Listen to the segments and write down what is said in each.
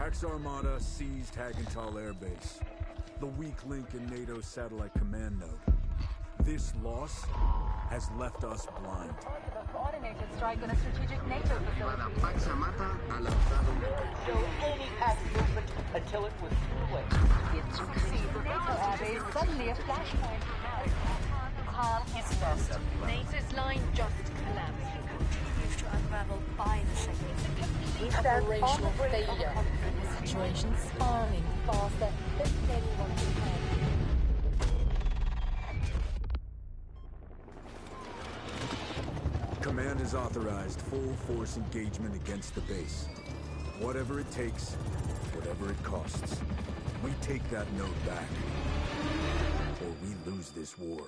Axe Armada seized Hagental Air Base, the weak link in NATO's satellite command node. This loss has left us blind. A coordinated strike on a strategic NATO facility. So any act movement until it was too late. It's received the NATO airbase, suddenly a flashpoint. Calm is lost. NATO's line just collapsed. It continues to unravel by the second. Operational failure. The situation spiraling faster than anyone can plan. Command has authorized full force engagement against the base. Whatever it takes, whatever it costs. We take that node back, or we lose this war.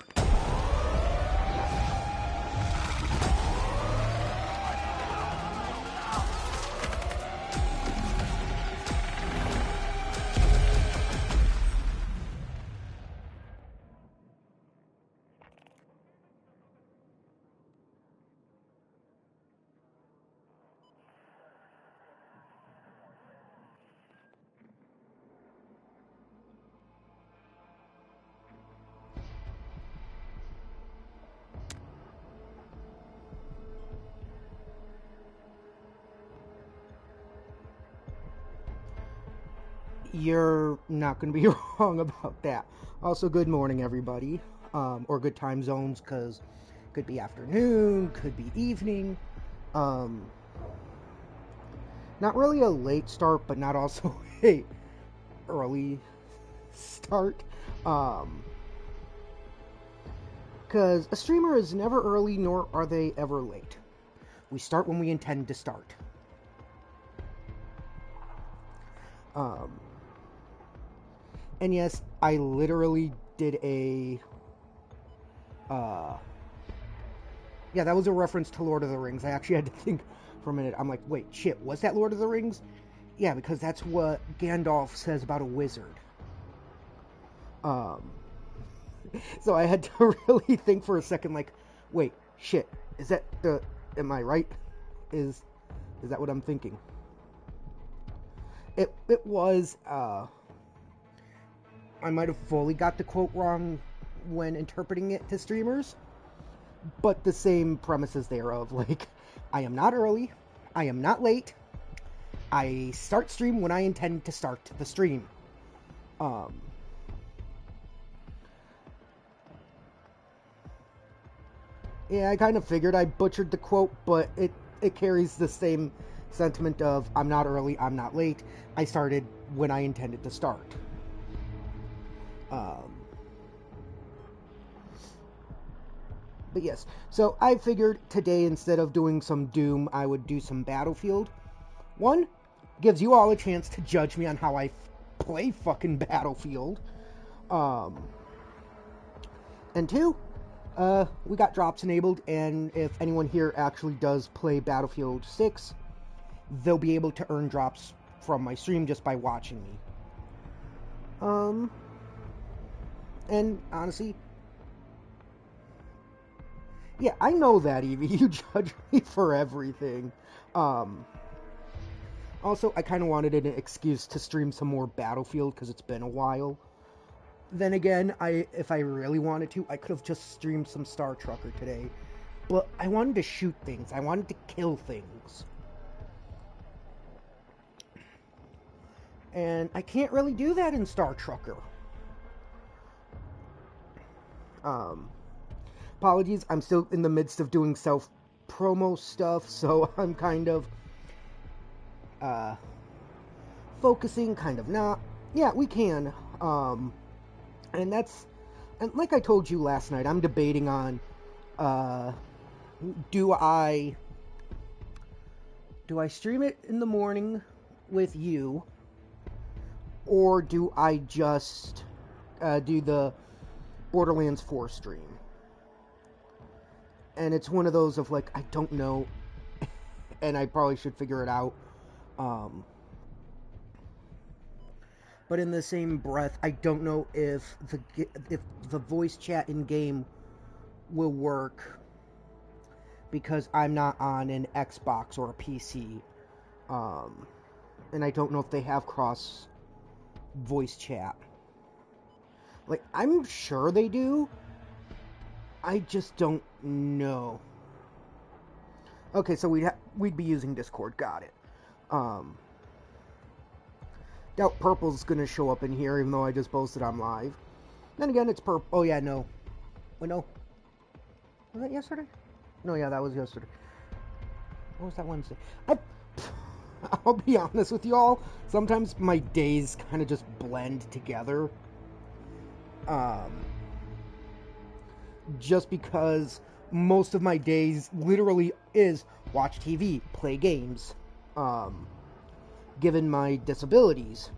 You're not going to be wrong about that. Also, good morning, everybody. Or good time zones, because could be afternoon, could be evening. Not really a late start, but not also a early start. Because a streamer is never early, nor are they ever late. We start when we intend to start. And yes, I literally did a, yeah, that was a reference to Lord of the Rings. I actually had to think for a minute. I'm like, wait, shit, was that Lord of the Rings? Yeah, because that's what Gandalf says about a wizard. So I had to really think for a second, like, wait, shit, is that the, am I right? Is that what I'm thinking? It was, I might have fully got the quote wrong when interpreting it to streamers, but the same premises thereof, like, I am not early, I am not late, I start stream when I intend to start the stream. Yeah, I kind of figured I butchered the quote, but it carries the same sentiment of, I'm not early, I'm not late, I started when I intended to start. But yes, so I figured today, instead of doing some Doom, I would do some Battlefield. One, gives you all a chance to judge me on how I play fucking Battlefield. And two, we got drops enabled, and if anyone here actually does play Battlefield 6, they'll be able to earn drops from my stream just by watching me. And honestly, yeah, I know that, Evie. You judge me for everything. Also, I kind of wanted an excuse to stream some more Battlefield because it's been a while. Then again, if I really wanted to, I could have just streamed some Star Trucker today. But I wanted to shoot things. I wanted to kill things. And I can't really do that in Star Trucker. Apologies, I'm still in the midst of doing self-promo stuff, so I'm kind of, focusing, kind of not. Yeah, we can, and like I told you last night, I'm debating on, do I stream it in the morning with you, or do I just, do the Borderlands 4 stream? And it's one of those of, like, I don't know, and I probably should figure it out. But in the same breath, I don't know if the voice chat in game will work, because I'm not on an Xbox or a PC. and I don't know if they have cross voice chat. Like, I'm sure they do. I just don't know. Okay, so we'd be using Discord. Got it. Doubt Purple's gonna show up in here, even though I just posted I'm live. Then again, it's Purple. Oh yeah, no. Wait, no. Was that yesterday? No, yeah, that was yesterday. What was that Wednesday? I'll be honest with you all. Sometimes my days kind of just blend together. Just because most of my days literally is watch TV, play games, given my disabilities.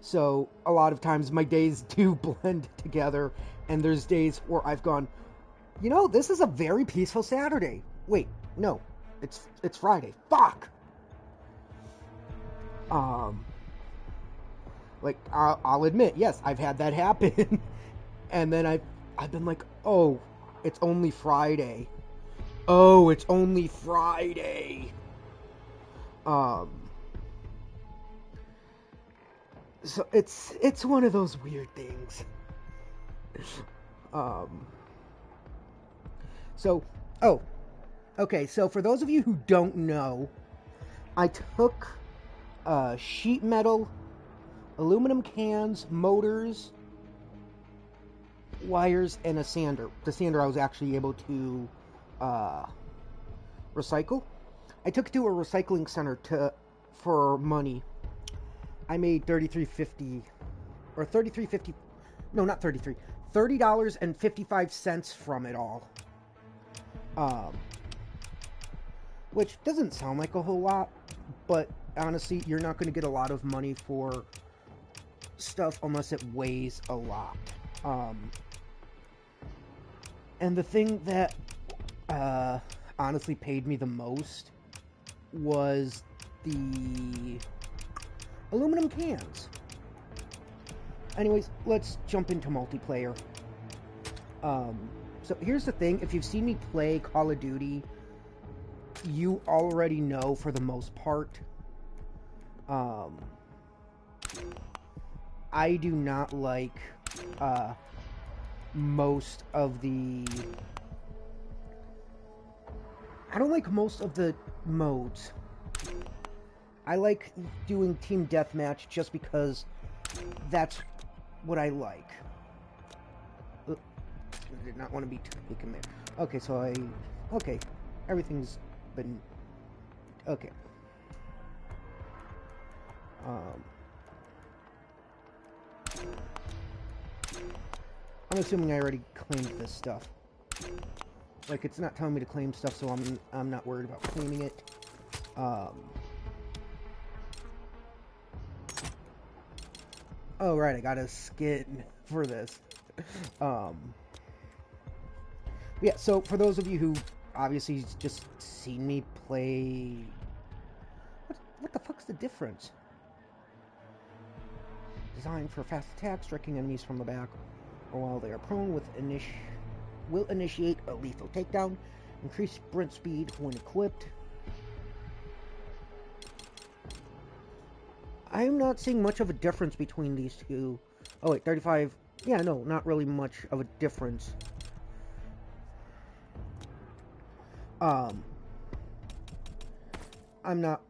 So a lot of times my days do blend together, and there's days where I've gone, you know, this is a very peaceful Saturday. Wait, no, it's Friday. Fuck. Like, I'll admit, yes, I've had that happen. And then I've been like, oh, it's only Friday. Oh, it's only Friday. So it's one of those weird things. Okay, so for those of you who don't know, I took sheet metal, aluminum cans, motors, wires, and a sander. The sander I was actually able to recycle. I took it to a recycling center for money. I made $33.50, or $33.50. No, not 33. $30.55 from it all. Which doesn't sound like a whole lot, but honestly, you're not going to get a lot of money for stuff unless it weighs a lot. And the thing that honestly paid me the most was the aluminum cans. Anyways, let's jump into multiplayer. So here's the thing, if you've seen me play Call of Duty, you already know for the most part, I do not like most of the modes. I like doing team deathmatch just because that's what I like. I did not want to be taken there. Okay, so okay, everything's been okay. I'm assuming I already claimed this stuff. Like, it's not telling me to claim stuff, so I'm not worried about claiming it. Oh, right, I got a skin for this. Yeah, so for those of you who obviously just seen me play... What the fuck's the difference? Designed for fast attack, striking enemies from the back, or while they are prone, will initiate a lethal takedown. Increase sprint speed when equipped. I'm not seeing much of a difference between these two. Oh wait, 35. Yeah, no, not really much of a difference. I'm not.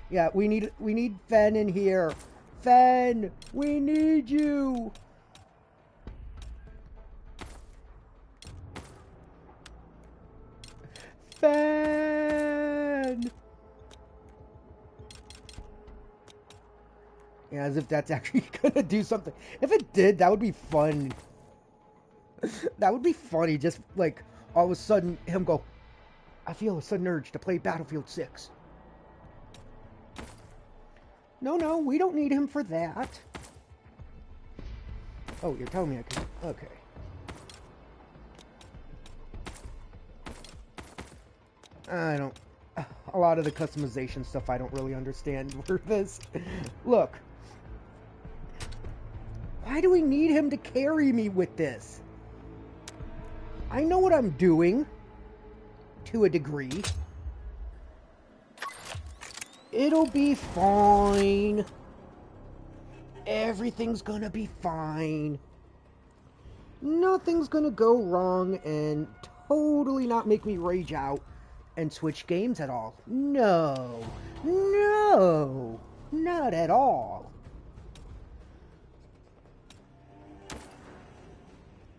Yeah, we need Fen in here. Fen, we need you. Fen. Yeah, as if that's actually gonna do something. If it did, that would be fun. That would be funny. Just like all of a sudden, him go, I feel a sudden urge to play Battlefield 6. No, we don't need him for that. Oh, you're telling me I can... Okay. I don't... A lot of the customization stuff I don't really understand for this. Look. Why do we need him to carry me with this? I know what I'm doing. To a degree. It'll be fine. Everything's gonna be fine. Nothing's gonna go wrong and totally not make me rage out and switch games at all. No. No. Not at all.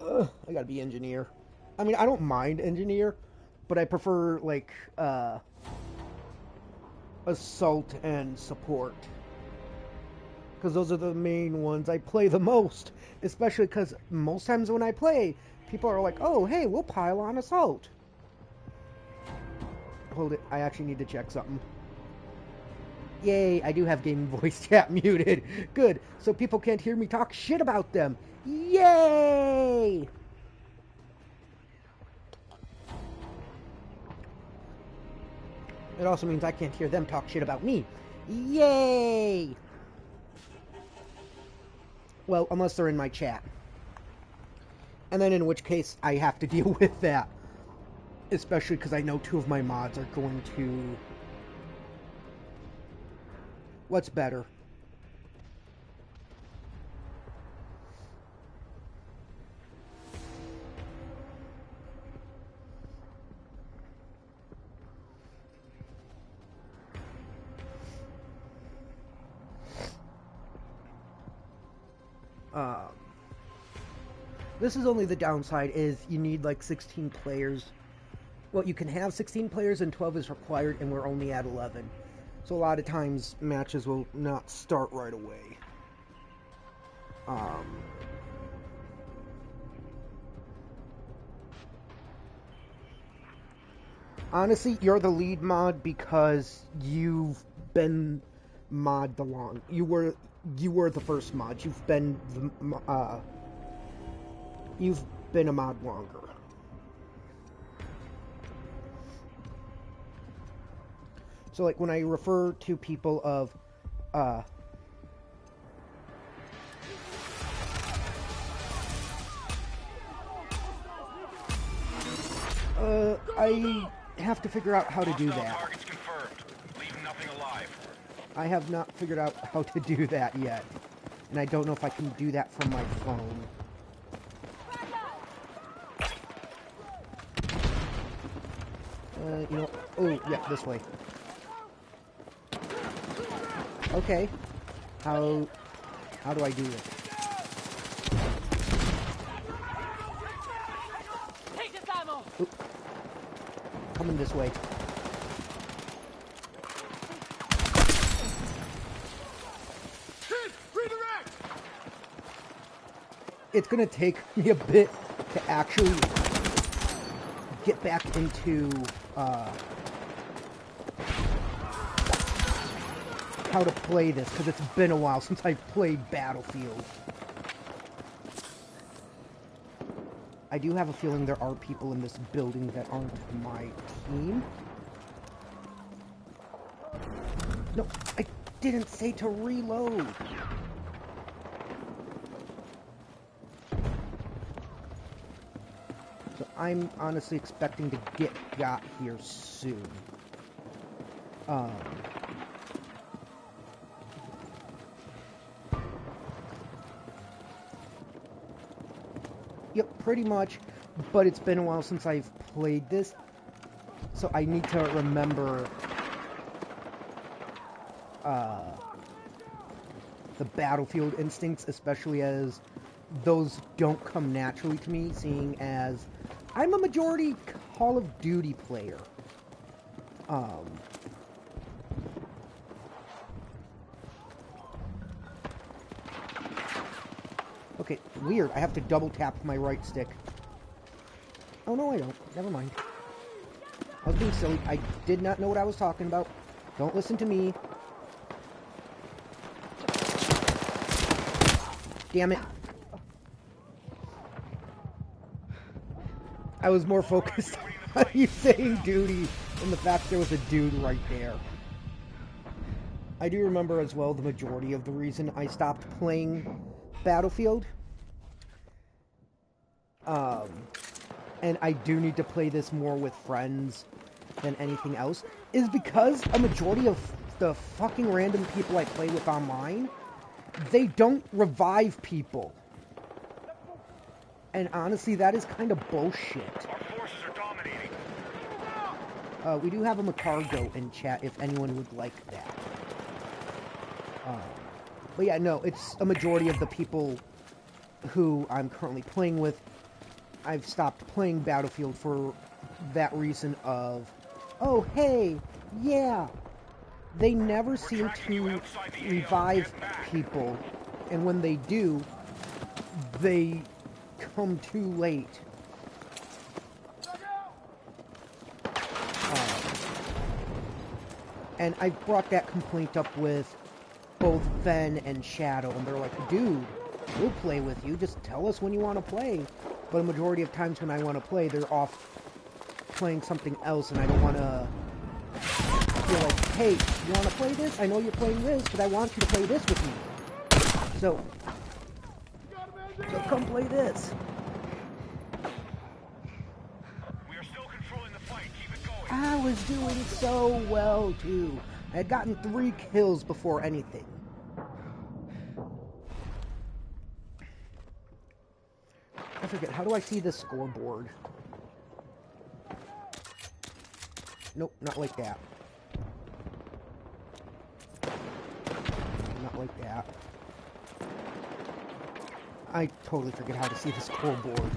Ugh, I gotta be engineer. I mean, I don't mind engineer, but I prefer, like, assault and support. Because those are the main ones I play the most. Especially because most times when I play, people are like, oh, hey, we'll pile on assault. Hold it, I actually need to check something. Yay, I do have gaming voice chat muted. Good, so people can't hear me talk shit about them. Yay! It also means I can't hear them talk shit about me. Yay! Well, unless they're in my chat. And then in which case, I have to deal with that. Especially because I know 2 of my mods are going to... What's better? This is only the downside, is you need like 16 players. Well, you can have 16 players and 12 is required, and we're only at 11. So a lot of times, matches will not start right away. Honestly, you're the lead mod because you've been mod the long. You were the first mod. You've been a mod longer. So like when I refer to people of I have to figure out how to do that. Targets confirmed. Leave nothing alive. I have not figured out how to do that yet. And I don't know if I can do that from my phone. You know, oh, yeah, this way. Okay. How do I do this? Take this ammo! Oop. Coming this way. Redirect! It's gonna take me a bit to actually get back into how to play this, because it's been a while since I've played Battlefield. I do have a feeling there are people in this building that aren't my team. No, I didn't say to reload. So I'm honestly expecting to get got here soon. Yep, pretty much, but it's been a while since I've played this, so I need to remember the Battlefield instincts, especially as those don't come naturally to me, seeing as I'm a majority Call of Duty player. Okay, weird. I have to double tap my right stick. Oh, no, I don't. Never mind. I was being silly. I did not know what I was talking about. Don't listen to me. Damn it. I was more focused on you saying duty and the fact there was a dude right there. I do remember as well the majority of the reason I stopped playing Battlefield. And I do need to play this more with friends than anything else, is because a majority of the fucking random people I play with online, they don't revive people. And honestly, that is kind of bullshit. Our forces are dominating. We do have a Macargo in chat if anyone would like that. But yeah, no, it's a majority of the people who I'm currently playing with. I've stopped playing Battlefield for that reason of, oh, hey, yeah. They never seem to revive people, and when they do, they come too late. And I brought that complaint up with both Fen and Shadow, and they're like, dude, we'll play with you, just tell us when you want to play. But a majority of times when I want to play, they're off playing something else, and I don't want to feel like, hey, you want to play this? I know you're playing this, but I want you to play this with me. So come play this. We are still controlling the fight. Keep it going. I was doing so well, too. I had gotten 3 kills before anything. I forget, how do I see the scoreboard? Nope, not like that. Not like that. I totally forget how to see the scoreboard.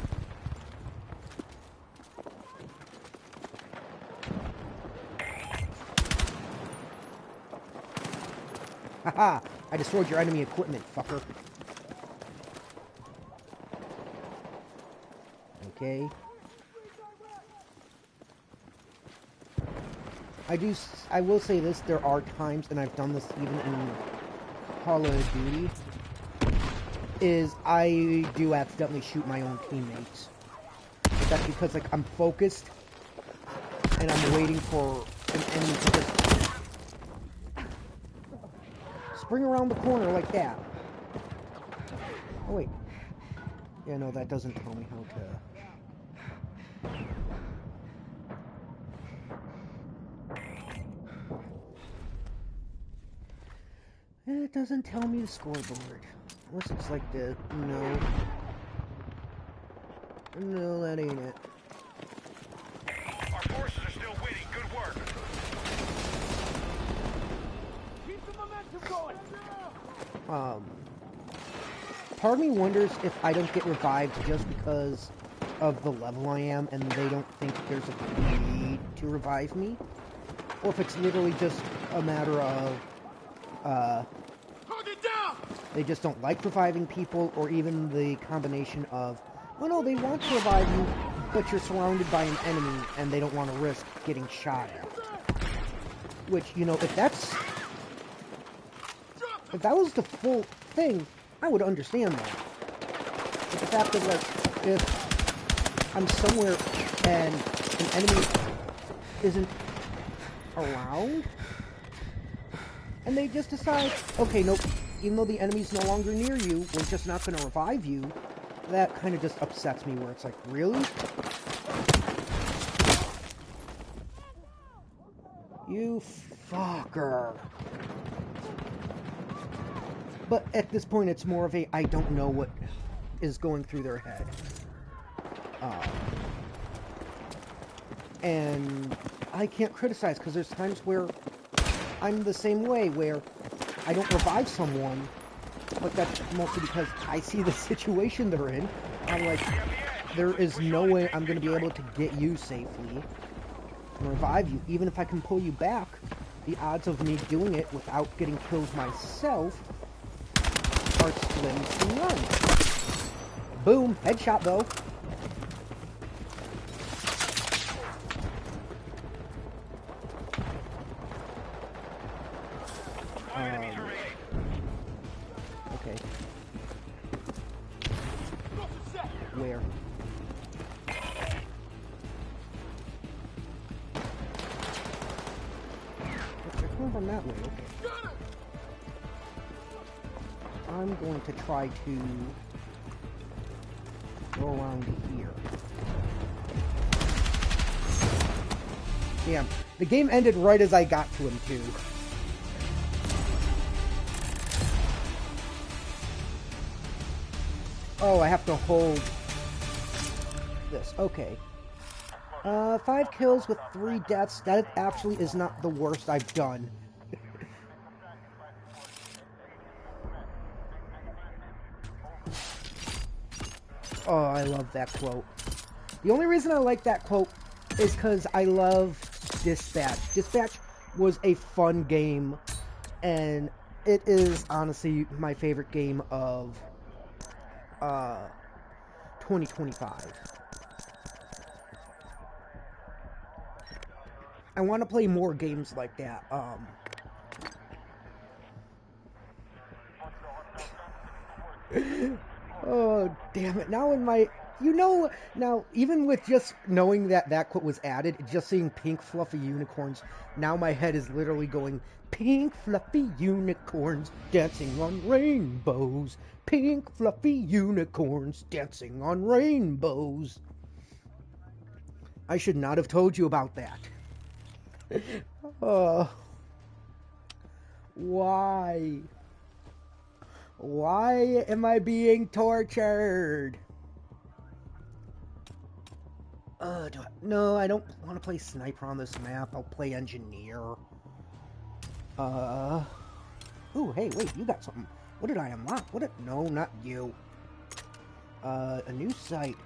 Haha! I destroyed your enemy equipment, fucker. Okay. I will say this, there are times, and I've done this even in Call of Duty, is I do accidentally shoot my own teammates. But that's because, like, I'm focused, and I'm waiting for an enemy to just spring around the corner like that. Oh, wait. Yeah, no, that doesn't tell me how to... It doesn't tell me the scoreboard. Unless it's like the... No. No, that ain't it. Our forces are still winning. Good work. Keep the momentum going. Part of me wonders if I don't get revived just because of the level I am and they don't think there's a need to revive me. Or if it's literally just a matter of, they just don't like reviving people, or even the combination of, well, no, they want to revive you, but you're surrounded by an enemy and they don't want to risk getting shot at. Which, you know, if that was the full thing, I would understand that. But the fact that, like, if I'm somewhere and an enemy isn't around, and they just decide, okay, nope, even though the enemy's no longer near you, we're just not going to revive you, that kind of just upsets me, where it's like, really? You fucker. But at this point, it's more of a, I don't know what is going through their head. And I can't criticize, because there's times where I'm the same way, where I don't revive someone, but that's mostly because I see the situation they're in. I'm like, there is no way I'm going to be able to get you safely and revive you. Even if I can pull you back, the odds of me doing it without getting killed myself are slim to none. Boom, headshot though. Okay. Where? They're coming from that way, okay. I'm going to try to go around here. Damn, the game ended right as I got to him too. Oh, I have to hold this. Okay. 5 kills with 3 deaths. That actually is not the worst I've done. Oh, I love that quote. The only reason I like that quote is because I love Dispatch. Dispatch was a fun game, and it is honestly my favorite game of 2025. I want to play more games like that. Oh, damn it. Now in my... You know, now, even with just knowing that that quote was added, just seeing pink fluffy unicorns, now my head is literally going, pink fluffy unicorns dancing on rainbows. Pink fluffy unicorns dancing on rainbows. I should not have told you about that. Why? Why am I being tortured? No, I don't want to play sniper on this map. I'll play engineer. Ooh, hey, wait, you got something. What did I unlock? No, not you. A new site.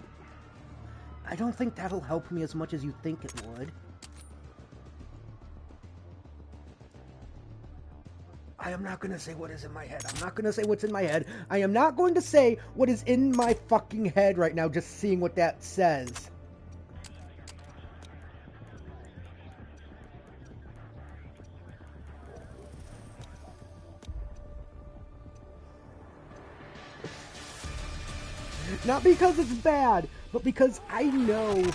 I don't think that'll help me as much as you think it would. I am not going to say what is in my head. I'm not going to say what's in my head. I am not going to say what is in my fucking head right now, just seeing what that says. Not because it's bad, but because I know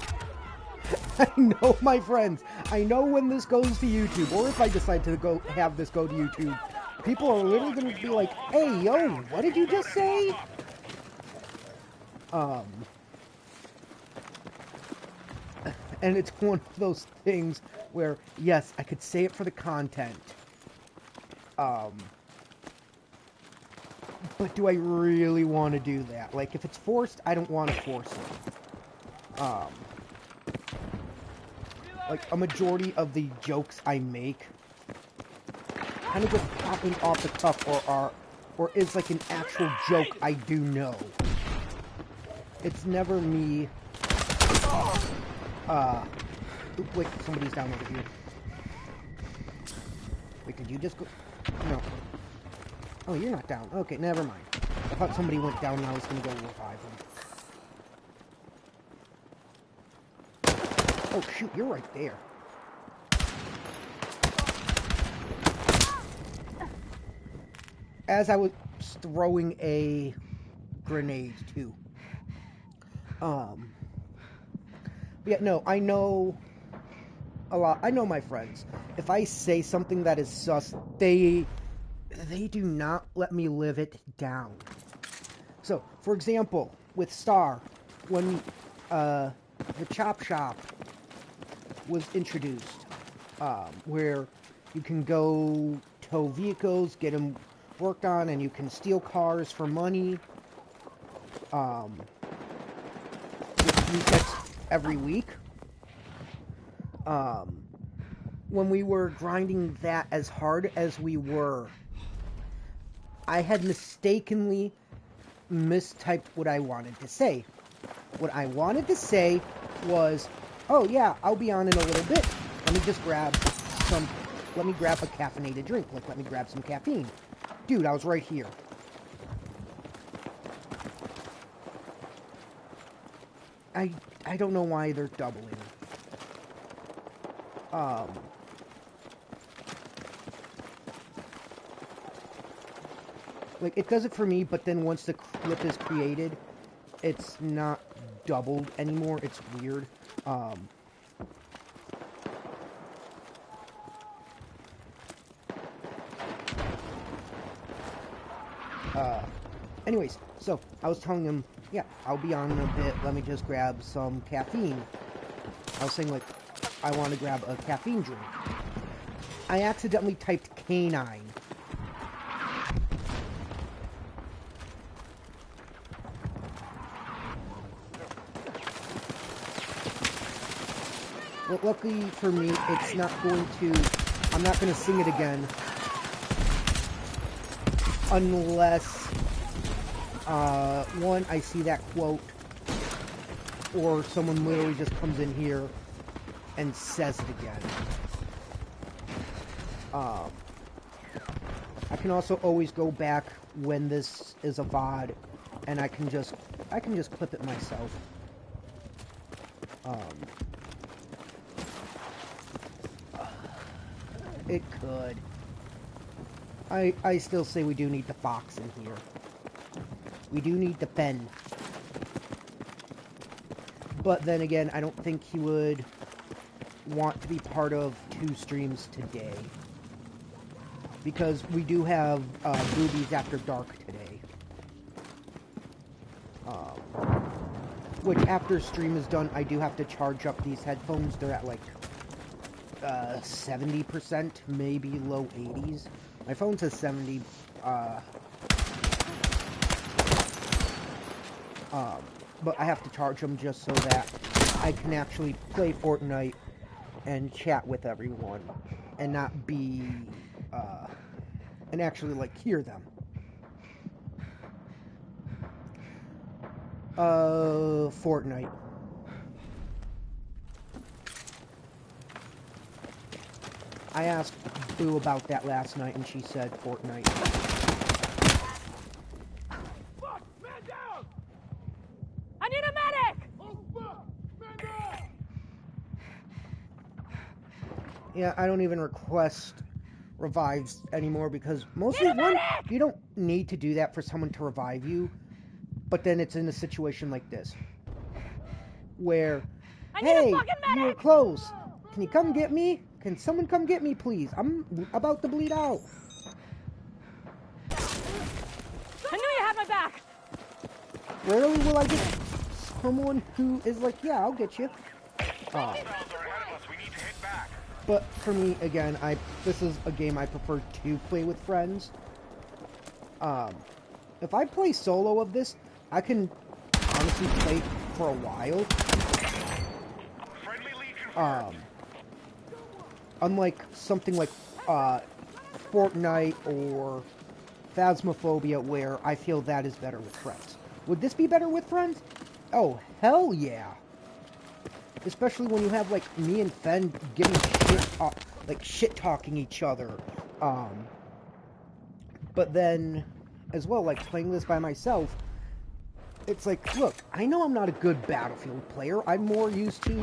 my friends. I know when this goes to YouTube, or if I decide to have this go to YouTube, people are literally going to be like, hey, yo, what did you just say? And it's one of those things where, yes, I could say it for the content. But do I really want to do that? Like, if it's forced, I don't want to force it. Like, a majority of the jokes I make kind of just popping off the cuff or is like an actual joke I do know. It's never me. Wait, somebody's down over here. Wait, did you just go? No. Oh, you're not down. Okay, never mind. I thought somebody went down and I was going to go revive them. Oh, shoot, you're right there. As I was throwing a grenade, too. Yeah, no, I know a lot. I know my friends. If I say something that is sus, they do not let me live it down. So, for example, with Star, when the Chop Shop was introduced, where you can go tow vehicles, get them worked on, and you can steal cars for money. Resets every week. When we were grinding that as hard as we were, I had mistakenly mistyped what I wanted to say. What I wanted to say was, oh yeah, I'll be on in a little bit. Let me grab a caffeinated drink. Like, let me grab some caffeine. Dude, I was right here. I don't know why they're doubling. Like, it does it for me, but then once the clip is created, it's not doubled anymore. It's weird. Anyways, so I was telling him, yeah, I'll be on in a bit. Let me just grab some caffeine. I was saying, like, I want to grab a caffeine drink. I accidentally typed canine. Well, luckily for me, it's not going to... I'm not going to sing it again. Unless, one, I see that quote, or someone literally just comes in here and says it again. I can also always go back when this is a VOD, and I can just clip it myself. It could. I still say we do need the fox in here. We do need the pen. But then again, I don't think he would want to be part of 2 streams today. Because we do have Boobies After Dark today. Which, after stream is done, I do have to charge up these headphones. They're at like 70%, maybe low 80s. My phone says 70. But I have to charge them just so that I can actually play Fortnite and chat with everyone and not be, and actually, like, hear them. Fortnite. I asked Boo about that last night and she said Fortnite. Fuck! Man down! I need a medic! Oh, fuck! Man down! Yeah, I don't even request revives anymore because mostly, one, you don't need to do that for someone to revive you, but then it's in a situation like this where, hey, you were close. Can you come get me? Can someone come get me, please? I'm about to bleed out. I knew you had my back! Rarely will I get someone who is like, yeah, I'll get you. Cells are ahead of us. We need to hit back. But for me, again, this is a game I prefer to play with friends. If I play solo of this, I can honestly play for a while. Friendly Legion. Unlike something like Fortnite or Phasmophobia, where I feel that is better with friends. Would this be better with friends? Oh, hell yeah! Especially when you have, like, me and Fen getting shit talking each other. But then, as well, like, playing this by myself, it's like, look, I know I'm not a good Battlefield player. I'm more used to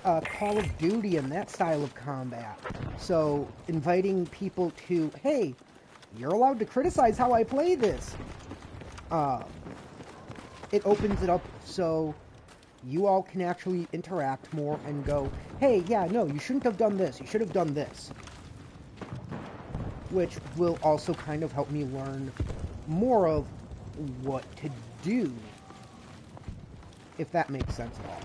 Call of Duty and that style of combat. So, inviting people to, hey, you're allowed to criticize how I play this. It opens it up so you all can actually interact more and go, hey, yeah, no, you shouldn't have done this. You should have done this. Which will also kind of help me learn more of what to do. If that makes sense at all.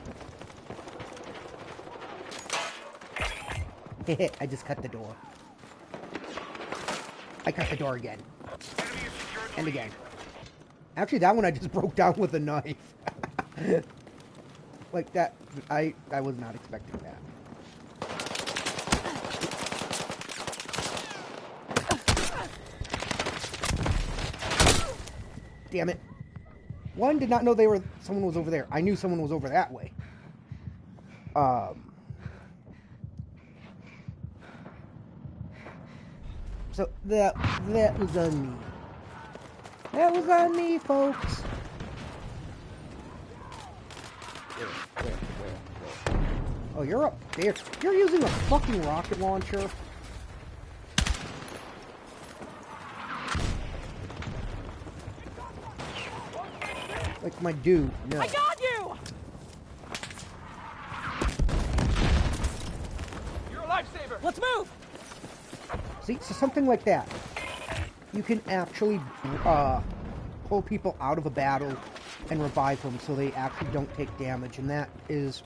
I just cut the door. I cut the door again. And again. Actually, that one I just broke down with a knife. Like that, I was not expecting that. Damn it. One, did not know someone was over there. I knew someone was over that way. So that was on me. That was on me, folks. Where? Oh, you're up there. You're using a fucking rocket launcher. Like my dude, no. I got you! You're a lifesaver. Let's move! See, so something like that. You can actually pull people out of a battle and revive them so they actually don't take damage, and that is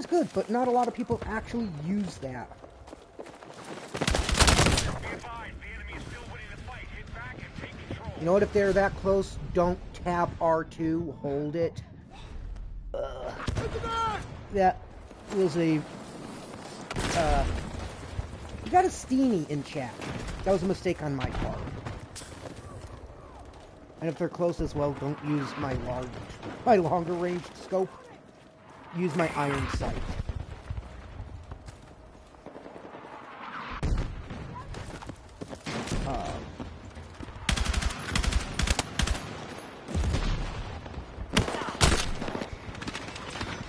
good, but not a lot of people actually use that. You know what, if they're that close, don't tap R2, hold it. was a, you got a Steenie in chat. That was a mistake on my part. And if they're close as well, don't use my longer range scope. Use my iron sight.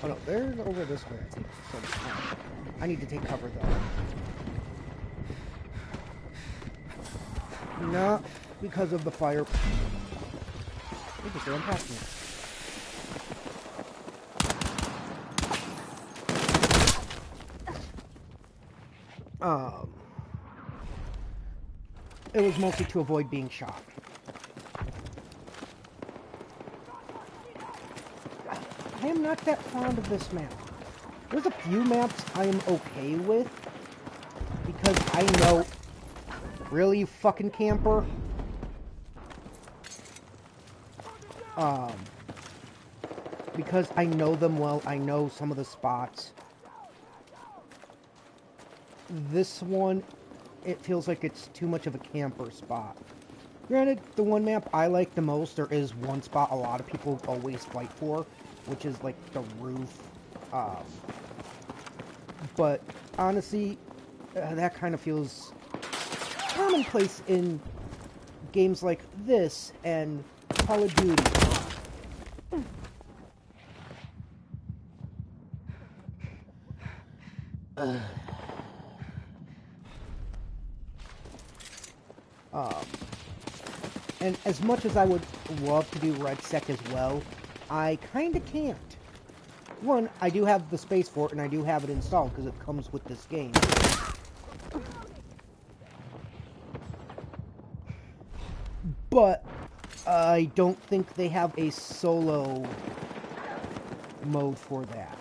Oh no, they're over this way, I think. So, I need to take cover though. Not because of the fire. They just ran past me. It was mostly to avoid being shot. I am not that fond of this map. There's a few maps I am okay with, because I know... Really, you fucking camper? Because I know them well, I know some of the spots. This one, it feels like it's too much of a camper spot. Granted, the one map I like the most, there is one spot a lot of people always fight for, which is like the roof. But honestly, that kind of feels commonplace in games like this and Call of Duty. And as much as I would love to do Red Sec as well, I kinda can't. One, I do have the space for it, and I do have it installed, because it comes with this game. But, I don't think they have a solo mode for that.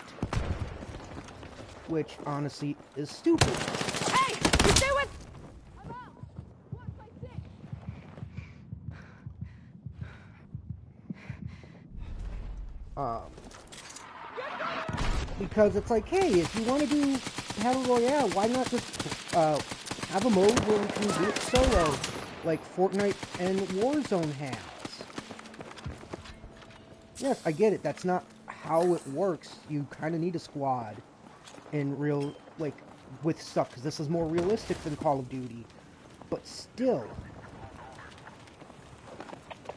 Which, honestly, is stupid. Hey! You do it! Because it's like, hey, if you want to do Battle Royale, why not just have a mode where you can do it solo, like Fortnite and Warzone has? Yes, I get it, that's not how it works. You kind of need a squad in real, like, with stuff, because this is more realistic than Call of Duty. But still.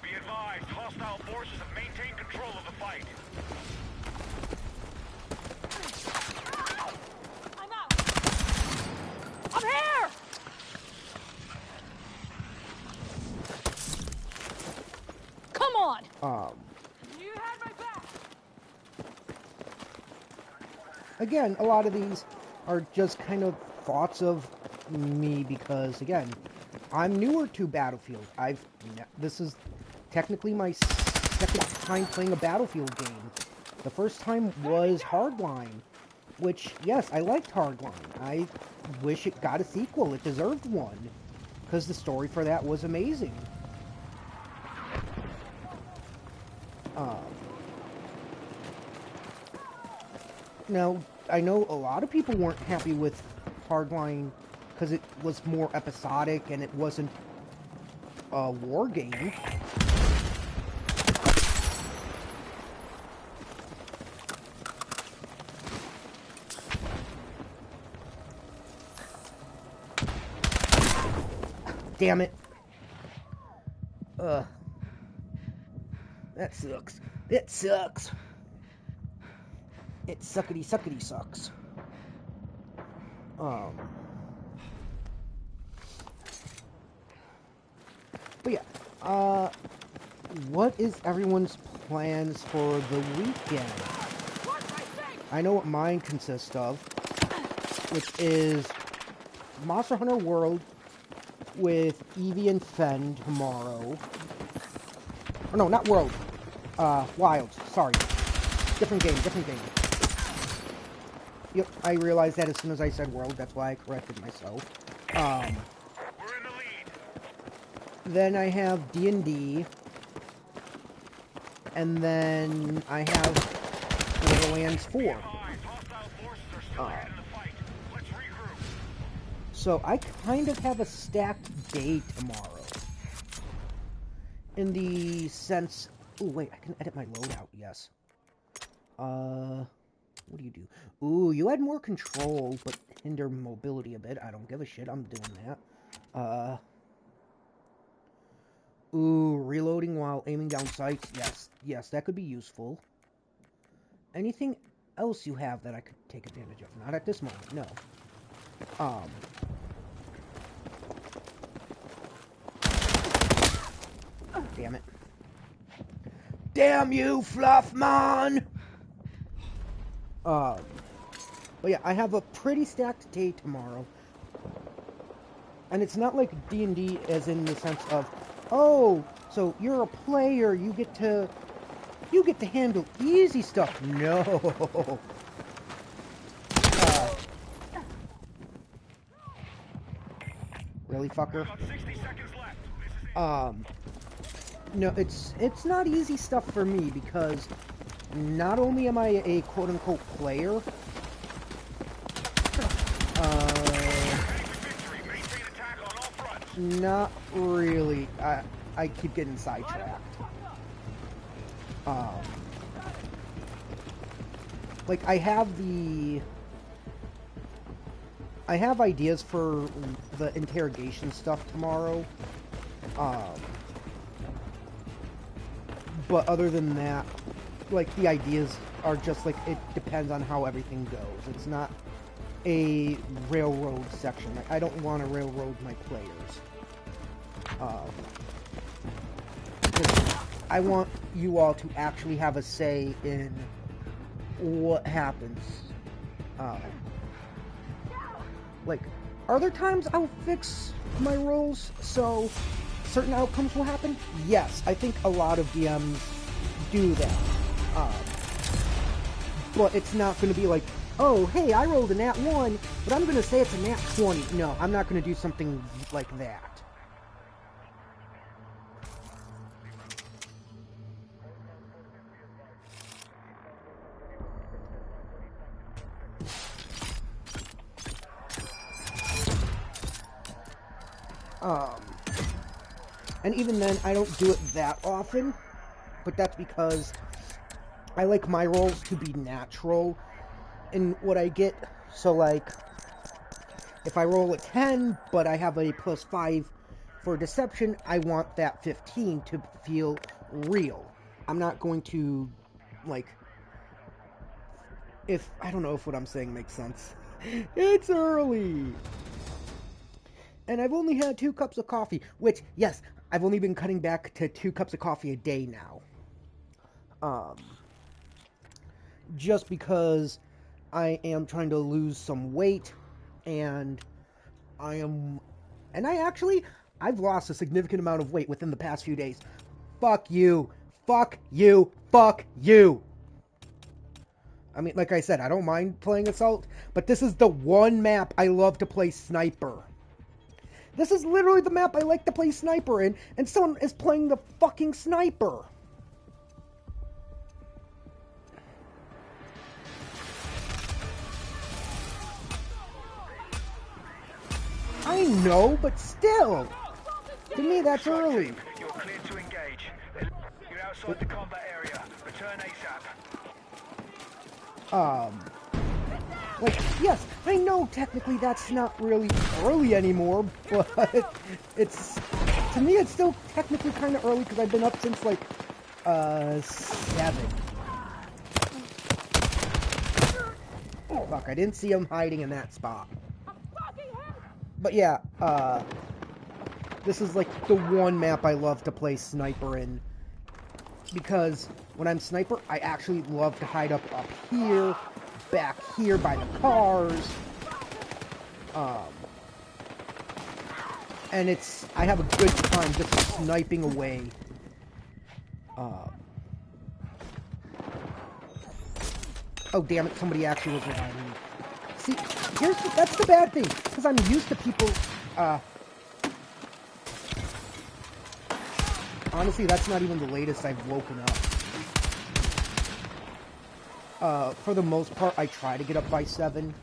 Be advised, hostile forces have maintained control of the fight. I'm out! I'm here! Come on! You had my back! Again, a lot of these are just kind of thoughts of me because, again, I'm newer to Battlefield. This is technically my second time playing a Battlefield game. The first time was Hardline, which, yes, I liked Hardline. I wish it got a sequel. It deserved one, because the story for that was amazing. Now, I know a lot of people weren't happy with Hardline because it was more episodic and it wasn't a war game. Damn it. That sucks. It sucks. It suckity sucks. But yeah, what is everyone's plans for the weekend? I know what mine consists of, which is Monster Hunter World with Eevee and Fen tomorrow. Or no, not World. Wilds. Sorry. Different game. Yep, I realized that as soon as I said World. That's why I corrected myself. We're in the lead. Then I have D&D. And then I have Borderlands 4. Hostile forces are still ahead in the fight. Let's regroup. So I kind of have a stacked day tomorrow. In the sense... Oh, wait, I can edit my loadout, yes. What do you do? Ooh, you add more control, but hinder mobility a bit. I don't give a shit, I'm doing that. Ooh, reloading while aiming down sights. Yes, that could be useful. Anything else you have that I could take advantage of? Not at this moment, no. Damn it. Damn you, Fluffman! But yeah, I have a pretty stacked day tomorrow. And it's not like D&D as in the sense of, oh, so you're a player, you get to handle easy stuff. No. Really, fucker? About 60 seconds left. No, it's not easy stuff for me because not only am I a quote-unquote player, not really. I keep getting sidetracked. Like, I have ideas for the interrogation stuff tomorrow. But other than that, like, the ideas are just, like, it depends on how everything goes. It's not a railroad section. Like, I don't want to railroad my players. I want you all to actually have a say in what happens. Like, are there times I'll fix my rolls so certain outcomes will happen? Yes, I think a lot of DMs do that. But it's not going to be like, oh, hey, I rolled a nat 1, but I'm going to say it's a nat 20. No, I'm not going to do something like that. And even then, I don't do it that often, but that's because I like my rolls to be natural in what I get. So, like, if I roll a 10, but I have a +5 for deception, I want that 15 to feel real. I'm not going to, like, I don't know if what I'm saying makes sense. It's early! And I've only had 2 cups of coffee, which, yes, I've only been cutting back to 2 cups of coffee a day now. Just because I am trying to lose some weight, and I've lost a significant amount of weight within the past few days. Fuck you. Fuck you. Fuck you. I mean, like I said, I don't mind playing Assault, but this is the one map I love to play Sniper. This is literally the map I like to play Sniper in, and someone is playing the fucking Sniper. I know, but still. To me, that's early. You're clear to engage. You're outside the combat area. Return ASAP. Like, yes, I know technically that's not really early anymore, but to me, it's still technically kind of early because I've been up since, like, 7. Oh, fuck, I didn't see him hiding in that spot. But yeah, this is, like, the one map I love to play Sniper in, because when I'm Sniper, I actually love to hide up here, back here by the cars, and I have a good time just sniping away. Oh damn it, somebody actually was reviving me. See, that's the bad thing, because I'm used to people, honestly, that's not even the latest I've woken up. For the most part, I try to get up by 7,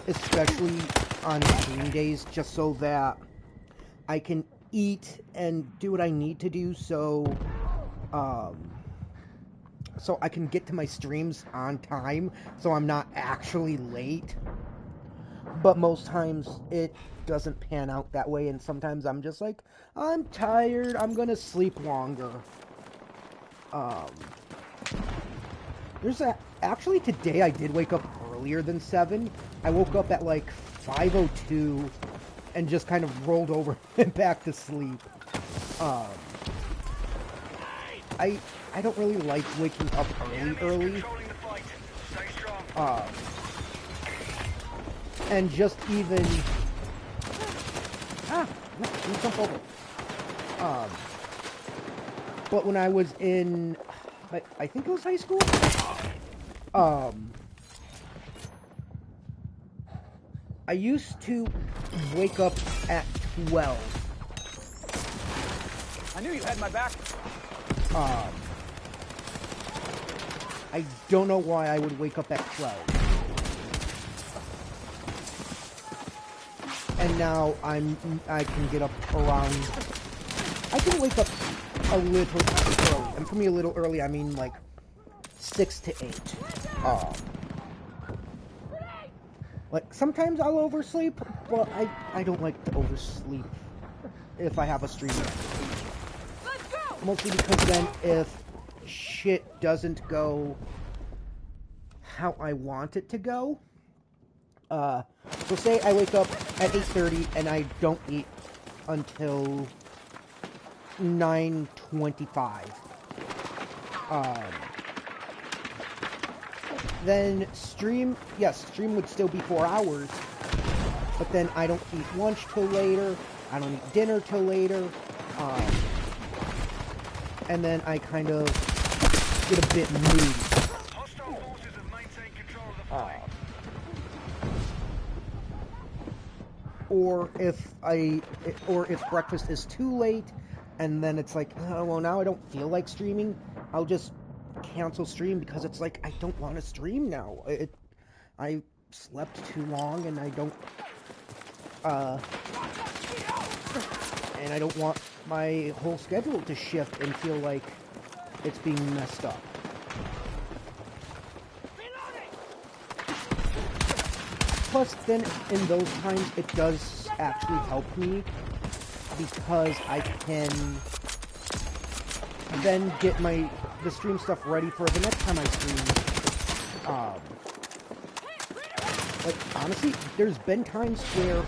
especially on stream days, just so that I can eat and do what I need to do, so I can get to my streams on time, so I'm not actually late. But most times it doesn't pan out that way, and sometimes I'm just like, I'm tired, I'm gonna sleep longer. Actually today I did wake up earlier than 7. I woke up at like 5:02 and just kind of rolled over and back to sleep. I don't really like waking up early. And just even you jump over. But when I was in, I think it was high school. I used to wake up at 12. I knew you had my back. I don't know why I would wake up at 12. And now I can get up around, I can wake up a little early. And for me, a little early, I mean like 6 to 8. Like, sometimes I'll oversleep, but I don't like to oversleep if I have a stream. Mostly because then if shit doesn't go how I want it to go, so say I wake up at 8:30 and I don't eat until 9:25. Then stream would still be 4 hours, but then I don't eat lunch till later, I don't eat dinner till later, and then I kind of get a bit moody. Or if breakfast is too late, and then it's like, oh, well, now I don't feel like streaming, I'll just cancel stream because it's like, I don't want to stream now. I slept too long, and I don't want my whole schedule to shift and feel like it's being messed up. Plus, then in those times, it does actually help me because I can then get the stream stuff ready for the next time I stream. Like, honestly, there's been times where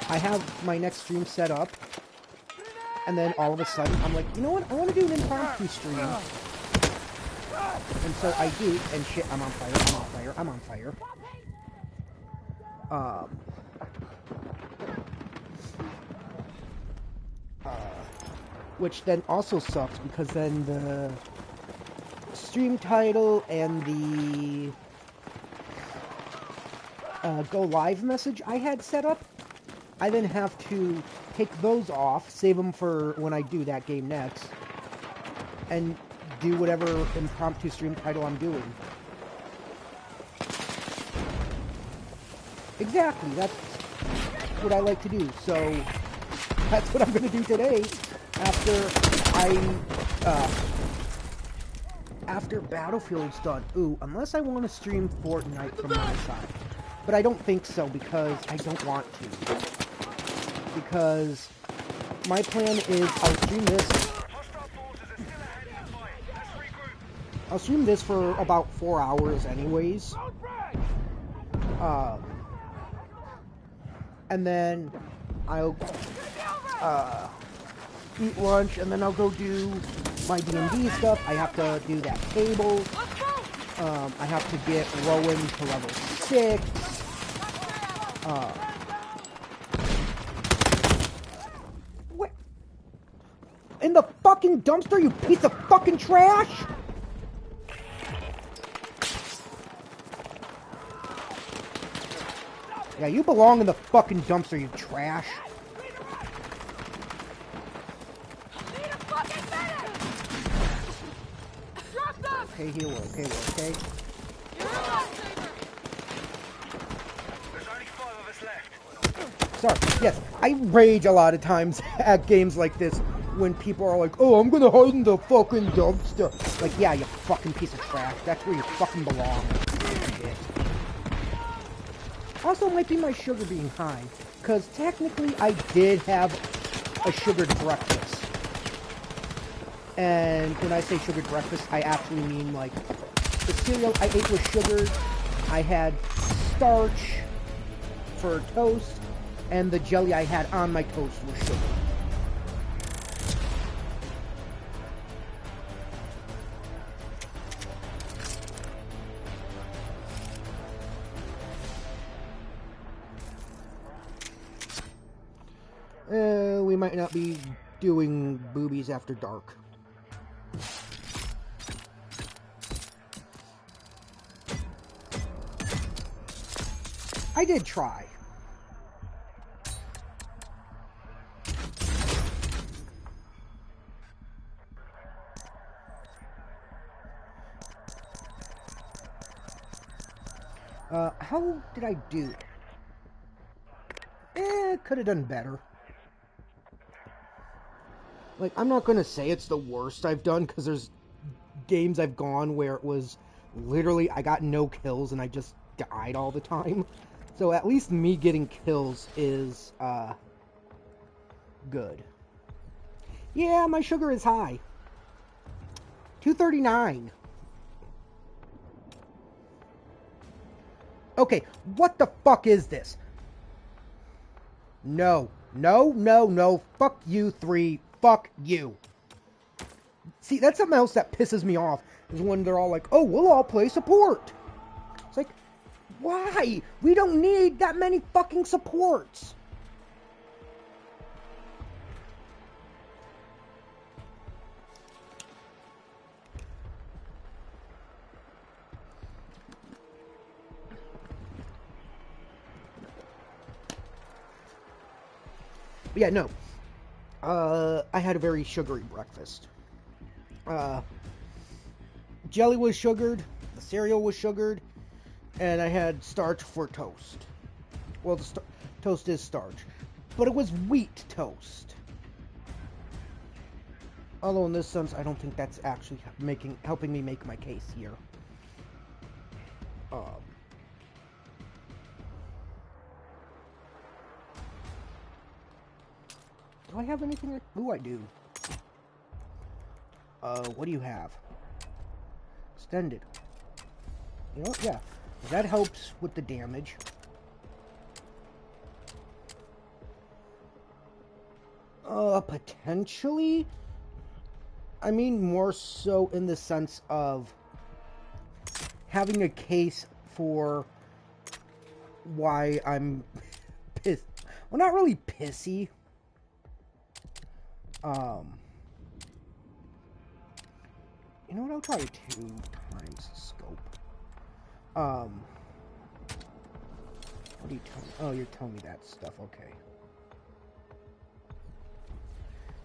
I have my next stream set up, and then all of a sudden, I'm like, you know what, I want to do an impromptu stream. And so I do, and shit, I'm on fire. Which then also sucks, because then the stream title and the go live message I had set up, I then have to take those off, save them for when I do that game next, and do whatever impromptu stream title I'm doing. Exactly, that's what I like to do, so that's what I'm going to do today after Battlefield's done. Ooh, unless I want to stream Fortnite from my side. But I don't think so, because I don't want to. Because my plan is I'll stream this for about 4 hours anyways. And then I'll eat lunch, and then I'll go do my D&D stuff. I have to do that table. I have to get Rowan to level 6. What? In the fucking dumpster, you piece of fucking trash! Yeah, you belong in the fucking dumpster, you trash. Okay, here we're okay, Sorry. Yes, I rage a lot of times at games like this when people are like, "Oh, I'm gonna hide in the fucking dumpster." Like, yeah, you fucking piece of trash. That's where you fucking belong. Shit. Also, might be my sugar being high, because technically I did have a sugared breakfast. And when I say sugared breakfast, I actually mean like the cereal I ate was sugared. I had starch for toast, and the jelly I had on my toast was sugar. We might not be doing boobies after dark. I did try. How did I do? Could have done better. Like, I'm not gonna say it's the worst I've done, because there's games I've gone where it was literally I got no kills and I just died all the time. So at least me getting kills is, good. Yeah, my sugar is high. 239. Okay, what the fuck is this? No. No, no, no. Fuck you, 3. Fuck you. See, that's something else that pisses me off, is when they're all like, oh, we'll all play support. It's like, why? We don't need that many fucking supports. But yeah, no. I had a very sugary breakfast. Jelly was sugared, the cereal was sugared, and I had starch for toast. Well, the toast is starch, but it was wheat toast. Although in this sense, I don't think that's actually helping me make my case here. Do I have anything? Ooh, I do. What do you have? Extended. You know what? Yeah. That helps with the damage. Potentially? I mean, more so in the sense of having a case for why I'm pissed. Well, not really pissy. You know what? I'll try 2 times scope. What are you telling me? Oh, you're telling me that stuff. Okay.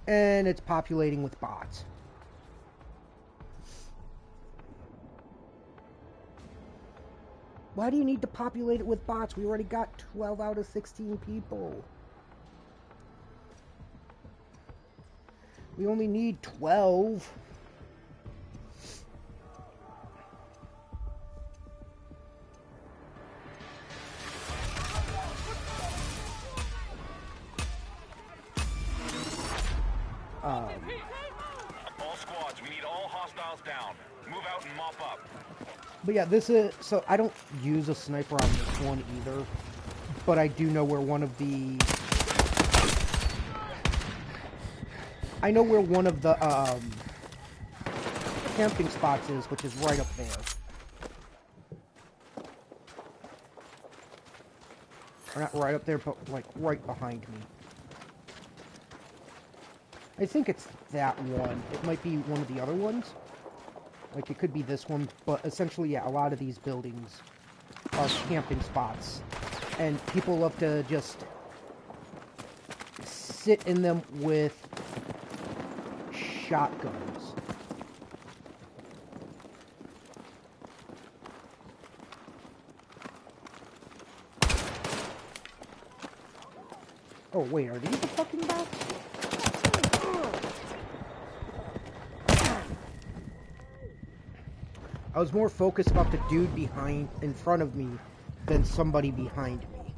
And it's populating with bots. Why do you need to populate it with bots? We already got 12 out of 16 people. We only need 12. All squads, we need all hostiles down. Move out and mop up. But yeah, this is... So, I don't use a sniper on this one either. But I do know where one of the... I know where one of the, camping spots is, which is right up there. Or not right up there, but, like, right behind me. I think it's that one. It might be one of the other ones. Like, it could be this one, but essentially, yeah, a lot of these buildings are camping spots. And people love to just sit in them with shotguns. Oh, wait, are these the fucking bots? I was more focused about the dude in front of me than somebody behind me.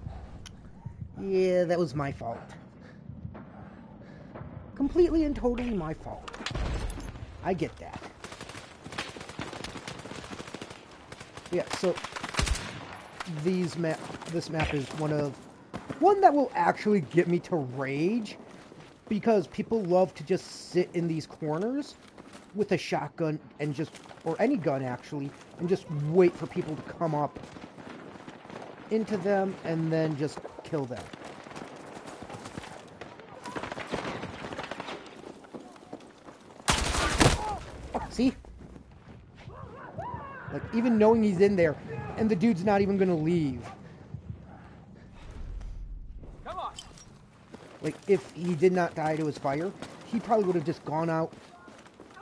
Yeah, that was my fault. Completely and totally my fault. I get that. Yeah, so this map is one that will actually get me to rage, because people love to just sit in these corners with a shotgun and or any gun actually, and just wait for people to come up into them and then just kill them. See? Like, even knowing he's in there, and the dude's not even gonna leave. Come on. Like, if he did not die to his fire, he probably would have just gone out,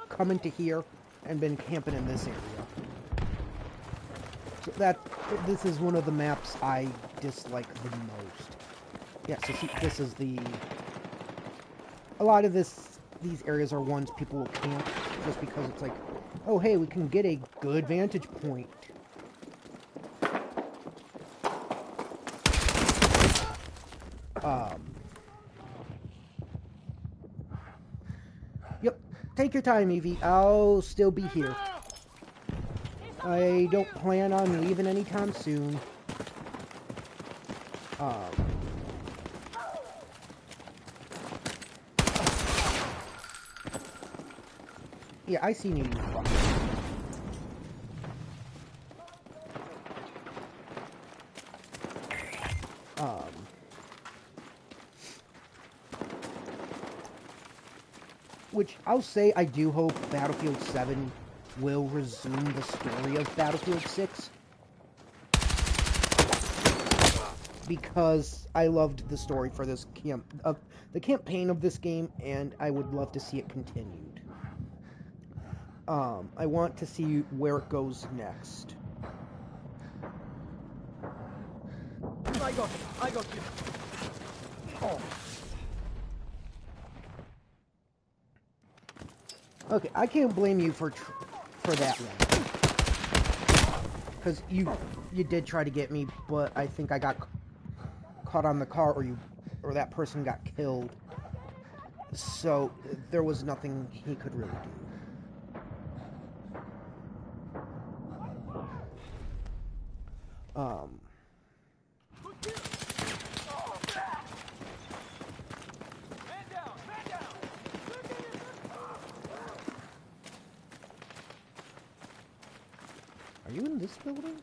come into here, and been camping in this area. So this is one of the maps I dislike the most. Yeah, so see, this is a lot of these areas are ones people will camp just because it's like, oh hey, we can get a good vantage point. Yep, take your time, Evie. I'll still be here. I don't plan on leaving anytime soon. Yeah, I seen you. Which I'll say, I do hope Battlefield 7 will resume the story of Battlefield 6. Because I loved the story for this the campaign of this game, and I would love to see it continued. I want to see where it goes next. I got you. Oh. Okay, I can't blame you for that one. Because you did try to get me, but I think I got caught on the car, or that person got killed. So there was nothing he could really do. Are you in this building?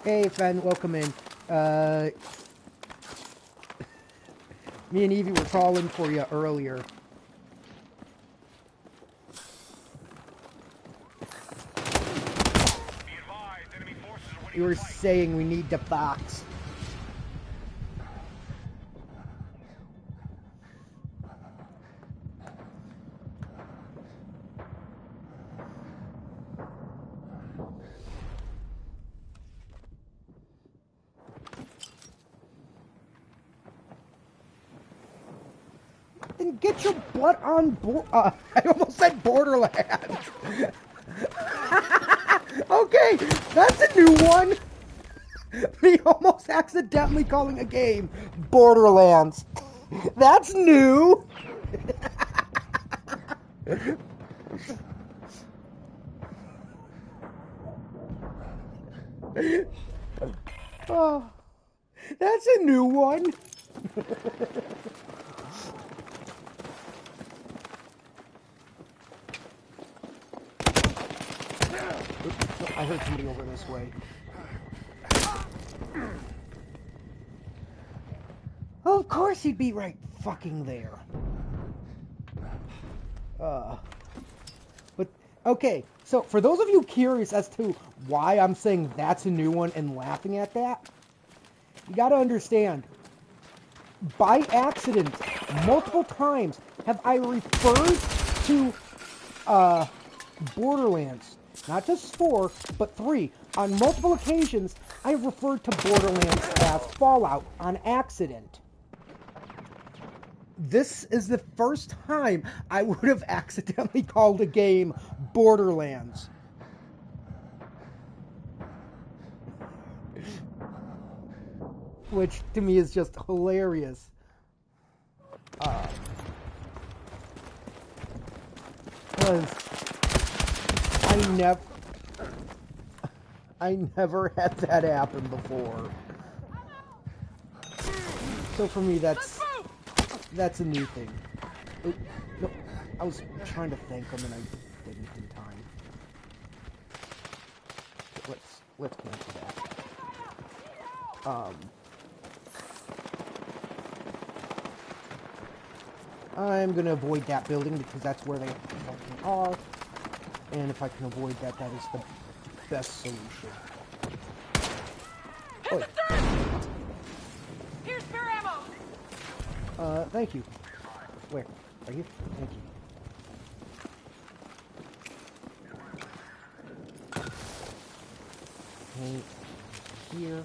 Hey, friend, welcome in. Me and Evie were calling for you earlier. You were saying we need the box. Then get your butt on board. I almost said Borderlands. Okay, that's a new one. Me almost accidentally calling a game Borderlands. That's new. Oh, that's a new one. I heard somebody over this way. Of course he'd be right fucking there. But, okay, so for those of you curious as to why I'm saying that's a new one and laughing at that, you gotta understand, by accident, multiple times have I referred to Borderlands. Not just 4, but 3. On multiple occasions, I referred to Borderlands as Fallout on accident. This is the first time I would have accidentally called a game Borderlands. Which, to me, is just hilarious. Because I never had that happen before. So for me, that's a new thing. Oh, no, I was trying to thank him and I didn't in time. Let's cancel that. I'm gonna avoid that building because that's where they fucking are. And if I can avoid that, that is the best solution. Hit the dirt! Here's spare ammo! Thank you. Where? Are you? Thank you. Okay, here.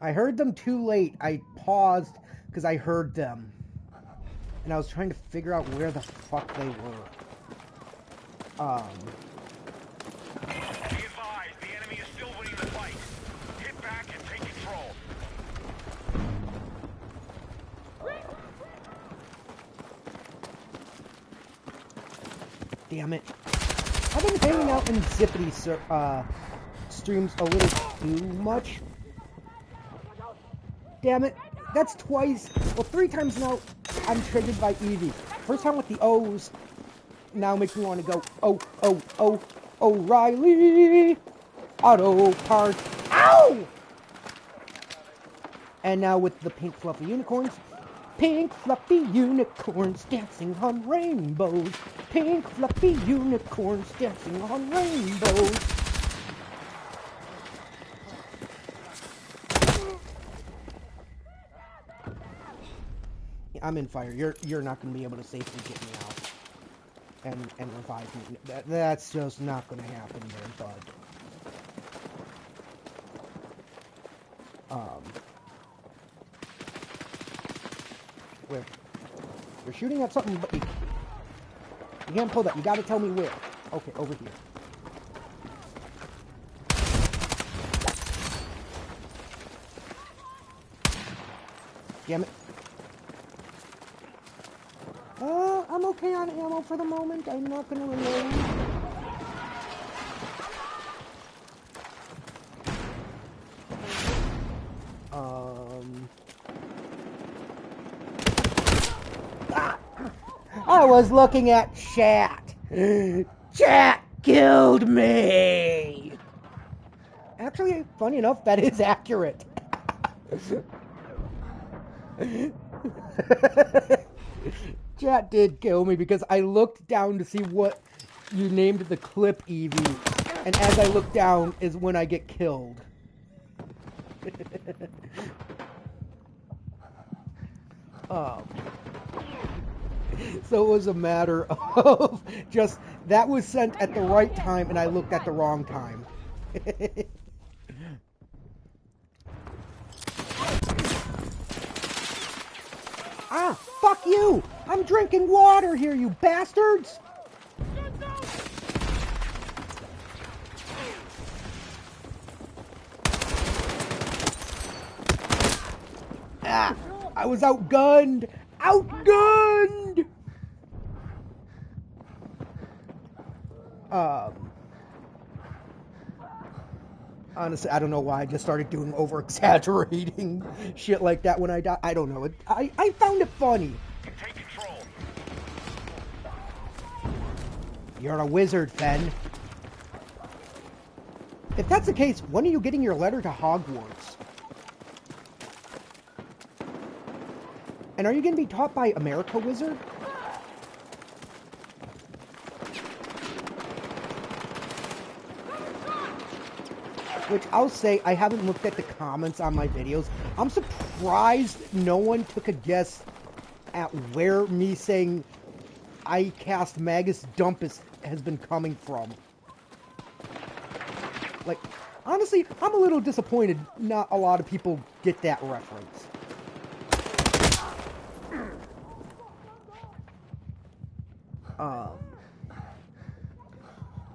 I heard them too late. I paused because I heard them. And I was trying to figure out where the fuck they were. Be advised, the enemy is still winning the fight. Hit back and take control. Damn it. I've been hanging out in Zippity streams a little too much. Damn it. That's twice, well, 3 times now I'm triggered by Evie. First time with the O's. Now makes me want to go, oh, O'Reilly. Auto parts. Ow! And now with the pink fluffy unicorns. Pink fluffy unicorns dancing on rainbows. Pink fluffy unicorns dancing on rainbows. I'm in fire. You're not going to be able to safely get me out and revive me. That's just not going to happen there, bud. Where? You're shooting at something, but you can't pull that. You got to tell me where. Okay, over here. Damn it. I'm okay on ammo for the moment. I'm not gonna reload. I was looking at chat. Chat killed me. Actually, funny enough, that is accurate. Chat did kill me because I looked down to see what you named the clip, Evie, and as I look down is when I get killed. So it was a matter of just, that was sent at the right time and I looked at the wrong time. Ah, fuck you! I'm drinking water here, you bastards! Ah, I was outgunned! Outgunned! Honestly, I don't know why I just started doing over-exaggerating shit like that when I die. I don't know. I found it funny. Take control. You're a wizard, Fen. If that's the case, when are you getting your letter to Hogwarts? And are you going to be taught by America Wizard? Which I'll say, I haven't looked at the comments on my videos. I'm surprised no one took a guess at where me saying I cast Magus Dumpus has been coming from. Like, honestly, I'm a little disappointed not a lot of people get that reference.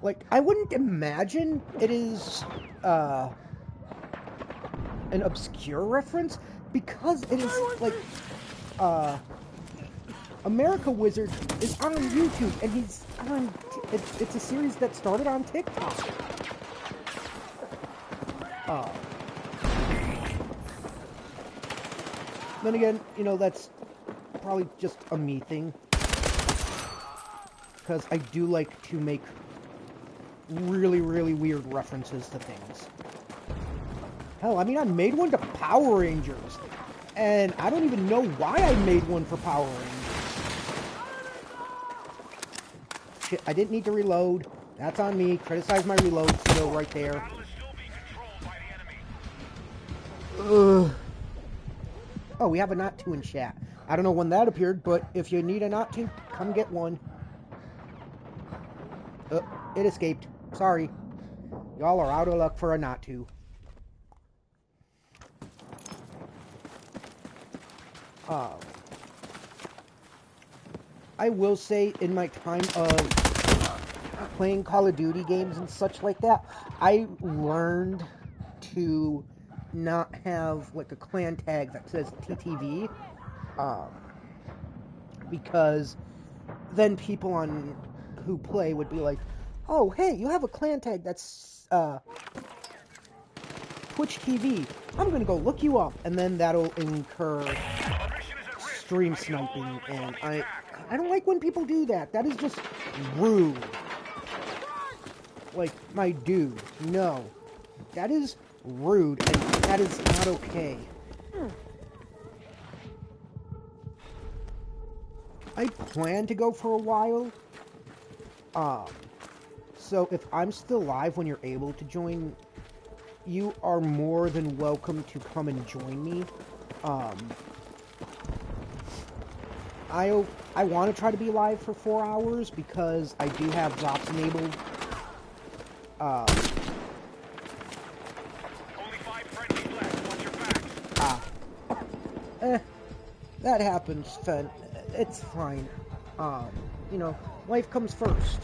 Like, I wouldn't imagine it is, an obscure reference, because it is, like, America Wizard is on YouTube, and he's on, it's a series that started on TikTok. Then again, you know, that's probably just a me thing. Because I do like to make really, really weird references to things. Hell, I mean, I made one to Power Rangers. And I don't even know why I made one for Power Rangers. Shit, I didn't need to reload. That's on me. Criticize my reload skill right there. Ugh. Oh, we have a not to in chat. I don't know when that appeared, but if you need a not to, come get one. It escaped. Sorry. Y'all are out of luck for a not to. I will say, in my time of playing Call of Duty games and such like that, I learned to not have, like, a clan tag that says TTV, because then people on who play would be like, oh, hey, you have a clan tag that's, Twitch TV. I'm gonna go look you up, and then that'll incur stream sniping, and I don't like when people do that. That is just rude. Like, my dude, no. That is rude, and that is not okay. I plan to go for a while. So if I'm still live when you're able to join, you are more than welcome to come and join me. I want to try to be live for 4 hours because I do have drops enabled. Only 5 friendlies left. Watch your back. That happens, Fen. It's fine. You know, life comes first.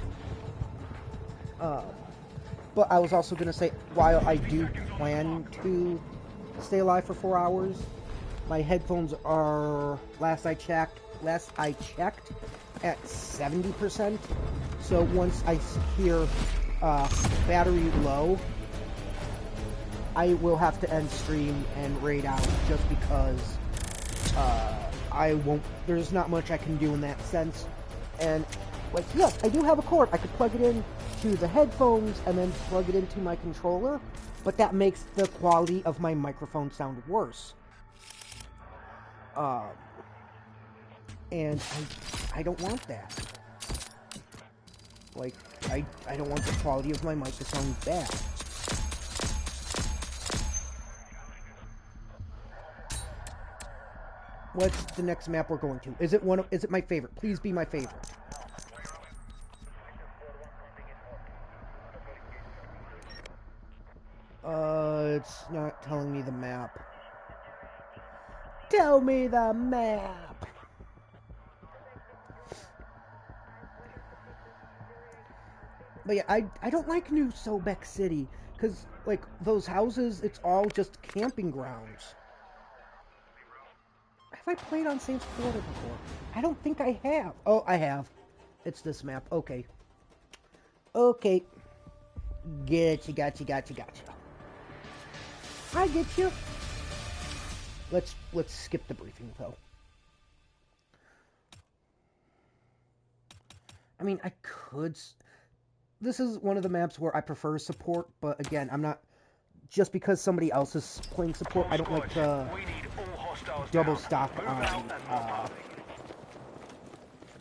But I was also gonna say, while I do plan to stay alive for 4 hours, my headphones are, last I checked, at 70%. So once I hear battery low, I will have to end stream and raid out, just because there's not much I can do in that sense. And, like, yes, I do have a cord. I could plug it in to the headphones and then plug it into my controller, but that makes the quality of my microphone sound worse. And I don't want that. Like, I don't want the quality of my mic to sound bad. What's the next map we're going to? Is it my favorite? Please be my favorite. It's not telling me the map. Tell me the map! But yeah, I don't like New Sobek City, because, like, those houses, it's all just camping grounds. Have I played on Saints Quarter before? I don't think I have. Oh, I have. It's this map. Okay. Okay. Gotcha. I get you. Let's skip the briefing, though. I mean, I could... This is one of the maps where I prefer support, but again, I'm not... Just because somebody else is playing support, I don't like to double stock on...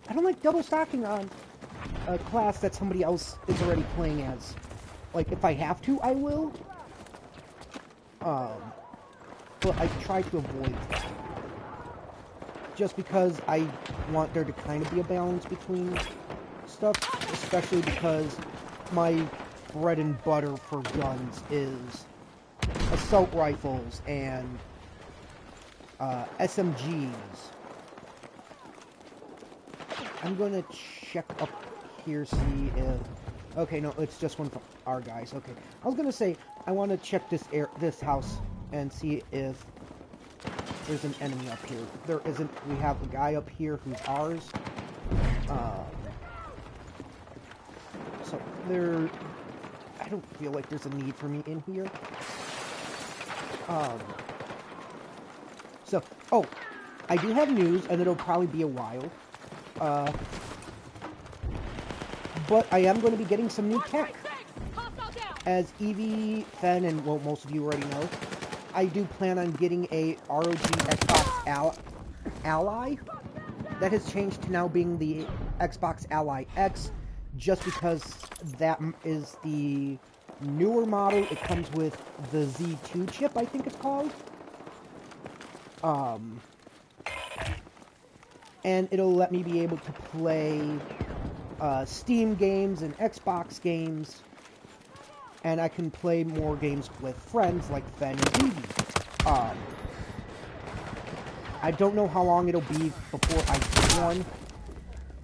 I don't like double stocking on a class that somebody else is already playing as. Like, if I have to, I will. But I try to avoid that. Just because I want there to kind of be a balance between stuff, especially because my bread and butter for guns is assault rifles and SMGs. I'm gonna check up here, see if... Okay, no, it's just one of our guys. Okay, I was gonna say I want to check this house and see if there's an enemy up here. There isn't. We have a guy up here who's ours. So there, I don't feel like there's a need for me in here. So, oh, I do have news, and it'll probably be a while. But I am going to be getting some new tech. As Evie, Fen, and well, most of you already know, I do plan on getting a ROG Xbox Ally. That has changed to now being the Xbox Ally X, just because that is the newer model. It comes with the Z2 chip, I think it's called. And it'll let me be able to play Steam games and Xbox games, and I can play more games with friends like Fen and Evie. I don't know how long it'll be before I get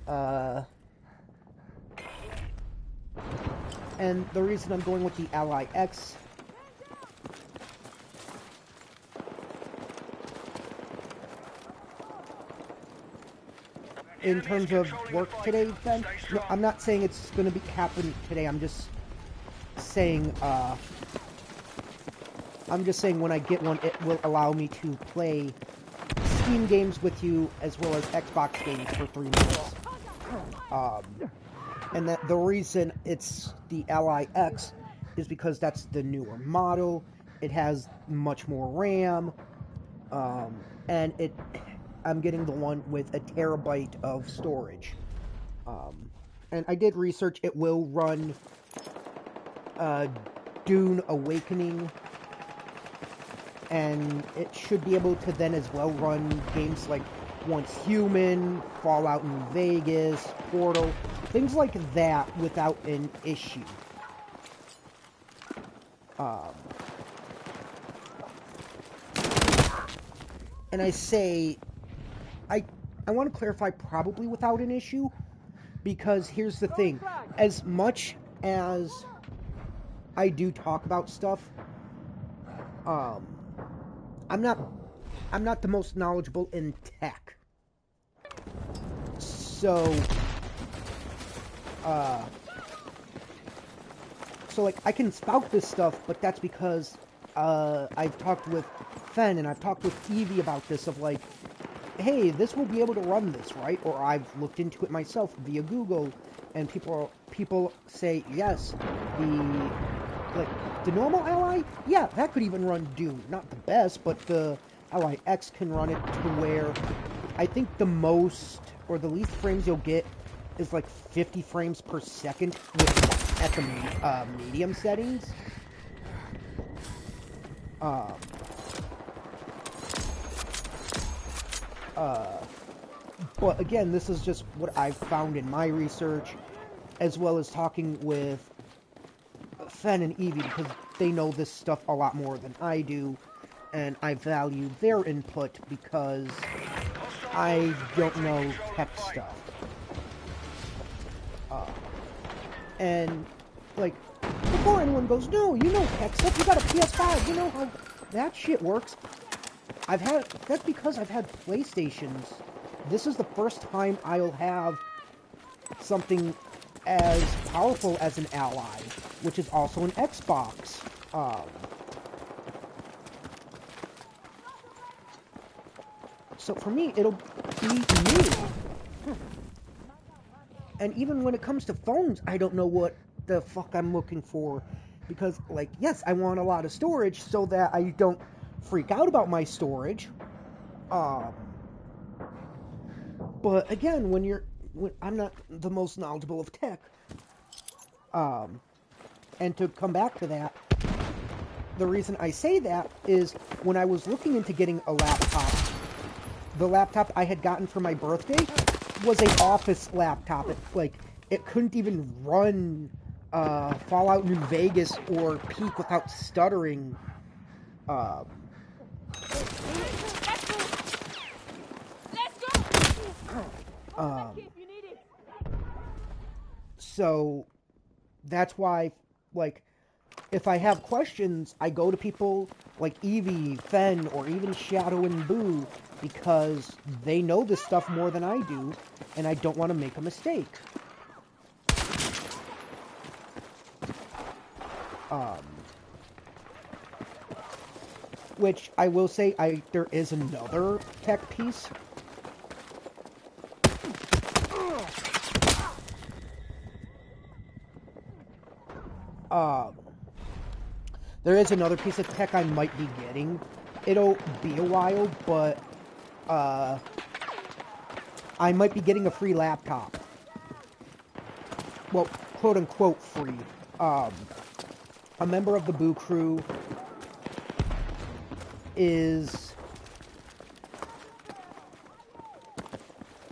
one. And the reason I'm going with the Ally X in terms of work today, Ben, no, I'm not saying it's going to happen today. I'm just saying when I get one, it will allow me to play Steam games with you as well as Xbox games for 3 minutes. And that the reason it's the Ally X is because that's the newer model. It has much more RAM, and I'm getting the one with 1 terabyte of storage. And I did research, it will run Dune Awakening, and it should be able to then as well run games like Once Human, Fallout New Vegas, Portal, things like that without an issue. And I say, I want to clarify probably without an issue, because here's the thing. As much as I do talk about stuff, I'm not the most knowledgeable in tech. So like, I can spout this stuff, but that's because I've talked with Fen and I've talked with Evie about this, of like, hey, this will be able to run this, right? Or I've looked into it myself via Google, and people say, yes, the normal Ally, yeah, that could even run Doom. Not the best, but the Ally X can run it to where I think the most, or the least frames you'll get is like 50 frames per second at the medium settings. But again, this is just what I've found in my research, as well as talking with Fen and Evie, because they know this stuff a lot more than I do, and I value their input because I don't know tech stuff. And, like, before anyone goes, no, you know tech stuff, you got a PS5, you know how that shit works. That's because I've had PlayStations. This is the first time I'll have something as powerful as an Ally, which is also an Xbox. So for me, it'll be new. And even when it comes to phones, I don't know what the fuck I'm looking for. Because, like, yes, I want a lot of storage so that I don't freak out about my storage. But again, when I'm not the most knowledgeable of tech. And to come back to that, the reason I say that is when I was looking into getting a laptop, the laptop I had gotten for my birthday was an office laptop. It couldn't even run Fallout New Vegas or Peak without stuttering. So that's why, like, if I have questions, I go to people like Evie, Fen, or even Shadow and Boo, because they know this stuff more than I do, and I don't want to make a mistake. Which I will say, there is another tech piece. There is another piece of tech I might be getting. It'll be a while, but I might be getting a free laptop. Well, quote-unquote free. A member of the Boo crew is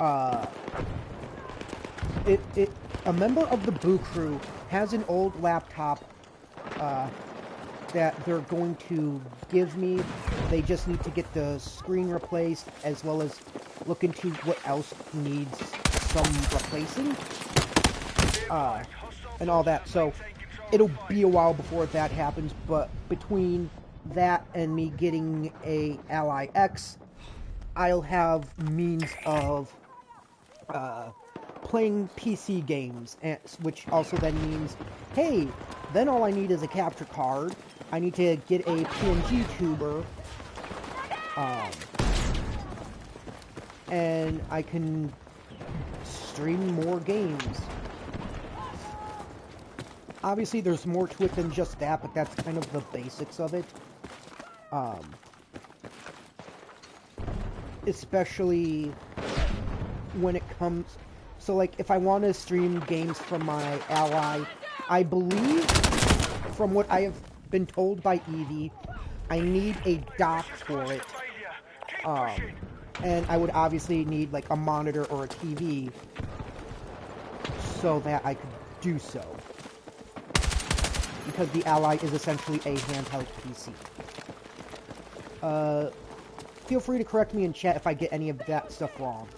a member of the Boo crew has an old laptop that they're going to give me. They just need to get the screen replaced, as well as look into what else needs some replacing, and all that. So it'll be a while before that happens, but between that and me getting a Ally X, I'll have means of playing PC games, which also then means, hey, then all I need is a capture card. I need to get a PNG tuber, and I can stream more games. Obviously, there's more to it than just that, but that's kind of the basics of it. Especially when it comes... So, like, if I want to stream games from my Ally, I believe, from what I have been told by Evie, I need a dock for it. And I would obviously need, like, a monitor or a TV so that I could do so. Because the Ally is essentially a handheld PC. Feel free to correct me in chat if I get any of that stuff wrong.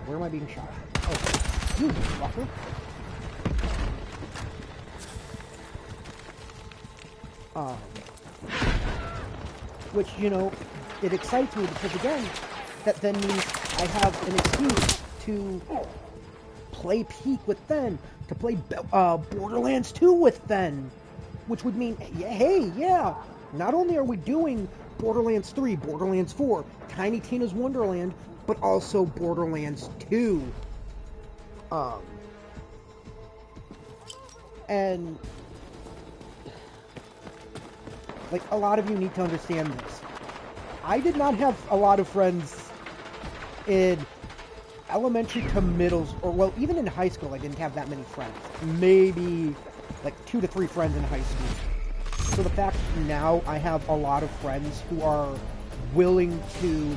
Where am I being shot? Oh, you fucker. Which, you know, it excites me because, again, that then means I have an excuse to play Peak with Fen, to play Borderlands 2 with Fen, which would mean, hey, yeah, not only are we doing Borderlands 3, Borderlands 4, Tiny Tina's Wonderland, but also Borderlands 2. And, like, a lot of you need to understand this. I did not have a lot of friends in elementary to middles, or, well, even in high school I didn't have that many friends. Maybe, like, 2 to 3 friends in high school. So the fact now I have a lot of friends who are willing to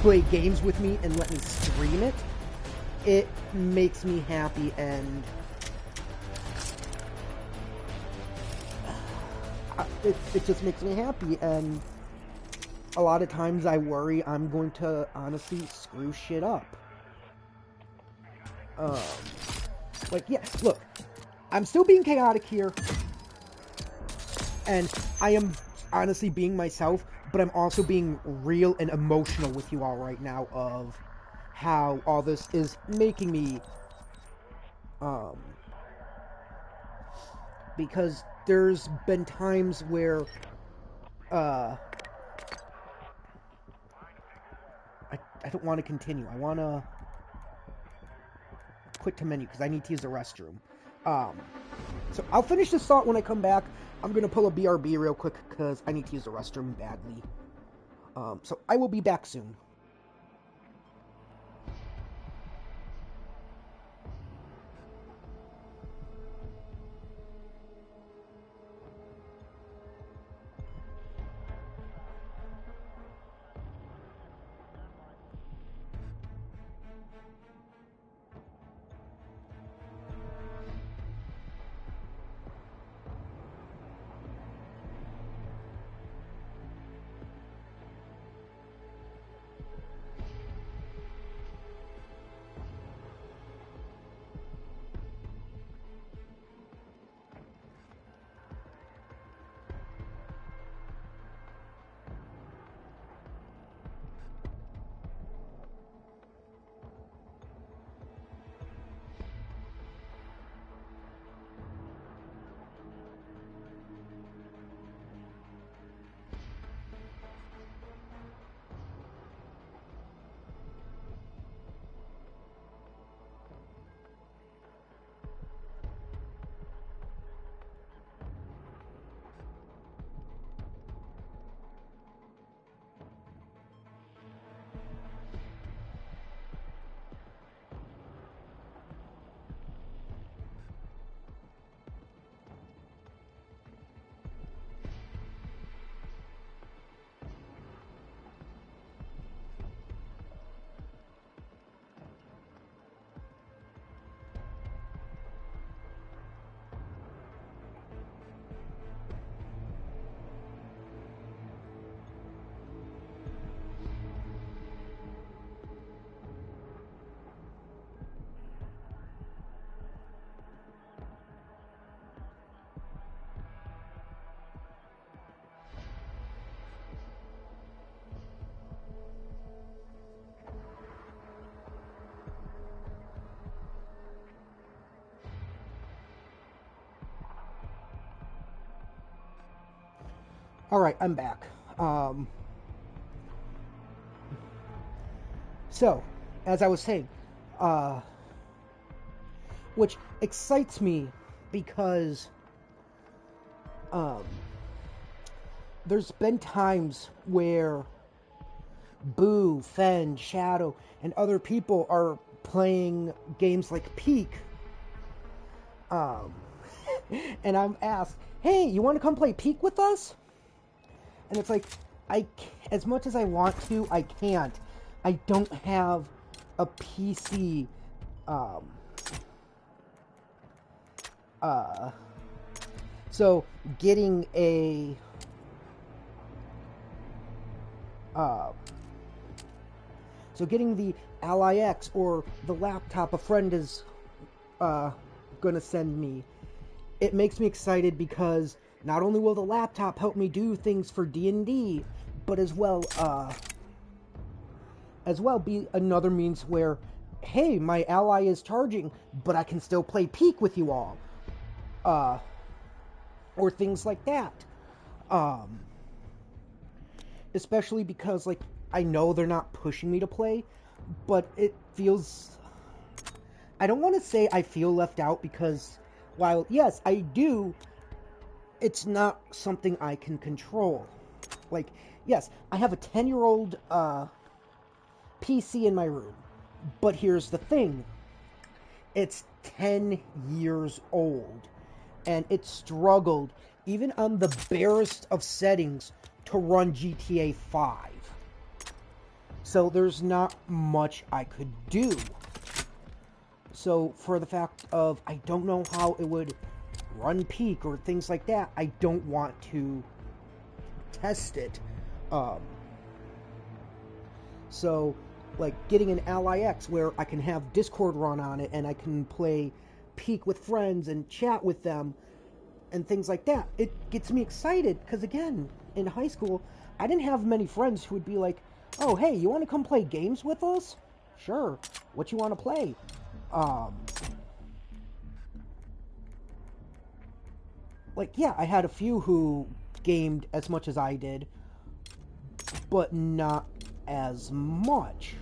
play games with me and let me stream it, it makes me happy, and it just makes me happy. And a lot of times I worry I'm going to honestly screw shit up. Like, yeah, look, I'm still being chaotic here, and I am honestly being myself, but I'm also being real and emotional with you all right now of how all this is making me, because there's been times where, I don't want to continue. I want to quit to menu because I need to use the restroom. So I'll finish this thought when I come back. I'm going to pull a BRB real quick because I need to use the restroom badly. So I will be back soon. Alright, I'm back. So, as I was saying, which excites me because there's been times where Boo, Fen, Shadow, and other people are playing games like Peak. And I'm asked, hey, you want to come play Peak with us? And it's like, as much as I want to, I can't. I don't have a PC, so getting a, so getting the Ally X or the laptop a friend is, gonna send me, it makes me excited because not only will the laptop help me do things for D&D, but as well be another means where, hey, my ally is charging, but I can still play Peak with you all. Or things like that. Especially because, like, I know they're not pushing me to play, but it feels... I don't want to say I feel left out because, while, yes, I do, it's not something I can control. Like, yes, I have a 10-year-old PC in my room, but here's the thing. It's 10 years old, and it struggled, even on the barest of settings, to run GTA 5. So there's not much I could do. So for the fact of I don't know how it would run Peak or things like that, I don't want to test it. So, like, getting an Ally X where I can have Discord run on it and I can play Peak with friends and chat with them and things like that, it gets me excited because, again, in high school, I didn't have many friends who would be like, oh, hey, you want to come play games with us? Sure. What you want to play? Like, yeah, I had a few who gamed as much as I did, but not as much.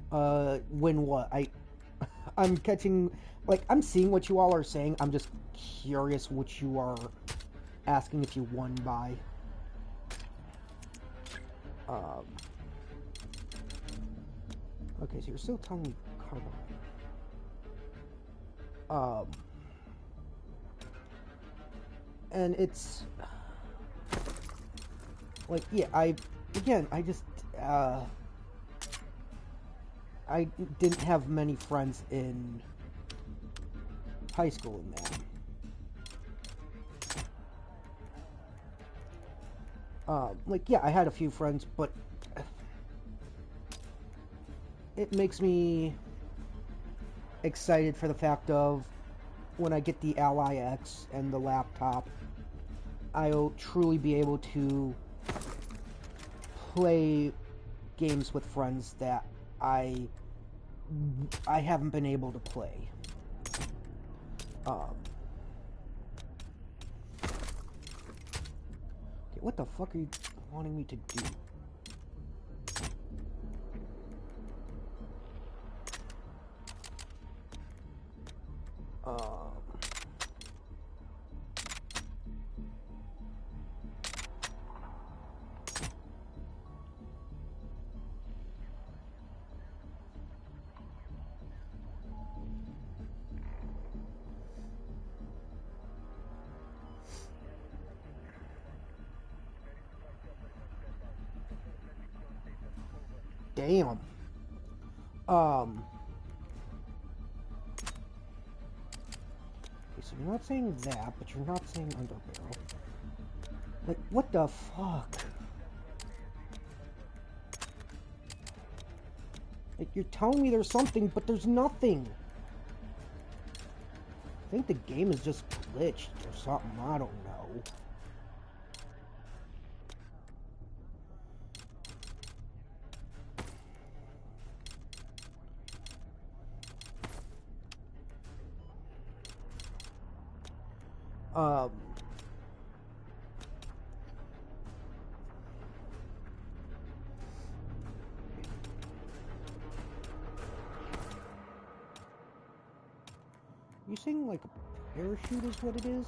When what? I'm catching, like, I'm seeing what you all are saying. I'm just curious what you are asking if you won by. Okay, so you're still telling me carbon. And it's, like, yeah, I just, I didn't have many friends in high school in that. Like, yeah, I had a few friends, but it makes me excited for the fact of when I get the Ally X and the laptop, I'll truly be able to play games with friends that I haven't been able to play. Okay, what the fuck are you wanting me to do? Damn. Okay, so you're not saying that, but you're not saying underbarrel. Like, what the fuck? Like, you're telling me there's something, but there's nothing. I think the game is just glitched or something, I don't know. Um, you saying like a parachute is what it is?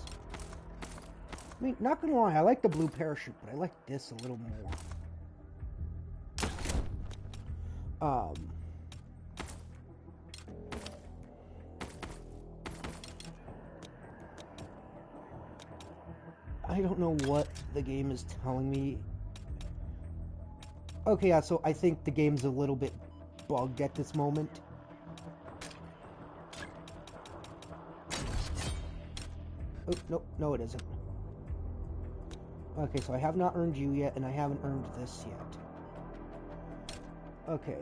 I mean, not gonna lie, I like the blue parachute, but I like this a little more. I don't know what the game is telling me. Okay, yeah, so I think the game's a little bit bugged at this moment. Oh, no it isn't. Okay, so I have not earned you yet, and I haven't earned this yet. Okay.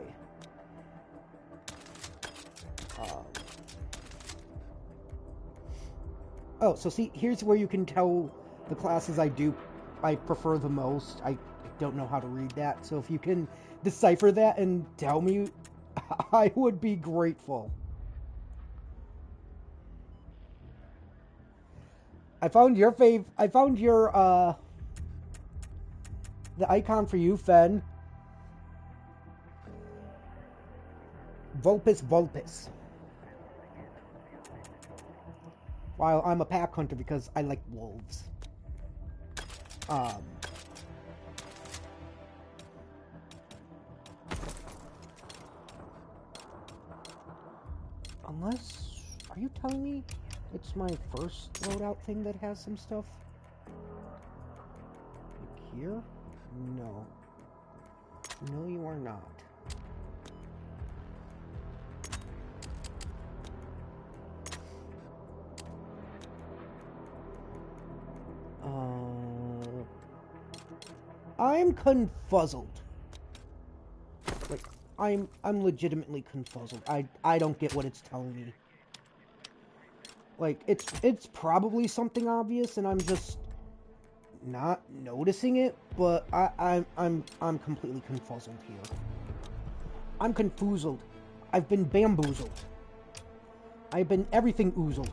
Oh, so see, here's where you can tell the classes I prefer the most. I don't know how to read that, so if you can decipher that and tell me, I would be grateful. I found your the icon for you, Fen. Vulpus. While I'm a pack hunter because I like wolves. Unless, are you telling me it's my first loadout thing that has some stuff? Like here? No. No, you are not. I'm confuzzled. Like, I'm legitimately confuzzled. I don't get what it's telling me. Like, it's probably something obvious, and I'm just not noticing it. But I'm completely confuzzled here. I'm confuzzled. I've been bamboozled. I've been everything oozled.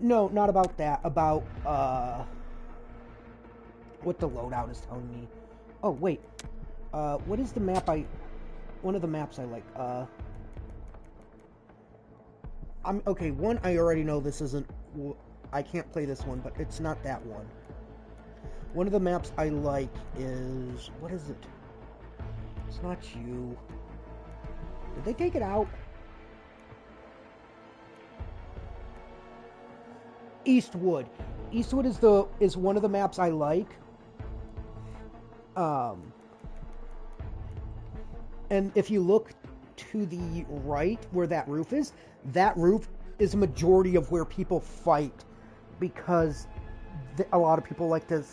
No, not about that. About, what the loadout is telling me. Oh, wait. What is the map one of the maps I like? Okay, one, I already know this isn't, I can't play this one, but it's not that one. One of the maps I like is, what is it? It's not you. Did they take it out? Eastwood. Eastwood is one of the maps I like. And if you look to the right where that roof is a majority of where people fight, because a lot of people like to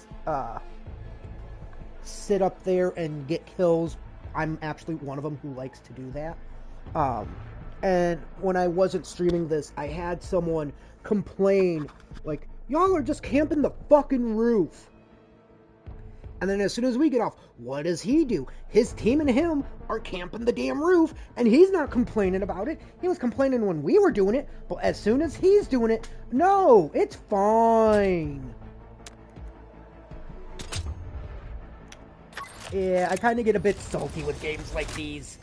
sit up there and get kills. I'm actually one of them who likes to do that. And when I wasn't streaming this, I had someone complain, like, y'all are just camping the fucking roof. And then as soon as we get off, what does he do? His team and him are camping the damn roof, and he's not complaining about it. He was complaining when we were doing it, but as soon as he's doing it, no, it's fine. Yeah, I kind of get a bit salty with games like these.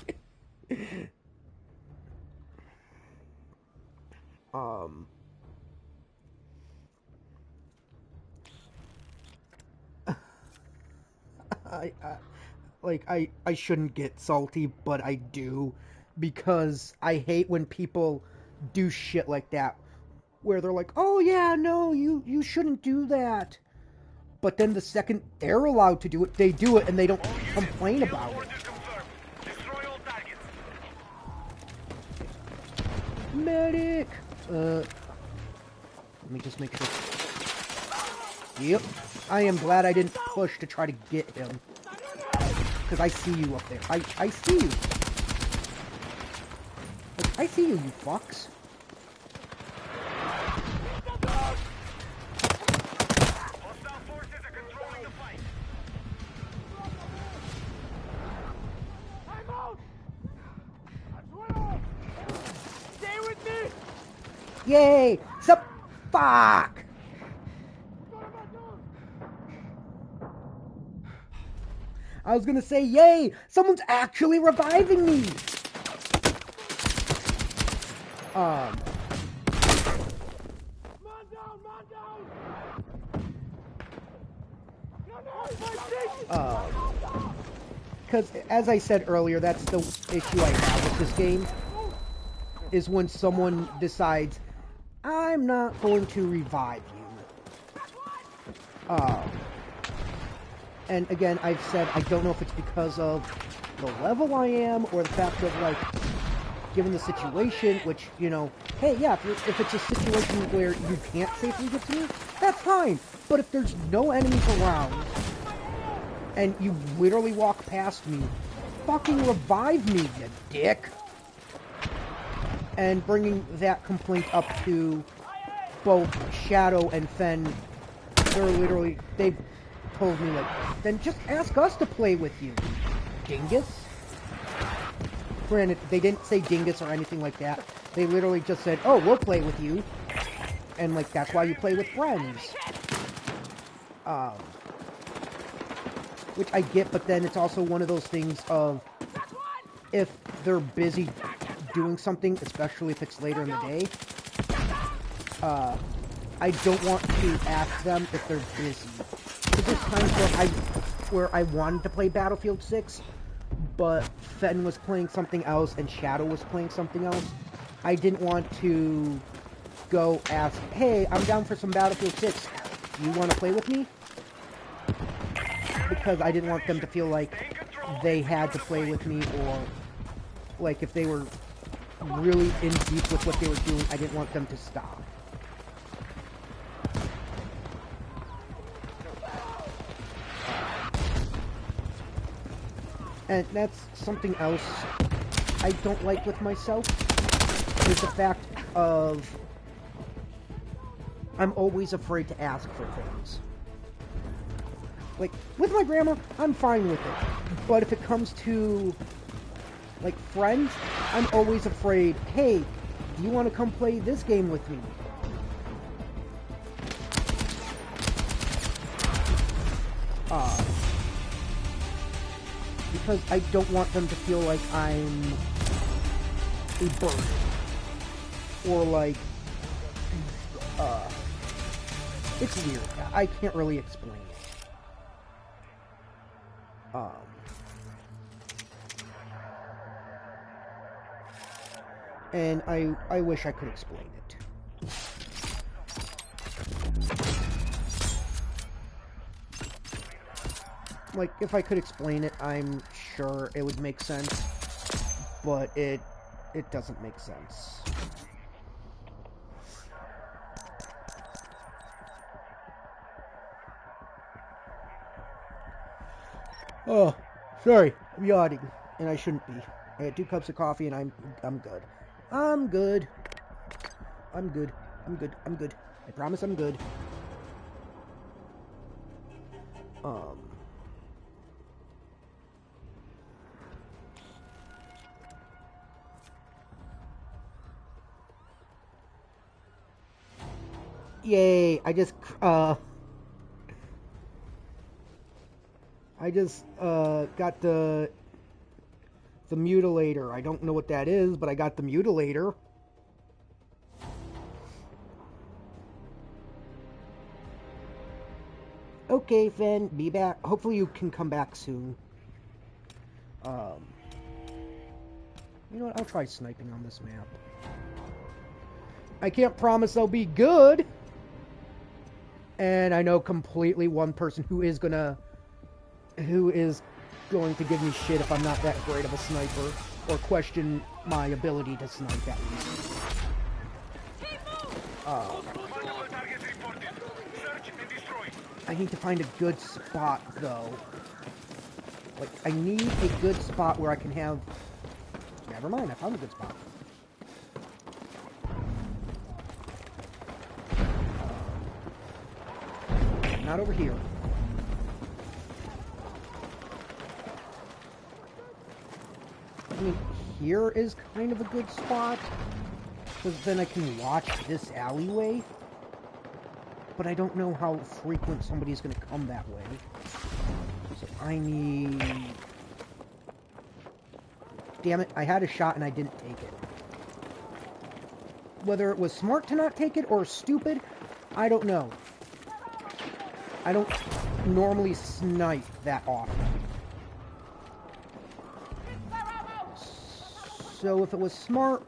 I shouldn't get salty, but I do, because I hate when people do shit like that, where they're like, oh yeah, no, you shouldn't do that. But then the second they're allowed to do it, they do it, and they don't complain about it. Medic! Let me just make sure. Yep. I am glad I didn't push to try to get him. Because I see you up there. I see you. Like, I see you, you fucks. Yay! Fuck! I was gonna say, yay! Someone's actually reviving me! Because, as I said earlier, that's the issue I have with this game, is when someone decides, I'm not going to revive you. And again, I've said, I don't know if it's because of the level I am, or the fact of, like, given the situation, which, you know, hey, yeah, if it's a situation where you can't safely get to me, that's fine. But if there's no enemies around, and you literally walk past me, fucking revive me, you dick. And bringing that complaint up to both Shadow and Fen, they've told me, like, then just ask us to play with you, dingus. Granted, they didn't say dingus or anything like that. They literally just said, oh, we'll play with you. And, like, that's why you play with friends. Which I get, but then it's also one of those things of, if they're busy doing something, especially if it's later in the day, I don't want to ask them if they're busy. Because there's times where I wanted to play Battlefield 6, but Fen was playing something else and Shadow was playing something else. I didn't want to go ask, hey, I'm down for some Battlefield 6. You want to play with me? Because I didn't want them to feel like they had to play with me, or like if they were really in deep with what they were doing, I didn't want them to stop. And that's something else I don't like with myself, is the fact of I'm always afraid to ask for things. Like, with my grandma, I'm fine with it. But if it comes to, like, friends, I'm always afraid, hey, do you want to come play this game with me? Because I don't want them to feel like I'm a burden. Or like, it's weird. I can't really explain it. And I wish I could explain it. Like, if I could explain it, I'm sure it would make sense, but it doesn't make sense. Oh, sorry, I'm yawning, and I shouldn't be. I had 2 cups of coffee, and I'm good. I'm good. I'm good. I'm good. I'm good. I promise I'm good. Yay, I just got the mutilator. I don't know what that is, but I got the mutilator. Okay, Fen, be back. Hopefully you can come back soon. You know what? I'll try sniping on this map. I can't promise I'll be good. And I know completely one person who is going to give me shit if I'm not that great of a sniper, or question my ability to snipe at least. I need to find a good spot, though. Like, I need a good spot where I can have... Never mind, I found a good spot. Not over here. I mean, here is kind of a good spot. Because then I can watch this alleyway. But I don't know how frequent somebody's going to come that way. So I need... Damn it, I had a shot and I didn't take it. Whether it was smart to not take it or stupid, I don't know. I don't normally snipe that often. So if it was smart,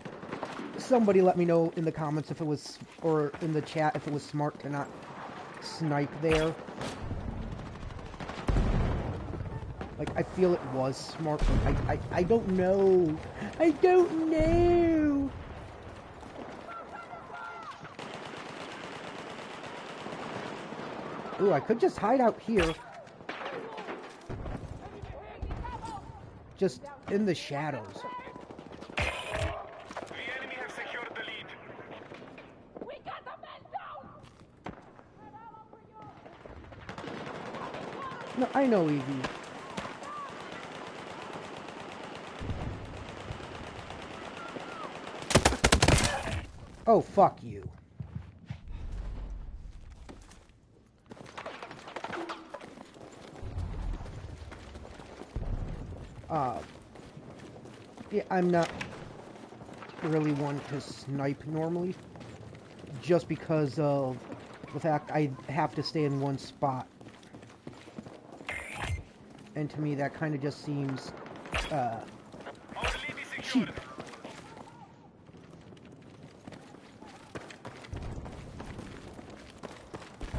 somebody let me know in the comments if it was, or in the chat if it was smart to not snipe there. Like, I feel it was smart, but I don't know. I don't know. Ooh, I could just hide out here. Just in the shadows. The enemy have secured the lead. We got the men down! No, I know, Evie. Oh, fuck you. Yeah, I'm not really one to snipe normally, just because of the fact I have to stay in one spot. And to me, that kind of just seems, Our lead is cheap. secured.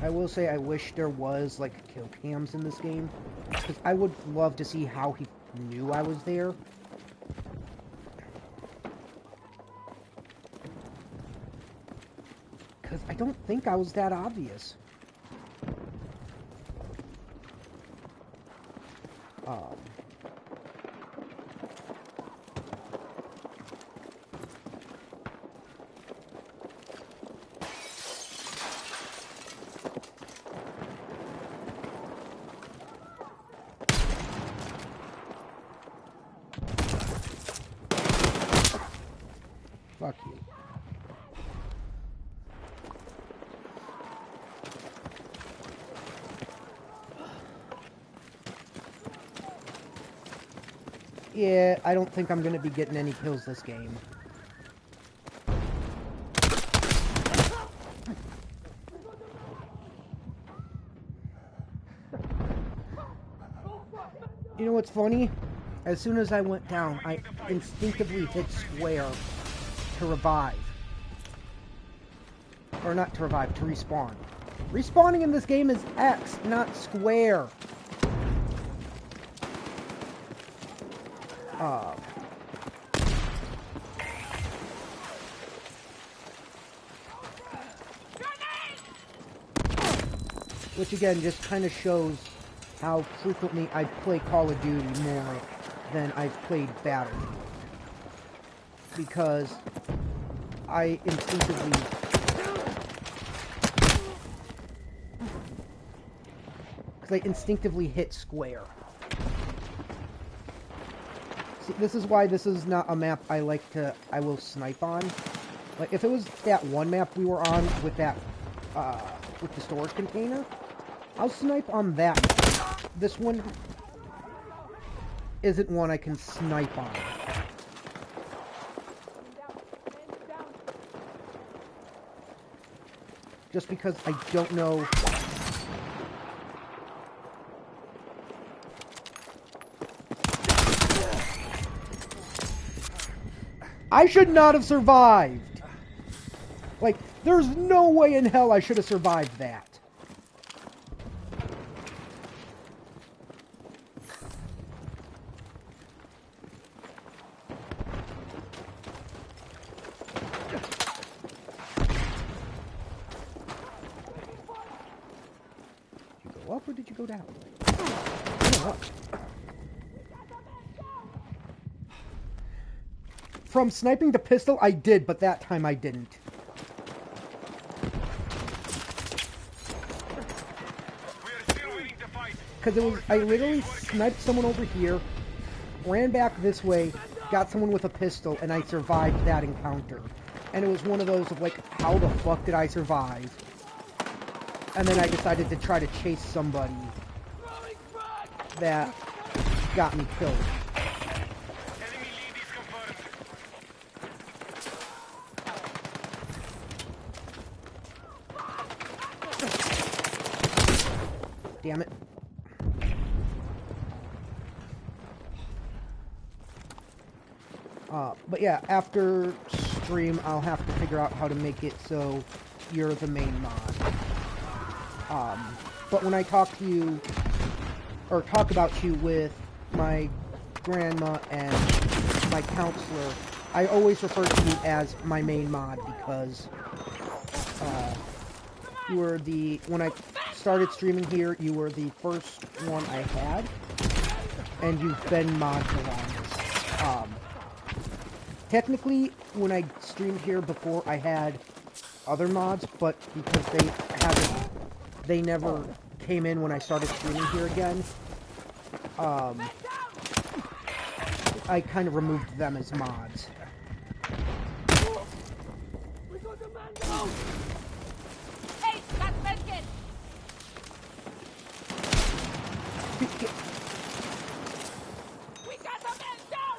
I will say I wish there was, like, kill cams in this game, because I would love to see how he knew I was there. Because I don't think I was that obvious. Fuck you. Yeah, I don't think I'm gonna be getting any kills this game. You know what's funny? As soon as I went down, I instinctively hit square to revive. Or not to revive, to respawn. Respawning in this game is X, not square. Which again just kind of shows how frequently I play Call of Duty more than I've played Battlefield. Because I instinctively... Because I instinctively hit square. See, this is why this is not a map I will snipe on. Like, if it was that one map we were on with that, with the storage container, I'll snipe on that map. This one isn't one I can snipe on. Just because I don't know... I should not have survived! Like, there's no way in hell I should have survived that. Did you go up or did you go down? Go up. From sniping the pistol, I did, but that time I didn't. We are still winning the fight. Because it was, I literally sniped someone over here, ran back this way, got someone with a pistol, and I survived that encounter. And it was one of those of like, how the fuck did I survive? And then I decided to try to chase somebody that got me killed. Enemy lead is confirmed. Damn it. But yeah, after stream, I'll have to figure out how to make it so you're the main mod. But when I talk to you, or talk about you with my grandma and my counselor, I always refer to you as my main mod because you were the, when I started streaming here, you were the first one I had, and you've been mod the longest. Technically, when I streamed here before, I had other mods, but because they never came in when I started streaming here again, I kind of removed them as mods. Hey, that's Benkin! We got the man down!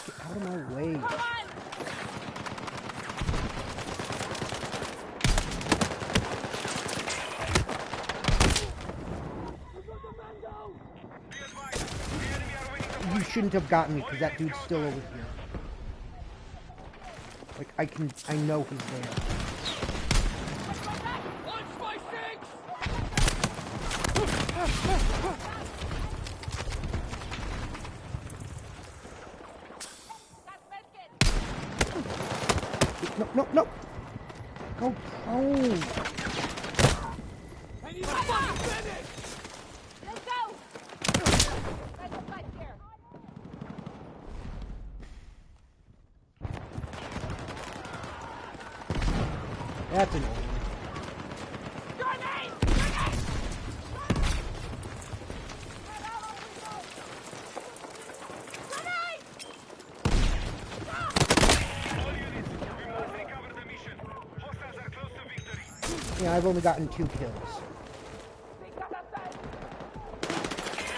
Get out of my way. Come on! Be advised, the enemy are waiting to You shouldn't have gotten me because that dude's still over here. Like, I know he's there. Launch my six! That's Benkin! No, no, no! Go prone! I need a fucking medic! Let's go! Let's fight here! That's annoying. Grenade! Grenade! Grenade! all units. We must recover the mission. Hostiles are close to victory. Yeah, I've only gotten 2 kills.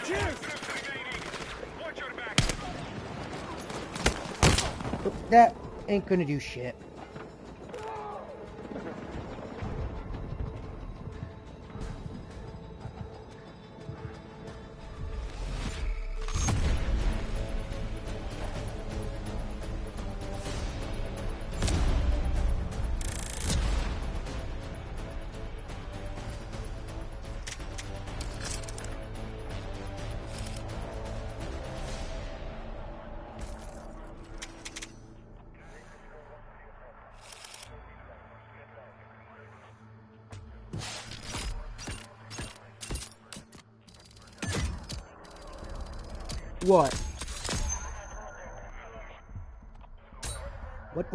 Troops remaining. Watch your back. But that ain't gonna do shit. What? What?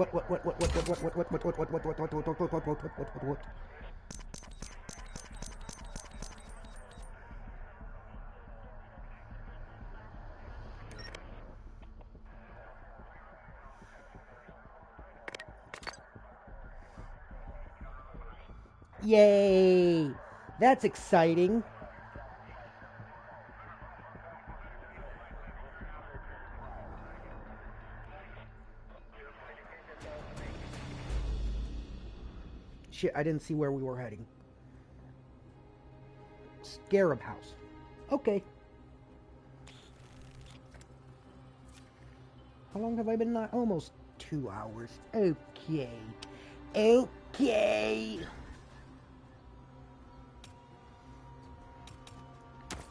Yay! That's exciting. Shit, I didn't see where we were heading. Scarab House. Okay. How long have I been live? Almost 2 hours. Okay. Okay.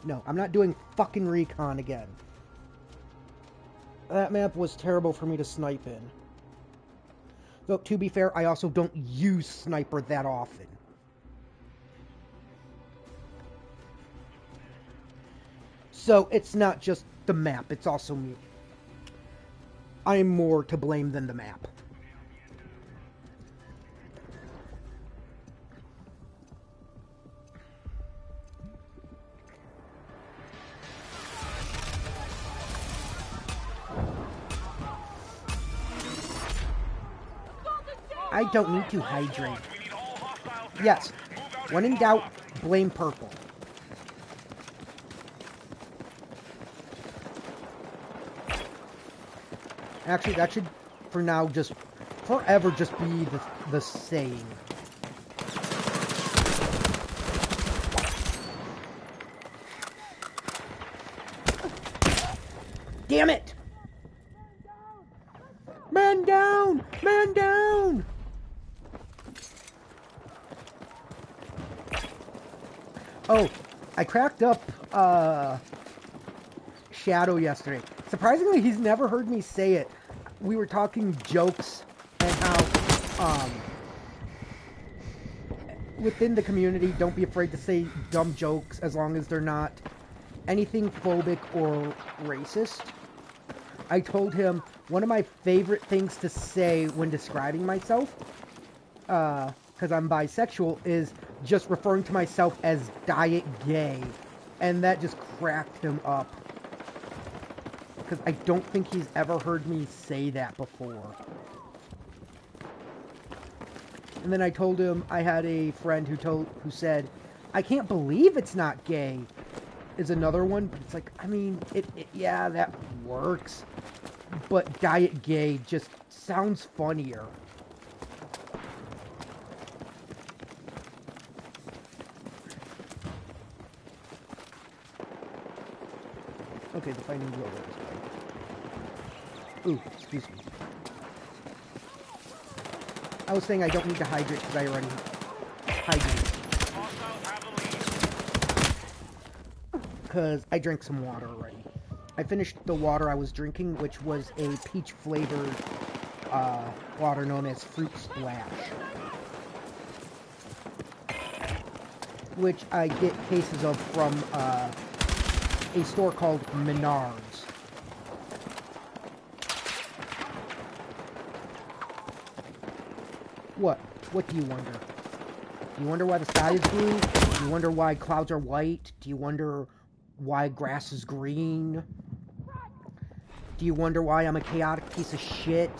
No, I'm not doing fucking recon again. That map was terrible for me to snipe in. Though, to be fair, I also don't use sniper that often. So, it's not just the map, it's also me. I'm more to blame than the map. I don't need to hydrate. We need all hostiles down. Yes. Move out When and in follow. doubt, blame purple. Actually, that should, for now, just forever just be the saying. Damn it! Man down! Man down! Oh, I cracked up Shadow yesterday. Surprisingly, he's never heard me say it. We were talking jokes and how within the community, don't be afraid to say dumb jokes as long as they're not anything phobic or racist. I told him one of my favorite things to say when describing myself, because I'm bisexual, is just referring to myself as diet gay. And that just cracked him up. Because I don't think he's ever heard me say that before. And then I told him I had a friend who said, I can't believe it's not gay, is another one. But it's like, I mean, yeah, that works. But diet gay just sounds funnier. Okay, the fighting drill is fine. Ooh, excuse me. I was saying I don't need to hydrate because I already hydrated. Because I drank some water already. I finished the water I was drinking, which was a peach-flavored water known as Fruit Splash. Which I get cases of from a store called Menards. What? What do you wonder? Do you wonder why the sky is blue? Do you wonder why clouds are white? Do you wonder why grass is green? Do you wonder why I'm a chaotic piece of shit?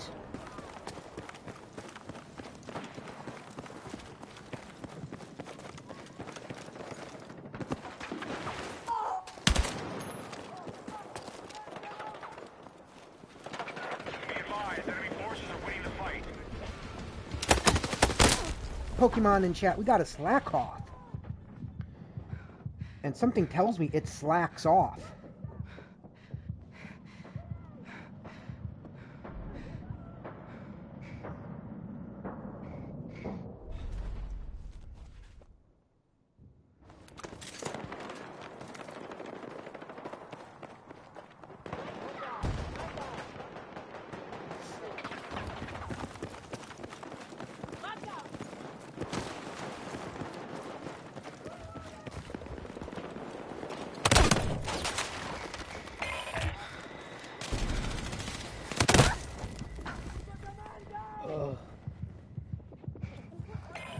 Pokemon in chat, we got a slack off. And something tells me it slacks off.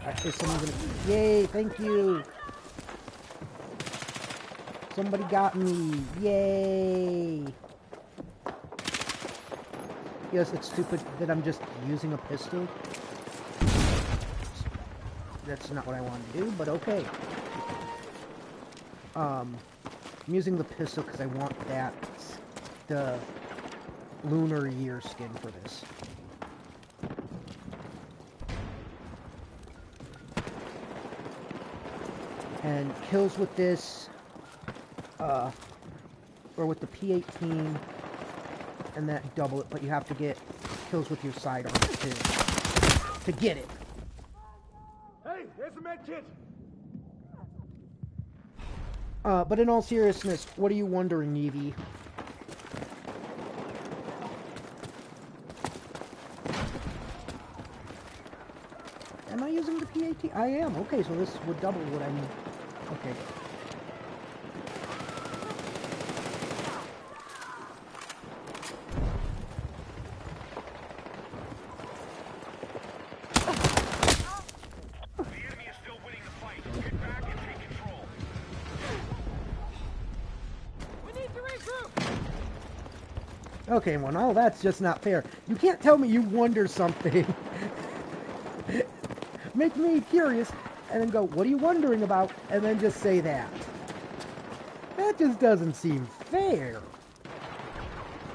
Actually, someone's gonna... Yay, thank you! Somebody got me! Yay! Yes, it's stupid that I'm just using a pistol. That's not what I wanted to do, but okay. I'm using the pistol because I want the lunar year skin for this. And kills with this, or with the P18, and that double it, but you have to get kills with your sidearm too, to get it. Hey, there's a med kit. But in all seriousness, what are you wondering, Nevy? Am I using the P18? I am. Okay, so this would double what I need. Okay. The enemy is still winning the fight. Get back and take control. We need to regroup. Okay, well, now that's just not fair. You can't tell me you wonder something. Make me curious, and then go, what are you wondering about? And then just say that. That just doesn't seem fair.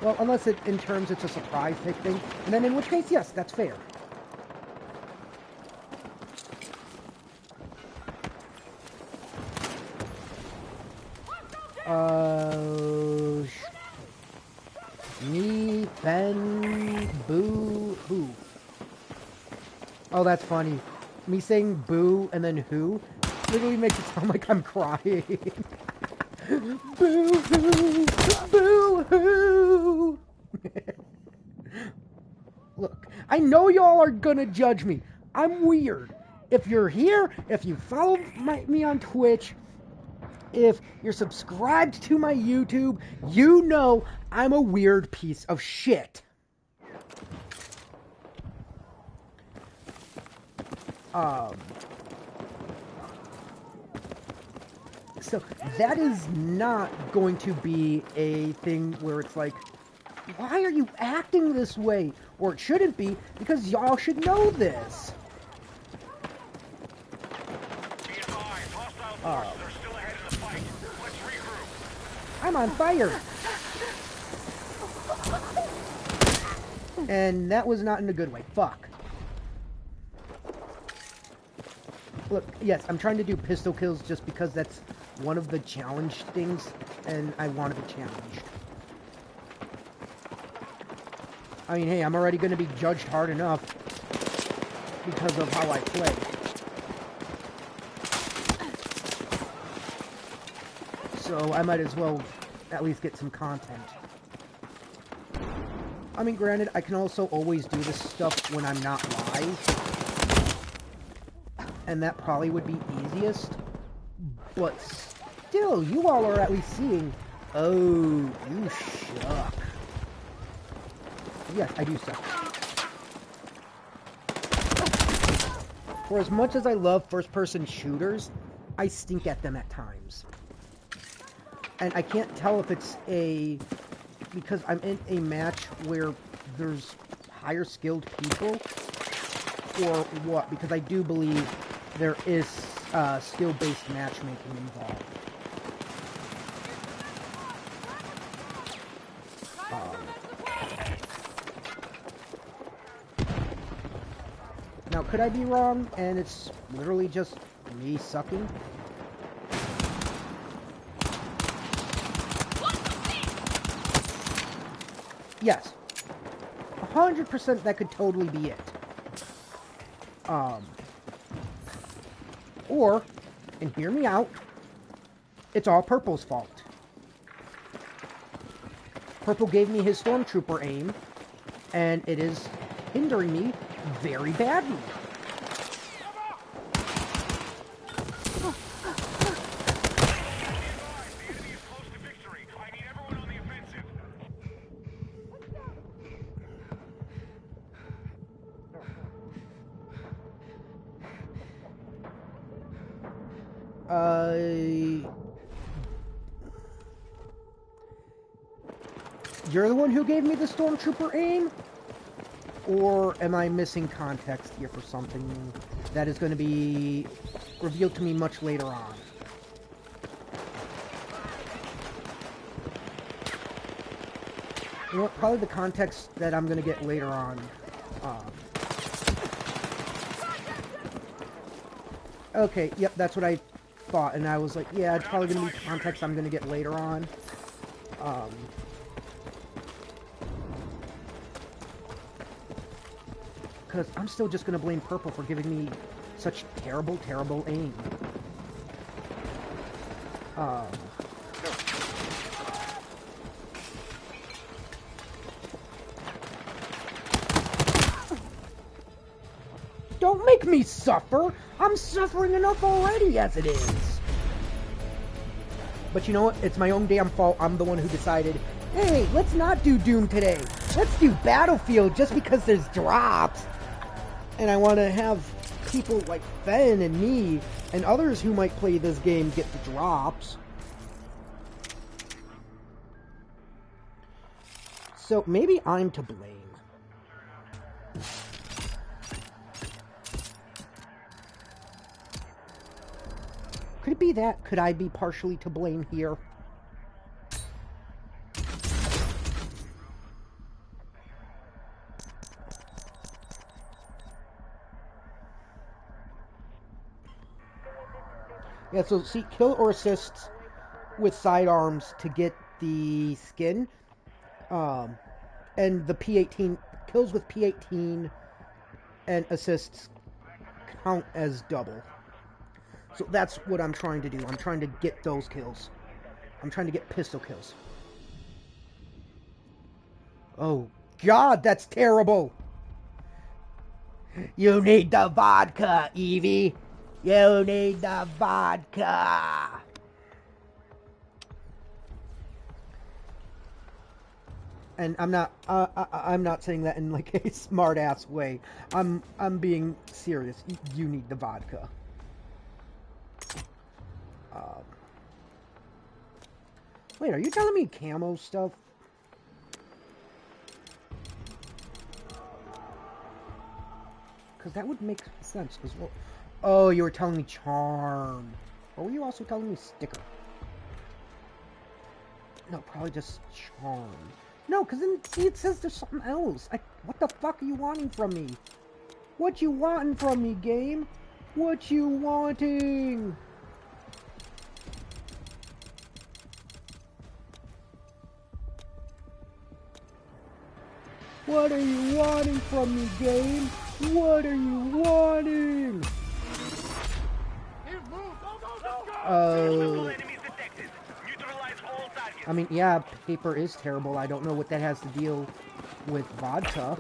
Well, unless in terms it's a surprise type thing. And then in which case, yes, that's fair. Me, Ben, Boo, Who. Oh, that's funny. Me saying boo and then who literally makes it sound like I'm crying. Boo hoo! Boo hoo! Look, I know y'all are gonna judge me. I'm weird. If you're here, if you follow me on Twitch, if you're subscribed to my YouTube, you know I'm a weird piece of shit. So that is not going to be a thing where it's like, why are you acting this way? Or it shouldn't be, because y'all should know this. Be advised, hostile forces are still ahead in the fight. Let's regroup. I'm on fire. And that was not in a good way. Fuck. Look, yes, I'm trying to do pistol kills just because that's one of the challenge things, and I wanted a challenge. I mean, hey, I'm already going to be judged hard enough because of how I play. So I might as well at least get some content. I mean, granted, I can also always do this stuff when I'm not live. And that probably would be easiest. But still, you all are at least seeing, oh, you suck. Yes, I do suck. For as much as I love first-person shooters, I stink at them at times. And I can't tell if it's because I'm in a match where there's higher skilled people, or what, because I do believe there is skill-based matchmaking involved. Now, could I be wrong, and it's literally just me sucking? Yes. 100% that could totally be it. Or, and hear me out, it's all Purple's fault. Purple gave me his Stormtrooper aim, and it is hindering me very badly. You're the one who gave me the Stormtrooper aim? Or am I missing context here for something that is going to be revealed to me much later on? You know what? Probably the context that I'm going to get later on. Okay, yep, that's what I thought. And I was like, yeah, it's probably going to be context I'm going to get later on. Because I'm still just going to blame Purple for giving me such terrible, terrible aim. Don't make me suffer! I'm suffering enough already as it is! But you know what? It's my own damn fault. I'm the one who decided, hey, let's not do Doom today. Let's do Battlefield just because there's drops. And I want to have people like Fen and me and others who might play this game get the drops. So maybe I'm to blame. be that? Could I be partially to blame here? Yeah, so see, kill or assists with sidearms to get the skin. And the P18, kills with P18 and assists count as double. So that's what I'm trying to do. I'm trying to get those kills. I'm trying to get pistol kills. Oh, God, that's terrible. You need the vodka, Evie. You need the vodka. And I'm not saying that in like a smart ass way. I'm being serious. You need the vodka. Wait, are you telling me camo stuff? Because that would make sense as well. Oh, you were telling me charm. Or were you also telling me sticker? No, probably just charm. No, because then see, it says there's something else. What the fuck are you wanting from me? What you wanting from me, game? What you wanting? What are you wanting from me, game? What are you wanting? I mean, yeah, paper is terrible. I don't know what that has to deal with vodka.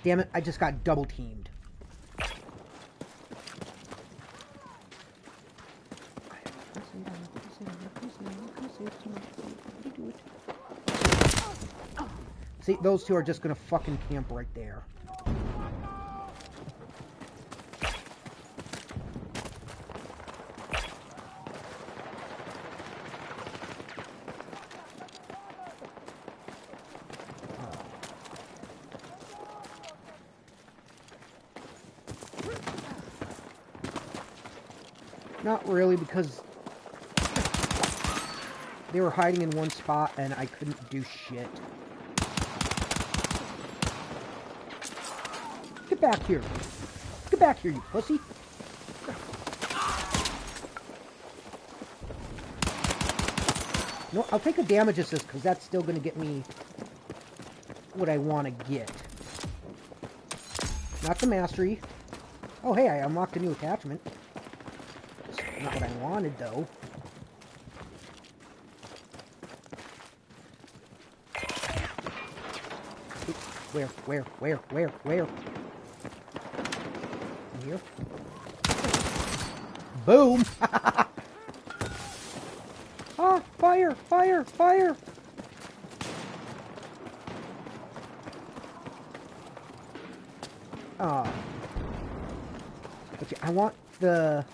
Damn it, I just got double teamed. See, those two are just gonna fucking camp right there. Not really, because they were hiding in one spot and I couldn't do shit. Get back here. Get back here, you pussy. No, I'll take a damage assist because that's still going to get me what I want to get. Not the mastery. Oh, hey, I unlocked a new attachment. Not what I wanted, though. Where? Here. Boom! Ah, fire! Okay, I want the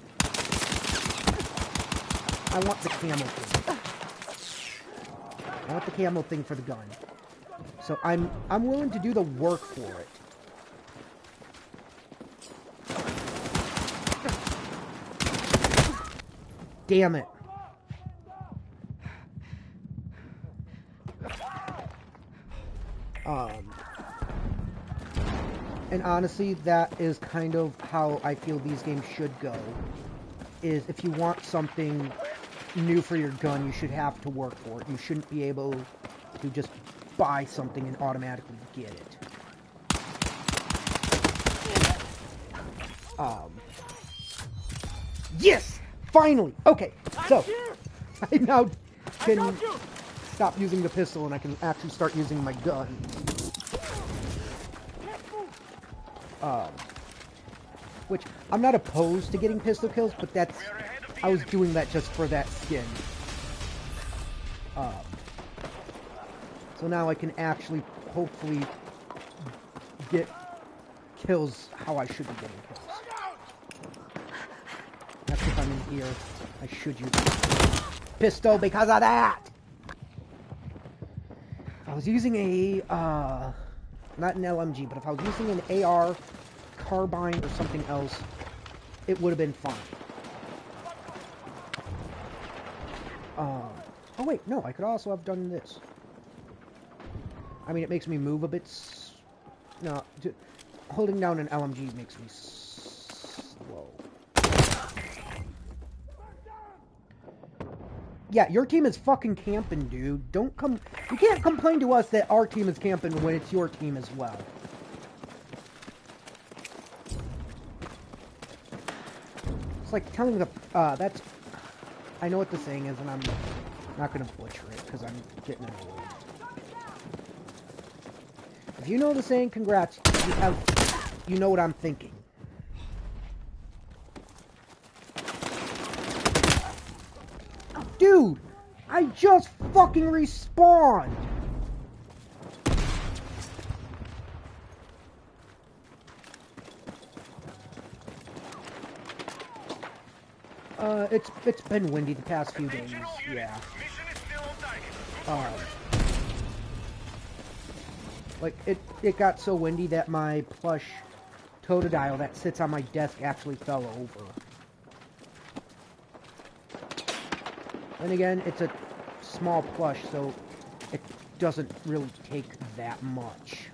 camo thing. I want the camo thing for the gun. So I'm willing to do the work for it. Damn it. And honestly, that is kind of how I feel these games should go. Is if you want something new for your gun, you should have to work for it. You shouldn't be able to just buy something and automatically get it. Yes! Finally! Okay, so I now can stop using the pistol and I can actually start using my gun. Which, I'm not opposed to getting pistol kills, but that's... I was doing that just for that skin. So now I can actually, hopefully, get kills how I should be getting kills. That's if I'm in here. I should use pistol because of that! I was using a, not an LMG, but if I was using an AR, carbine, or something else, it would have been fine. Oh wait, no, I could also have done this. I mean, it makes me move a bit no, holding down an LMG makes me slow. Yeah, your team is fucking camping, dude. You can't complain to us that our team is camping when it's your team as well. It's like telling the, I know what the saying is, and I'm not gonna butcher it, because I'm getting annoyed. If you know the saying, congrats, you know what I'm thinking. Dude, I just fucking respawned. It's been windy the past few days, yeah. Like, it got so windy that my plush Totodile that sits on my desk actually fell over. And again, it's a small plush, so it doesn't really take that much.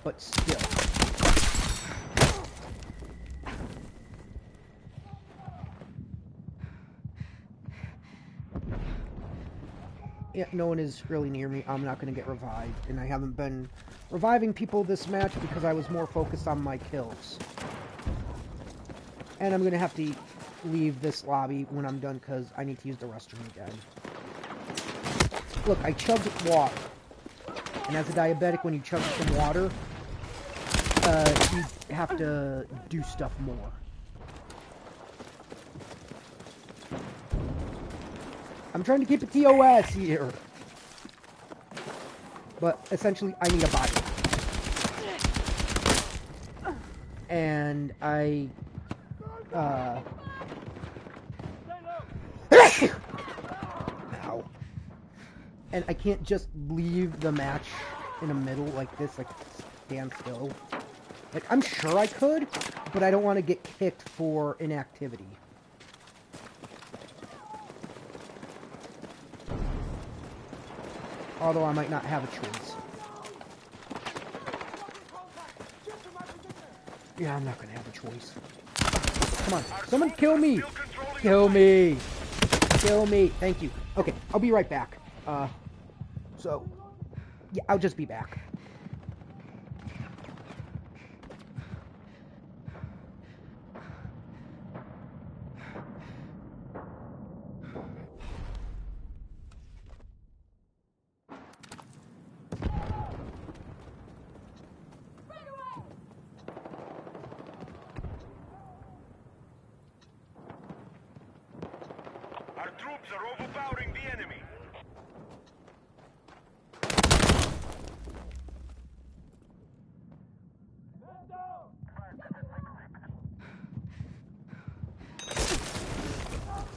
But still. Yeah, no one is really near me. I'm not going to get revived. And I haven't been reviving people this match because I was more focused on my kills. And I'm going to have to leave this lobby when I'm done because I need to use the restroom again. Look, I chugged water. And as a diabetic, when you chug some water, you have to do stuff more. I'm trying to keep a TOS here. But essentially, I need a body. And I... Ow. And I can't just leave the match in the middle like this, like stand still. Like, I'm sure I could, but I don't want to get kicked for inactivity. Although I might not have a choice. Yeah, I'm not gonna have a choice. Come on, someone kill me! Kill me! Kill me! Thank you. Okay, I'll be right back. So, yeah, I'll just be back. Our troops are overpowering the enemy.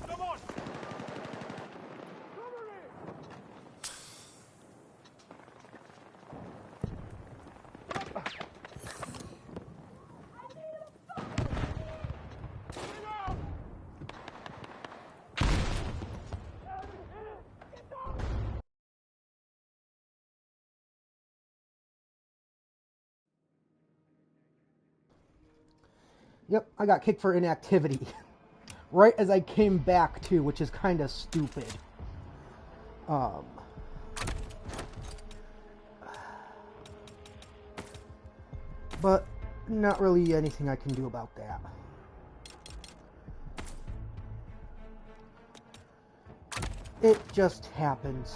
Come on! Yep, I got kicked for inactivity. Right as I came back too, which is kind of stupid. But not really anything I can do about that. It just happens.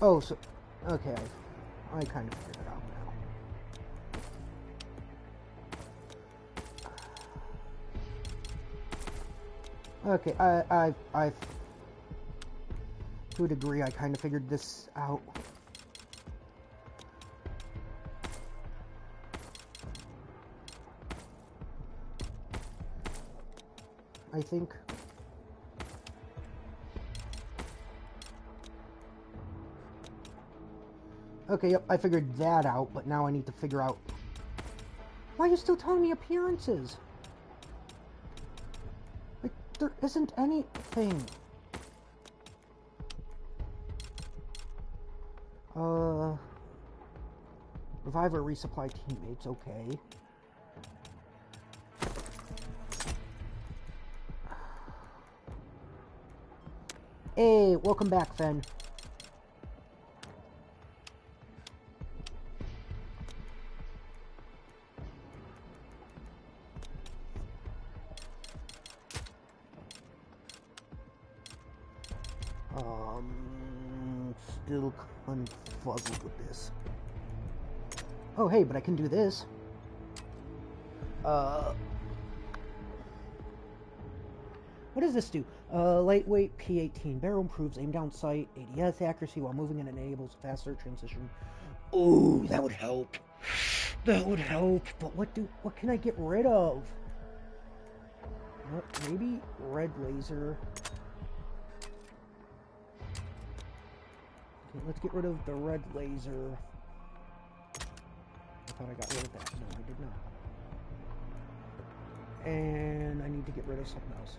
Oh, so okay, I kind of figured it out now. Okay, I to a degree, I kind of figured this out. I think. Okay, yep, I figured that out, but now I need to figure out... Why are you still telling me appearances? Like, there isn't anything. Revive or resupply teammates, okay. Hey, welcome back, Fen. Still confuzzled with this. Oh, hey, but I can do this. What does this do? Lightweight P18 barrel improves aim down sight, ADS accuracy while moving and enables faster transition. Ooh, that would help. That would help. But what can I get rid of? Maybe red laser. Okay, let's get rid of the red laser. I thought I got rid of that. No, I did not. And I need to get rid of something else.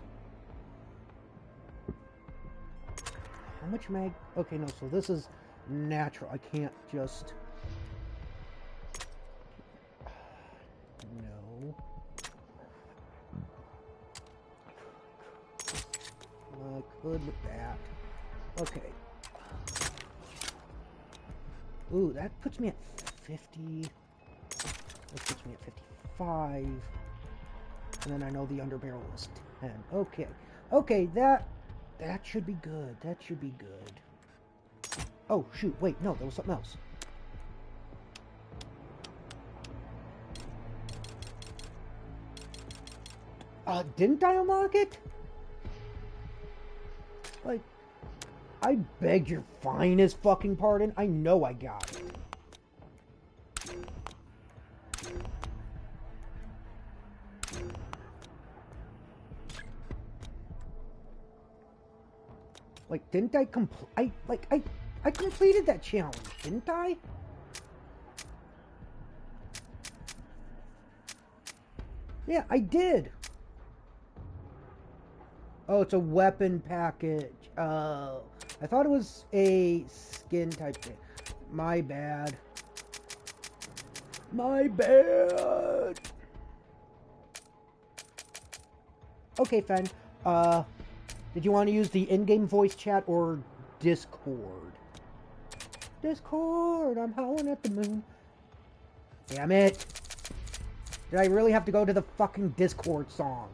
How much mag? Okay, no, so this is natural. I can't just... No. I could with that. Okay. Ooh, that puts me at 50. That puts me at 55. And then I know the underbarrel is 10. Okay. Okay, that should be good. That should be good. Oh, shoot. Wait, no, there was something else. Didn't I unlock it? Like, I beg your finest fucking pardon. I know I got it. Like, didn't I I completed that challenge, didn't I? Yeah, I did. Oh, it's a weapon package. I thought it was a skin type thing. My bad. My bad. Okay, Fen. Did you want to use the in-game voice chat or Discord? Discord, I'm howling at the moon. Damn it. Did I really have to go to the fucking Discord song?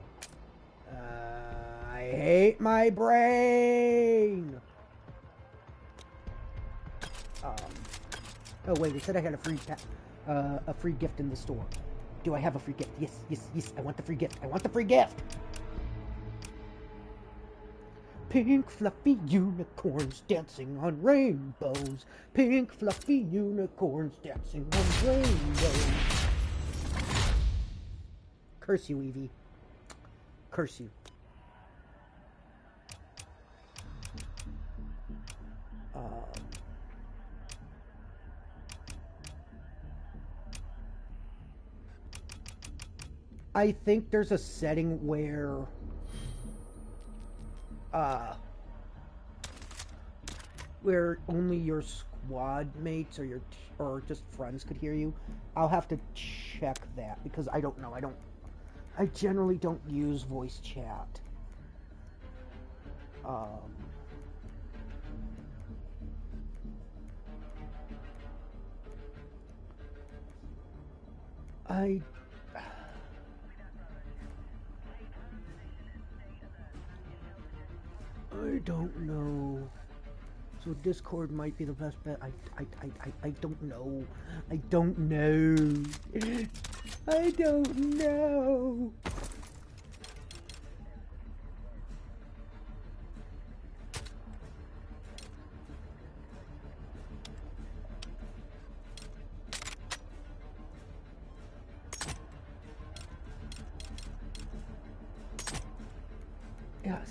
I hate my brain. Oh wait, they said I had a free gift in the store. Do I have a free gift? Yes, yes, yes. I want the free gift. I want the free gift. Pink fluffy unicorns dancing on rainbows. Pink fluffy unicorns dancing on rainbows. Curse you, Evie. Curse you. I think there's a setting where only your squad mates or or just friends could hear you. I'll have to check that because I don't know. I generally don't use voice chat. I don't know. So Discord might be the best bet. I don't know. I don't know. I don't know.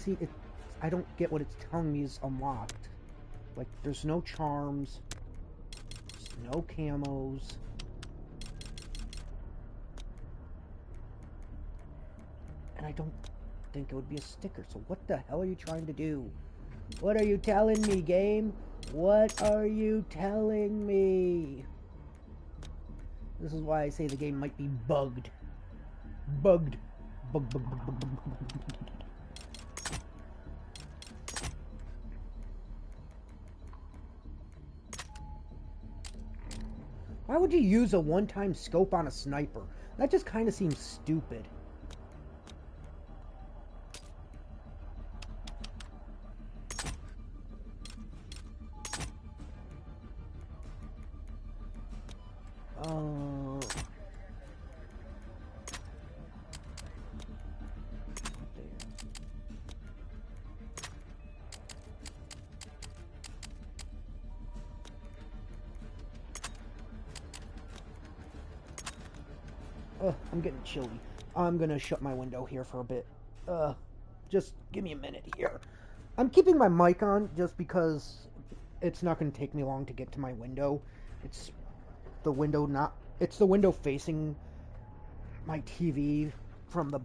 see it. I don't get what it's telling me is unlocked. Like, there's no charms, there's no camos. And I don't think it would be a sticker. So what the hell are you trying to do? What are you telling me, game? What are you telling me? This is why I say the game might be bugged. Bugged. Bug, bug, bug, bug, bug, bug, bug. Why would you use a one-time scope on a sniper? That just kind of seems stupid. I'm getting chilly. I'm gonna shut my window here for a bit. Just give me a minute here. I'm keeping my mic on just because it's not gonna take me long to get to my window. It's the window facing my TV from the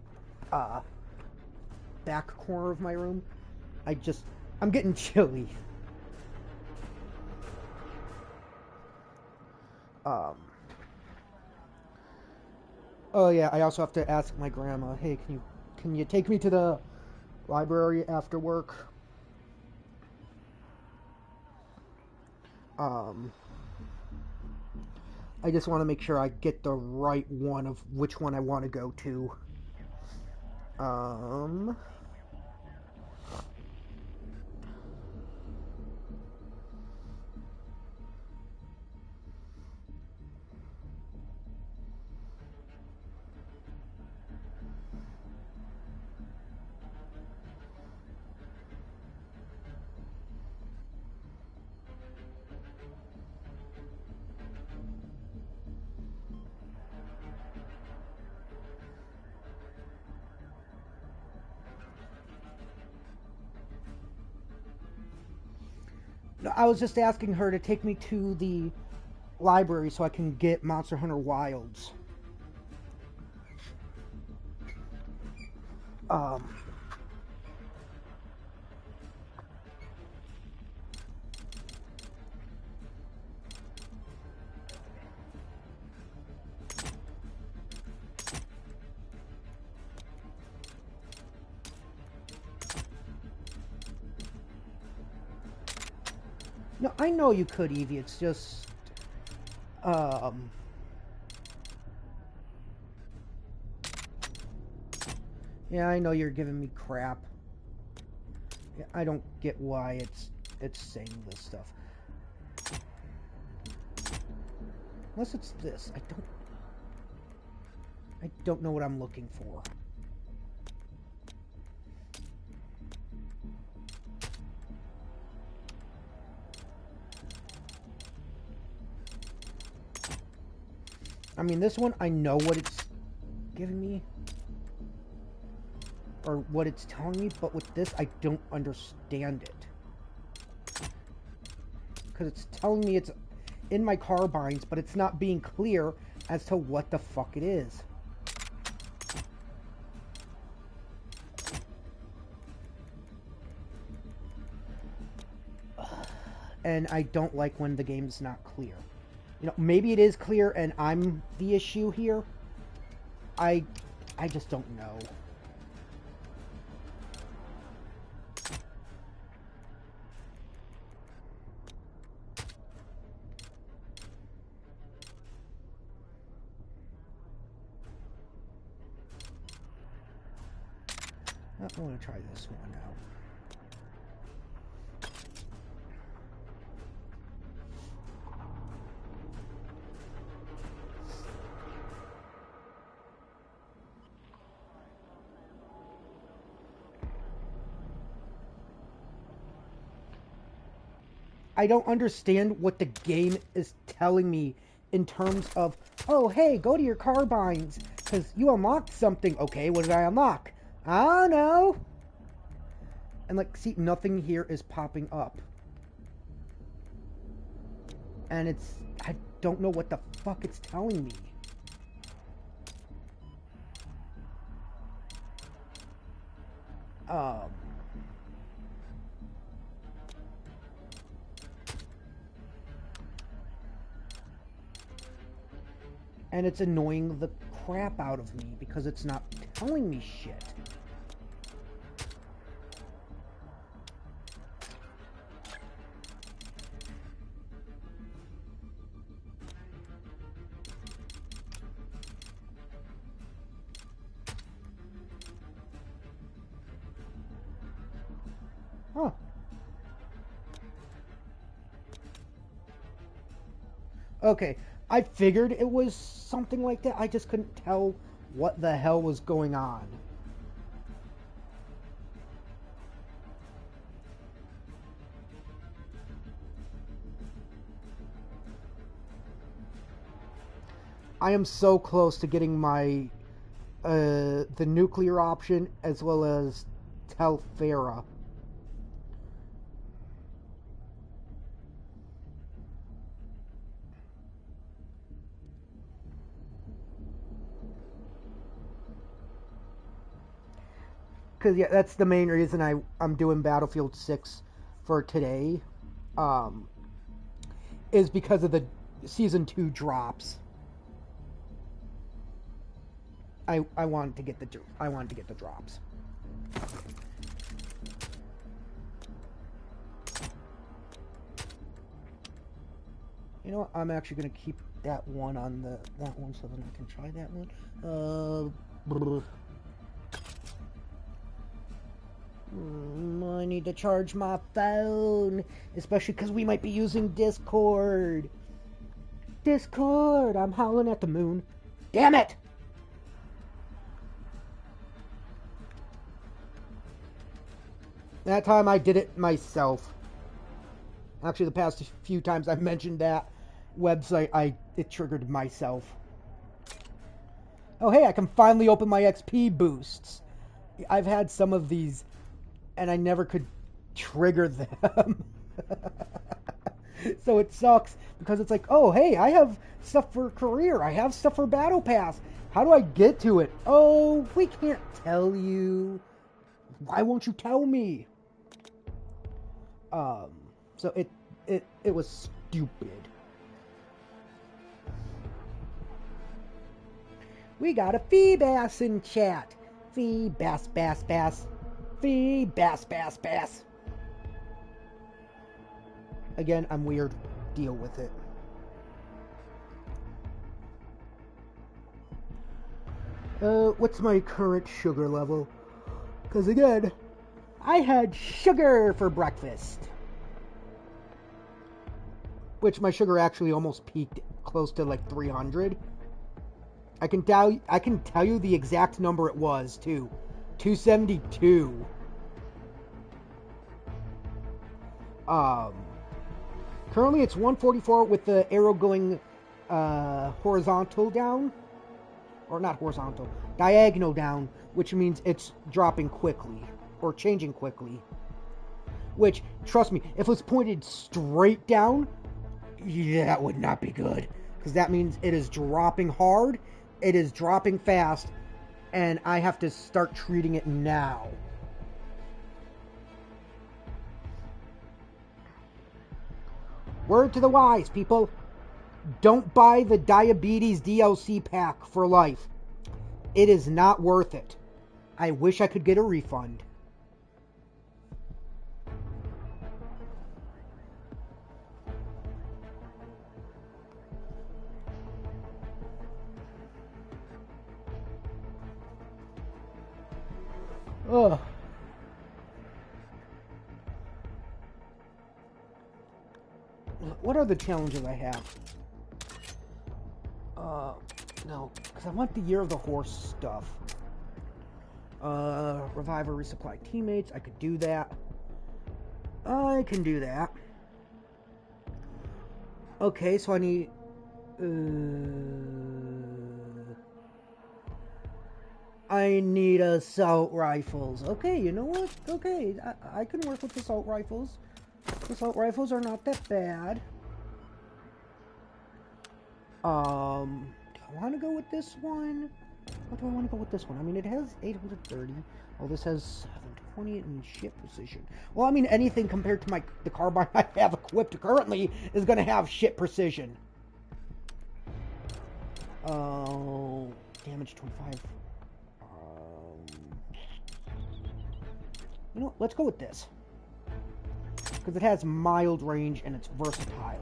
back corner of my room. I'm getting chilly. Oh yeah, I also have to ask my grandma, hey, can you take me to the library after work? I just want to make sure I get the right one of which one I want to go to. I was just asking her to take me to the library so I can get Monster Hunter Wilds. No, I know you could, Evie. It's just, yeah, I know you're giving me crap. Yeah, I don't get why it's saying this stuff. Unless it's this, I don't know what I'm looking for. I mean, this one, I know what it's giving me. Or what it's telling me, but with this, I don't understand it. Because it's telling me it's in my carbines, but it's not being clear as to what the fuck it is. And I don't like when the game's not clear. You know, maybe it is clear and I'm the issue here. I just don't know. I want to try this one out. I don't understand what the game is telling me in terms of, oh, hey, go to your carbines, because you unlocked something. Okay, what did I unlock? I don't know. And, like, see, nothing here is popping up. And it's... I don't know what the fuck it's telling me. And it's annoying the crap out of me because it's not telling me shit. Huh. Okay, I figured it was something like that. I just couldn't tell what the hell was going on. I am so close to getting my the nuclear option as well as Telfera. Because, yeah, that's the main reason I'm doing Battlefield 6 for today. Is because of the Season 2 drops. I wanted to get the drops. You know what? I'm actually going to keep that one on that one so then I can try that one. I need to charge my phone, especially because we might be using Discord. Discord! I'm howling at the moon. Damn it! That time I did it myself. Actually, the past few times I've mentioned that website, it triggered myself. Oh, hey, I can finally open my XP boosts. I've had some of these, and I never could trigger them. So it sucks, because it's like, oh, hey, I have stuff for career. I have stuff for Battle Pass. How do I get to it? Oh, we can't tell you. Why won't you tell me? So it was stupid. We got a Feebass in chat. Feebass, bass, bass. Feebass, bass, bass. Again, I'm weird. Deal with it. What's my current sugar level? Because again, I had sugar for breakfast. Which my sugar actually almost peaked close to like 300. I can tell you the exact number it was too. 272. Currently it's 144 with the arrow going horizontal down. Or not horizontal, diagonal down, which means it's dropping quickly, or changing quickly. Which, trust me, if it was pointed straight down, yeah, that would not be good. Because that means it is dropping hard, it is dropping fast, and I have to start treating it now. Word to the wise, people. Don't buy the Diabetes DLC pack for life. It is not worth it. I wish I could get a refund. Ugh. What are the challenges I have? No, because I want the Year of the Horse stuff. Revive or resupply teammates. I could do that. I can do that. Okay, so I need... I need assault rifles. Okay, you know what? Okay, I can work with assault rifles. Assault rifles are not that bad. Do I want to go with this one? What do I want to go with this one? I mean, it has 830. Oh, this has 720 in ship precision. Well, I mean, anything compared to the carbine I have equipped currently is going to have ship precision. Damage 25. You know what? Let's go with this. Because it has mild range and it's versatile.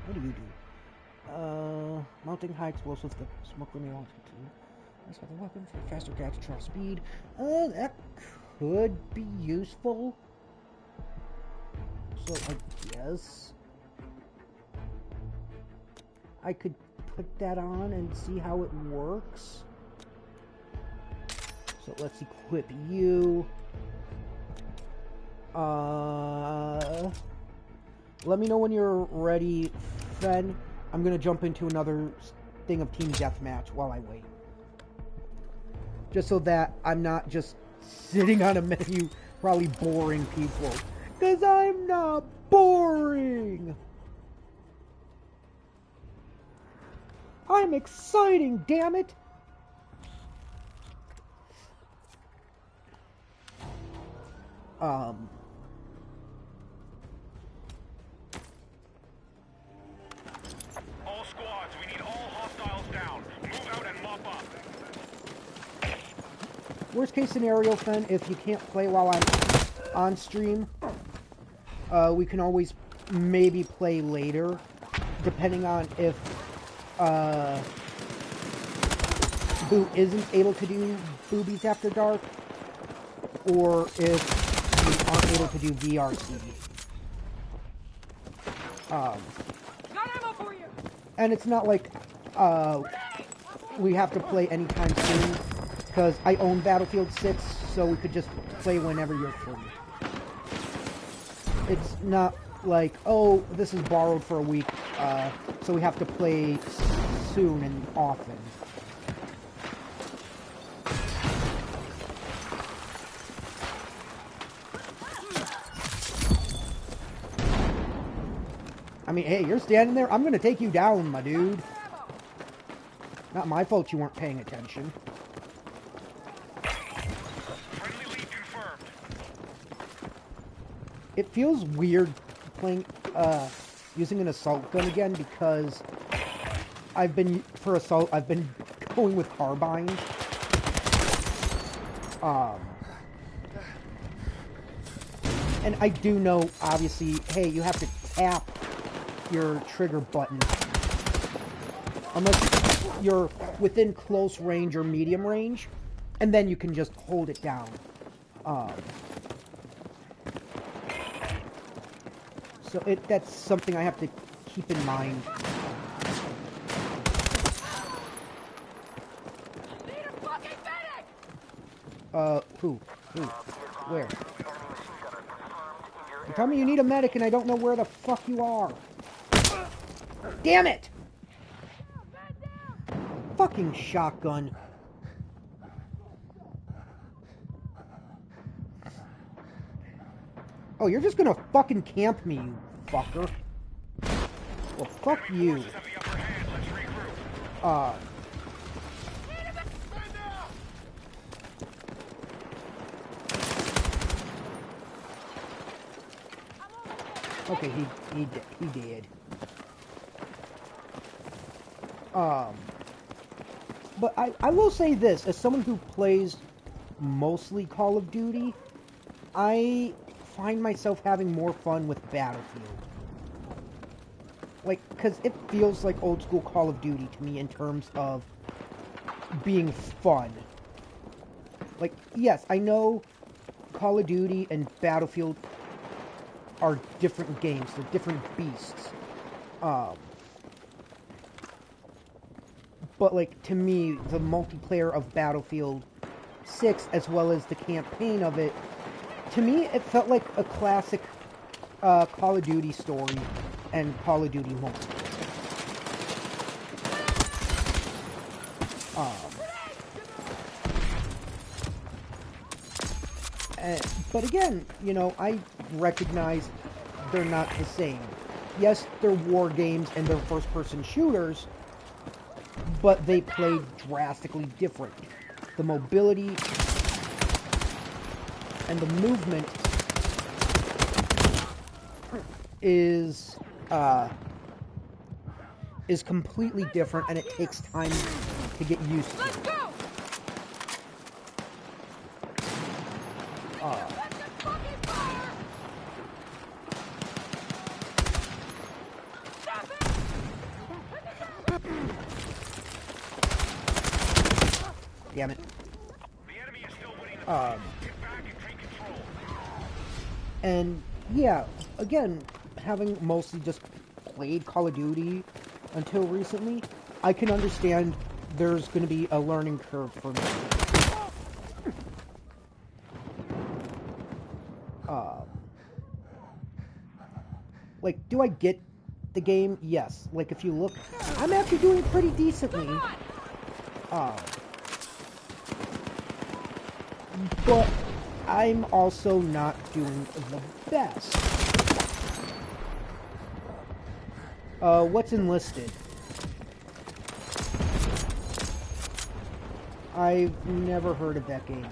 What do you do? Mounting high explosives that smoke grenade launcher too. That's got the weapon for faster catch trial speed. That could be useful. So I guess I could put that on and see how it works. So let's equip you. Let me know when you're ready, Fen. I'm gonna jump into another thing of Team Deathmatch while I wait. Just so that I'm not just sitting on a menu, probably boring people. Because I'm not boring! I'm exciting, damn it! All squads, we need all hostiles down. Move out and mop up. Worst case scenario, Fen, if you can't play while I'm on stream, we can always maybe play later, depending on if Boo isn't able to do Boobies After Dark, or if we aren't able to do VRC. And it's not like we have to play anytime soon, because I own Battlefield 6, so we could just play whenever you're free. It's not like, oh, this is borrowed for a week, so we have to play soon and often. I mean, hey, you're standing there. I'm going to take you down, my dude. Not my fault you weren't paying attention. Friendly lead confirmed. It feels weird playing, using an assault gun again because I've been going with carbine. And I do know, obviously, hey, you have to tap your trigger button unless you're within close range or medium range, and then you can just hold it down. So that's something I have to keep in mind. Who? Where? You tell me you need a medic and I don't know where the fuck you are. Damn it! Fucking shotgun. Oh, you're just gonna fucking camp me, you fucker. Well, fuck you. Okay, he did. But I will say this, as someone who plays mostly Call of Duty, I find myself having more fun with Battlefield. Like, because it feels like old school Call of Duty to me in terms of being fun. Like, yes, I know Call of Duty and Battlefield are different games, they're different beasts. But, like, to me, the multiplayer of Battlefield 6, as well as the campaign of it, to me, it felt like a classic Call of Duty story and Call of Duty moment. But again, you know, I recognize they're not the same. Yes, they're war games and they're first-person shooters, but they play drastically different. The mobility and the movement is completely different, and it takes time to get used to. Damn it. And yeah, again, having mostly just played Call of Duty until recently, I can understand there's going to be a learning curve for me. Like, do I get the game? Yes. Like, if you look, I'm actually doing pretty decently. But I'm also not doing the best. What's enlisted? I've never heard of that game.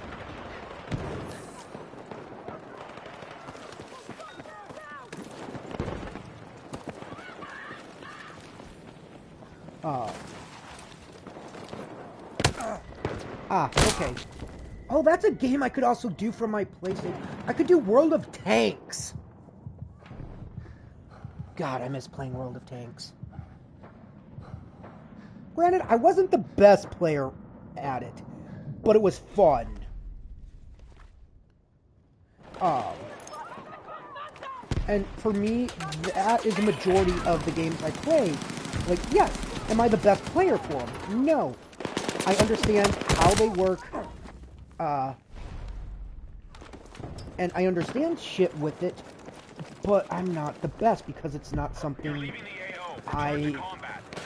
Okay. Oh, that's a game I could also do from my PlayStation. I could do World of Tanks. God, I miss playing World of Tanks. Granted, I wasn't the best player at it, but it was fun. And for me, that is the majority of the games I play. Like, yes, am I the best player for them? No. I understand how they work, and I understand shit with it, but I'm not the best because it's not something I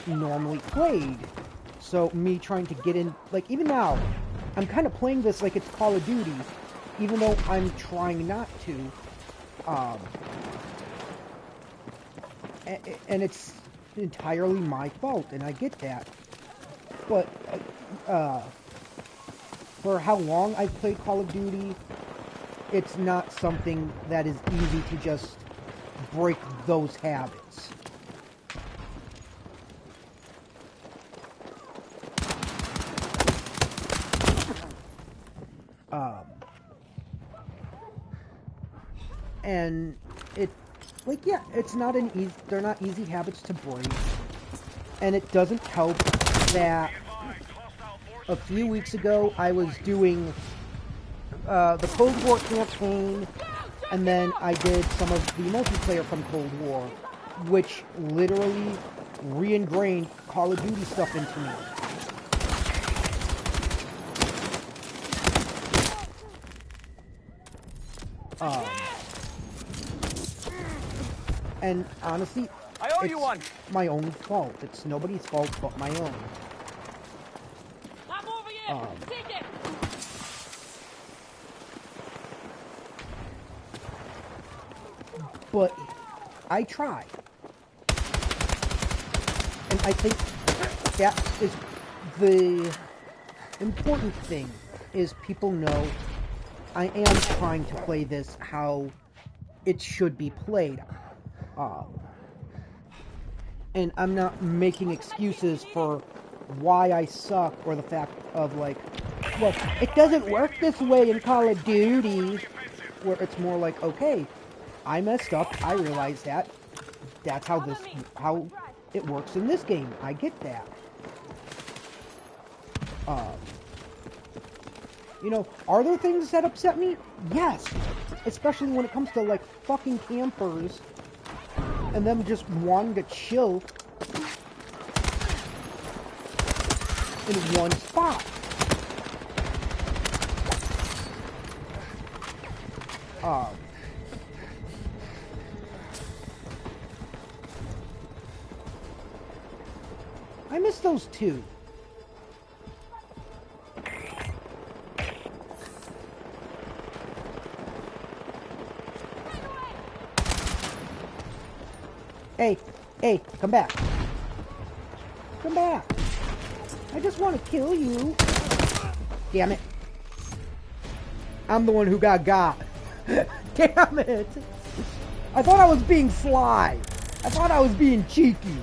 normally played. So me trying to get in, like, even now, I'm kind of playing this like it's Call of Duty, even though I'm trying not to. And it's entirely my fault, and I get that. But for how long I've played Call of Duty, it's not something that is easy to just break those habits. And it, like, yeah, it's not an easy, they're not easy habits to break. And it doesn't help that a few weeks ago I was doing the Cold War campaign, and then I did some of the multiplayer from Cold War, which literally re-ingrained Call of Duty stuff into me. And honestly, I owe you one. My own fault. It's nobody's fault but my own. I'm over here. Take it. But I try. And I think that is the important thing, is people know I am trying to play this how it should be played. And I'm not making excuses for why I suck, or the fact of, like, well, it doesn't work this way in Call of Duty, where it's more like, okay, I messed up, I realize that, that's how it works in this game, I get that. You know, are there things that upset me? Yes, especially when it comes to, like, fucking campers and them just wanting to chill in one spot. I miss those too. Hey, hey, come back. Come back. I just want to kill you. Damn it. I'm the one who got. Damn it. I thought I was being sly. I thought I was being cheeky.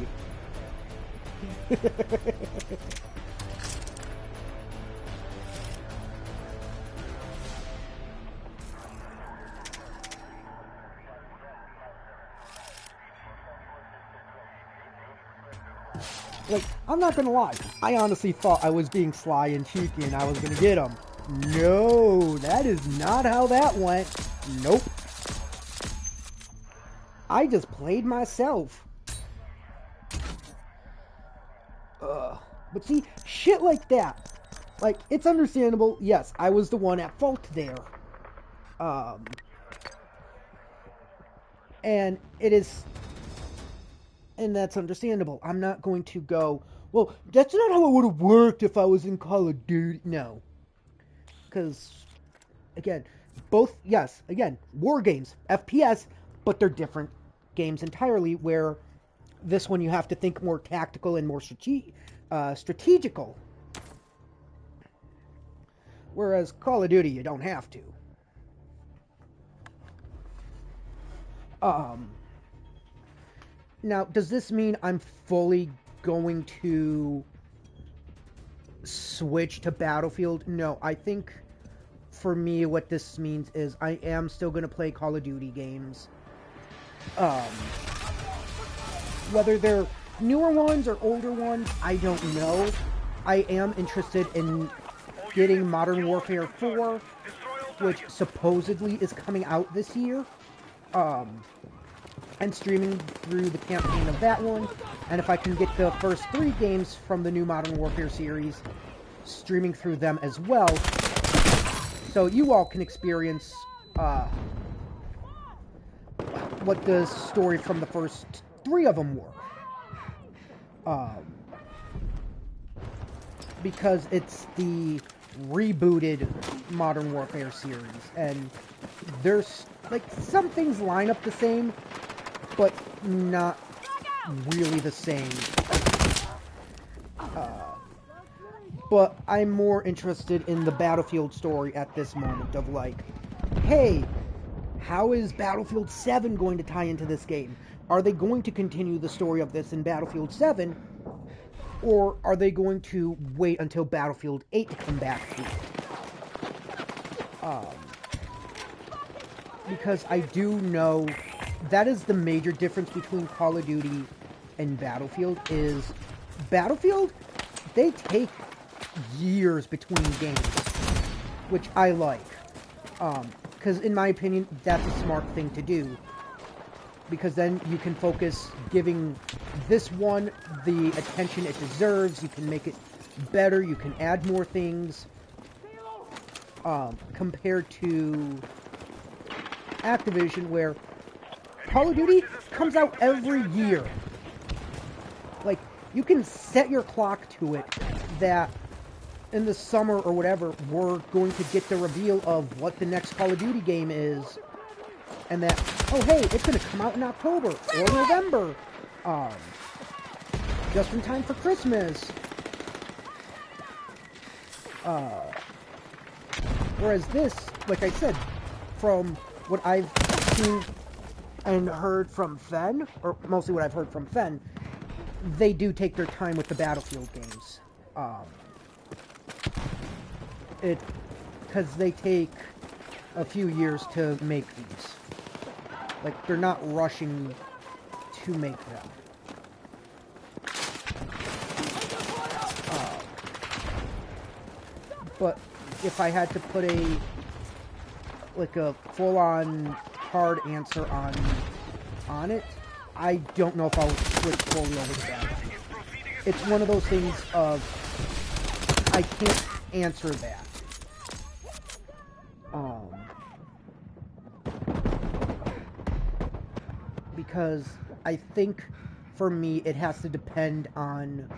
Like, I'm not gonna lie. I honestly thought I was being sly and cheeky and I was gonna get him. No, that is not how that went. Nope. I just played myself. But see, shit like that. Like, it's understandable. Yes, I was the one at fault there. And it is... And that's understandable. I'm not going to go, well, that's not how it would have worked if I was in Call of Duty. No. Because, again, both, yes, again, war games, FPS, but they're different games entirely, where this one you have to think more tactical and more strategical. Whereas Call of Duty, you don't have to. Now, does this mean I'm fully going to switch to Battlefield? No, I think for me what this means is I am still going to play Call of Duty games. Whether they're newer ones or older ones, I don't know. I am interested in getting Modern Warfare 4, which supposedly is coming out this year. And streaming through the campaign of that one, and if I can get the first 3 games from the new Modern Warfare series, streaming through them as well, so you all can experience what the story from the first 3 of them were. Because it's the rebooted Modern Warfare series, and there's, like, some things line up the same, but not really the same. But I'm more interested in the Battlefield story at this moment of, like, hey, how is Battlefield 7 going to tie into this game? Are they going to continue the story of this in Battlefield 7? Or are they going to wait until Battlefield 8 to come back to it? Because I do know that is the major difference between Call of Duty and Battlefield, is Battlefield, they take years between games, which I like. Because in my opinion, that's a smart thing to do. Because then you can focus giving this one the attention it deserves, you can make it better, you can add more things, compared to Activision, where Call of Duty comes out every year. Like, you can set your clock to it that in the summer or whatever, we're going to get the reveal of what the next Call of Duty game is. And that, oh hey, it's going to come out in October or November. Just in time for Christmas. Whereas this, like I said, from what I've seen and heard from Fen, or mostly what I've heard from Fen, they do take their time with the Battlefield games. Because they take a few years to make these. Like, they're not rushing to make them. But if I had to put a full-on hard answer on it, I don't know if I'll switch fully over to Battlefield. It's one of those things of, I can't answer that. Because I think, for me, it has to depend on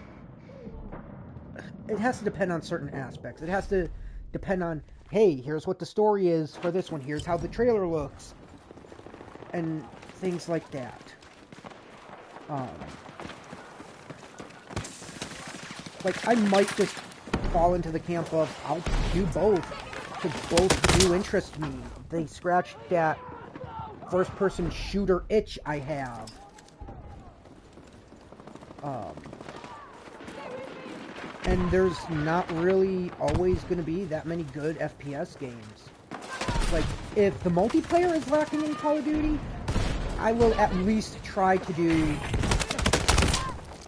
certain aspects. It has to depend on, hey, here's what the story is for this one, here's how the trailer looks, and things like that. Like, I might just fall into the camp of I'll do both, because both do interest me. They scratched that first-person shooter itch I have. And there's not really always going to be that many good FPS games. Like, if the multiplayer is lacking in Call of Duty, I will at least try to do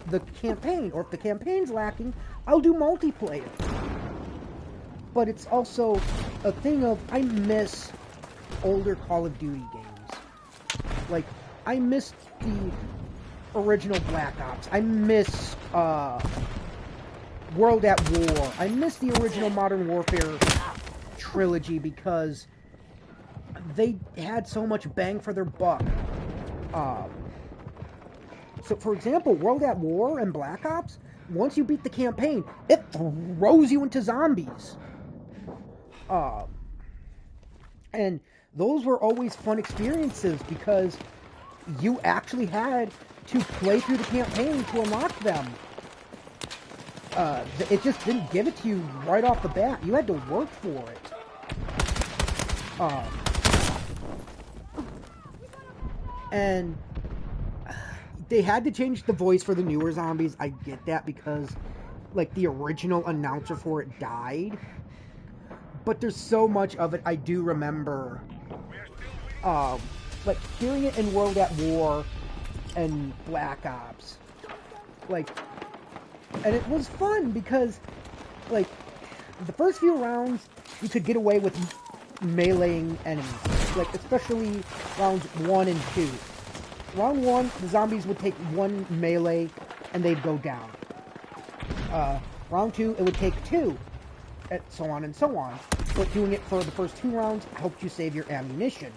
the campaign. Or if the campaign's lacking, I'll do multiplayer. But it's also a thing of, I miss older Call of Duty games. Like, I miss the original Black Ops. I miss, World at War. I miss the original Modern Warfare trilogy because they had so much bang for their buck. So, for example, World at War and Black Ops, once you beat the campaign, it throws you into zombies. And those were always fun experiences because you actually had to play through the campaign to unlock them. It just didn't give it to you right off the bat. You had to work for it. And they had to change the voice for the newer zombies. I get that because, like, the original announcer for it died. But there's so much of it I do remember. Like, hearing it in World at War and Black Ops. Like, and it was fun because, like, the first few rounds, you could get away with meleeing enemies. Like, especially rounds 1 and 2. Round 1, the zombies would take 1 melee, and they'd go down. Round 2, it would take 2, and so on and so on. But doing it for the first 2 rounds helped you save your ammunition.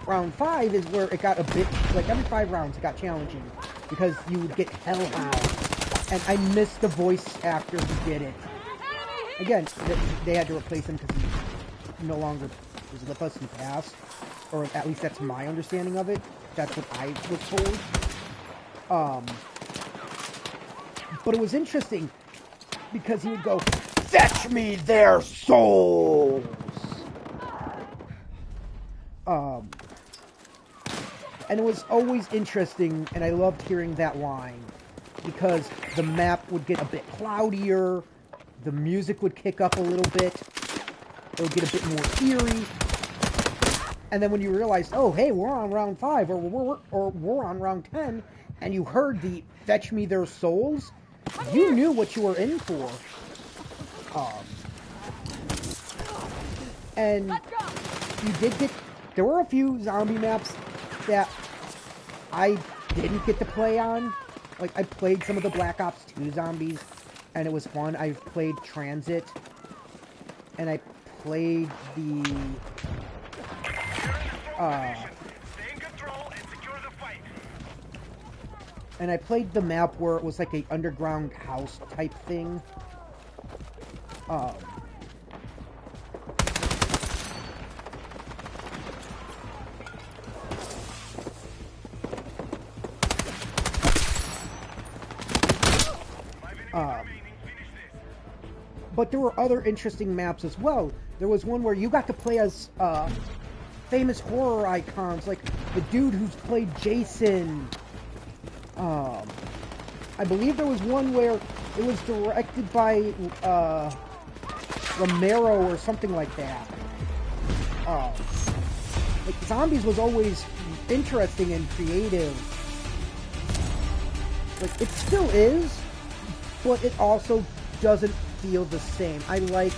Round 5 is where it got a bit, like, every 5 rounds it got challenging, because you would get hellhound. And I missed the voice actor who did it. Again, they had to replace him because he no longer was with us, he passed. Or at least that's my understanding of it. That's what I was told. But it was interesting because he would go, "Fetch me their souls!" And it was always interesting, and I loved hearing that line, because the map would get a bit cloudier, the music would kick up a little bit, it would get a bit more eerie, and then when you realized, oh, hey, we're on round 5, or we're on round 10, and you heard the "fetch me their souls," you knew what you were in for. And you did get, there were a few zombie maps that I didn't get to play on. Like, I played some of the Black Ops 2 zombies, and it was fun. I played Transit, and I played the, and I played the map where it was like a underground house type thing. But there were other interesting maps as well. There was one where you got to play as famous horror icons, like the dude who's played Jason. I believe there was one where it was directed by Romero or something like that. Like, Zombies was always interesting and creative. Like, it still is, but it also doesn't feel the same. I like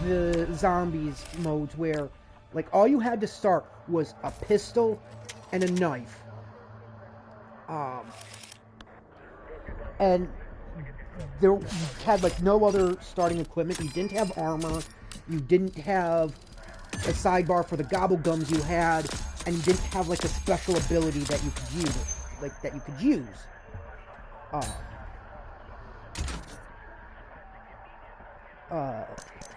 the Zombies modes where, like, all you had to start was a pistol and a knife. And there had, like, no other starting equipment. You didn't have armor. You didn't have a sidebar for the gobblegums you had. And you didn't have, like, a special ability that you could use. Like, that you could use.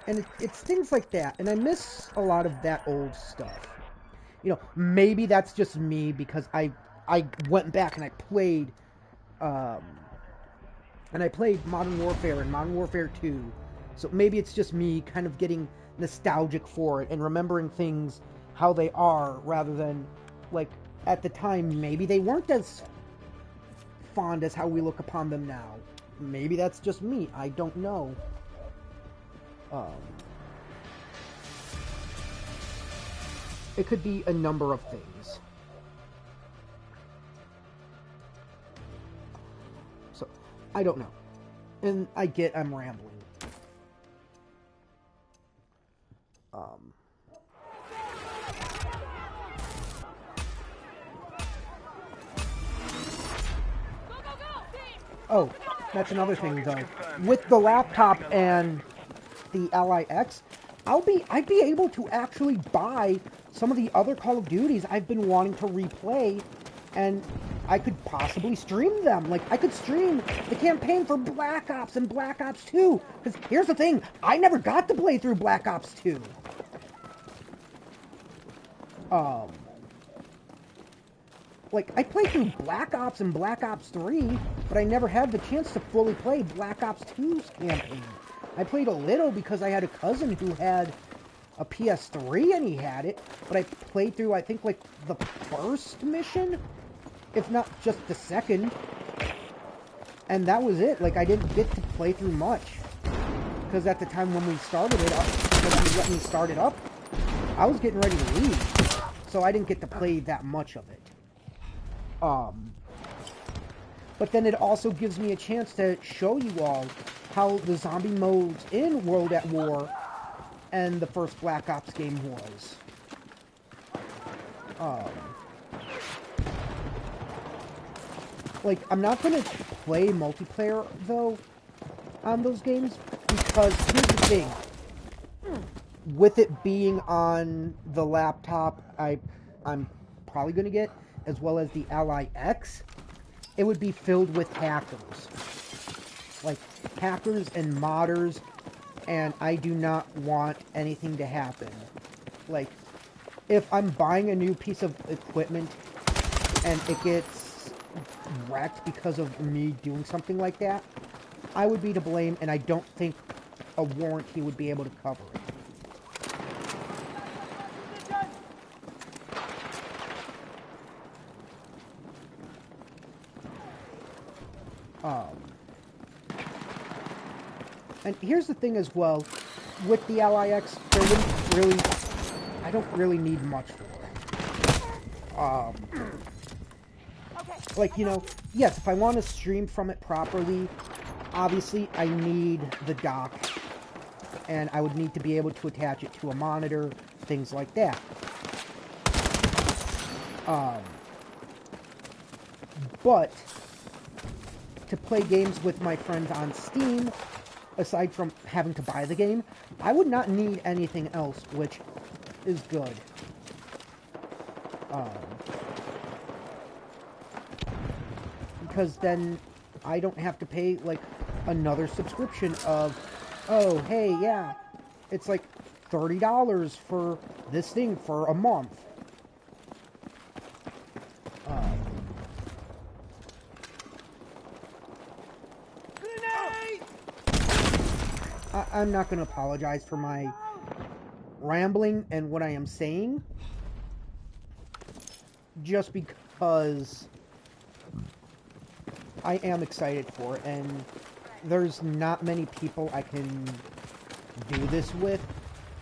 And it's things like that. And I miss a lot of that old stuff. You know, maybe that's just me because I I went back and I played Modern Warfare and Modern Warfare 2. So maybe it's just me kind of getting nostalgic for it and remembering things how they are rather than, like, at the time, maybe they weren't as fond as how we look upon them now. Maybe that's just me. I don't know. It could be a number of things. So, I don't know. And I get I'm rambling. Oh, that's another thing though. With the laptop and the LIX, I'd be able to actually buy some of the other Call of Duties I've been wanting to replay, and I could possibly stream them. Like, I could stream the campaign for Black Ops and Black Ops 2. Because here's the thing, I never got to play through Black Ops 2. Like, I played through Black Ops and Black Ops 3, but I never had the chance to fully play Black Ops 2's campaign. I played a little because I had a cousin who had a PS3 and he had it, but I played through, I think, like, the first mission, if not just the second, and that was it. Like, I didn't get to play through much, because at the time when we started it up, when you let me start it up, I was getting ready to leave, so I didn't get to play that much of it. But then it also gives me a chance to show you all how the zombie modes in World at War and the first Black Ops game was. Like, I'm not going to play multiplayer, though, on those games, because here's the thing. With it being on the laptop I'm probably going to get, as well as the LIX, it would be filled with hackers. Like, hackers and modders, and I do not want anything to happen. Like, if I'm buying a new piece of equipment and it gets wrecked because of me doing something like that, I would be to blame, and I don't think a warranty would be able to cover it. And here's the thing as well, with the LIX, there wouldn't really, I don't really need much for it. Like, you know, yes, if I want to stream from it properly, obviously I need the dock, and I would need to be able to attach it to a monitor, things like that. But to play games with my friends on Steam, aside from having to buy the game, I would not need anything else, which is good. Because then I don't have to pay, like, another subscription of, oh, hey, yeah, it's like $30 for this thing for a month. I'm not going to apologize for my rambling and what I am saying, just because I am excited for it, and there's not many people I can do this with.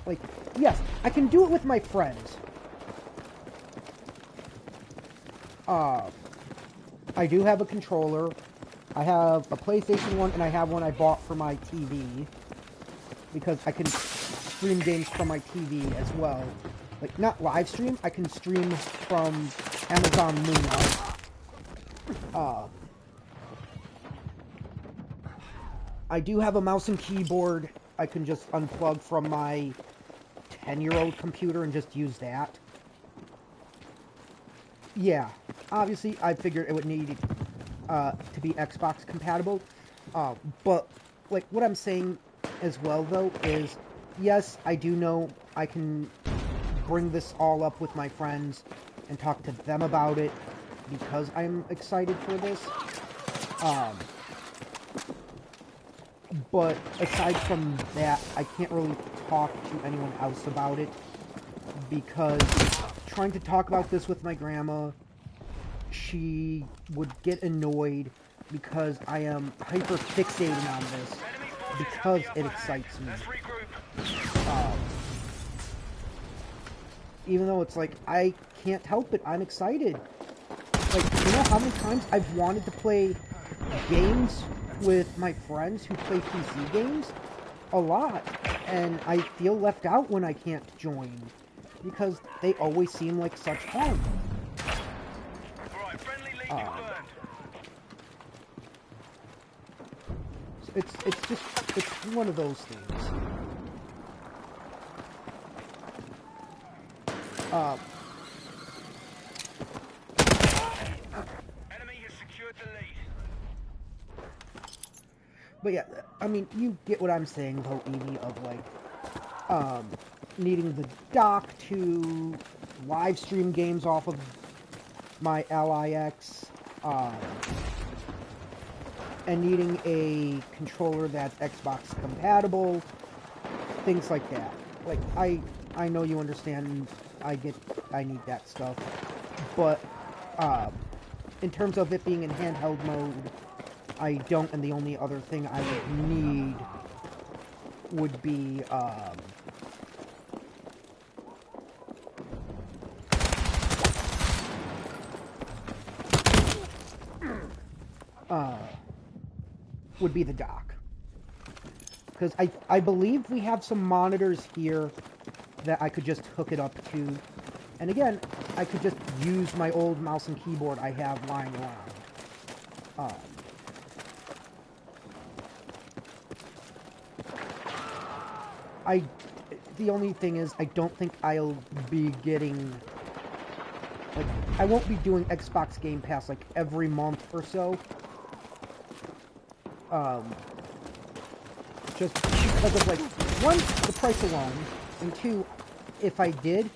Like, yes, I can do it with my friends. I do have a controller. I have a PlayStation 1, and I have one I bought for my TV, because I can stream games from my TV as well. Like, not live stream, I can stream from Amazon Luna. I do have a mouse and keyboard I can just unplug from my 10-year-old computer and just use that. Yeah, obviously I figured it would need to be Xbox compatible, but like what I'm saying as well though is, yes, I do know I can bring this all up with my friends and talk to them about it, because I'm excited for this. But aside from that, I can't really talk to anyone else about it, because trying to talk about this with my grandma, she would get annoyed because I am hyper fixating on this because it excites me. Even though it's like, I can't help it, I'm excited. Like, you know how many times I've wanted to play games with my friends who play PC games? A lot. And I feel left out when I can't join, because they always seem like such fun. Right, friendly lead confirmed. It's one of those things. Enemy has secured the lead. But yeah, I mean, you get what I'm saying, though, Evie, of like, needing the dock to live stream games off of my LIX, and needing a controller that's Xbox compatible, things like that. Like, I know you understand, I need that stuff, but, in terms of it being in handheld mode, I don't, and the only other thing I would need would be, the dock. Because I believe we have some monitors here that I could just hook it up to. And again, I could just use my old mouse and keyboard I have lying around. The only thing is, I don't think I'll be getting, like, I won't be doing Xbox Game Pass, like, every month or so. Just because of, like, one, the price alone, and two, if I did,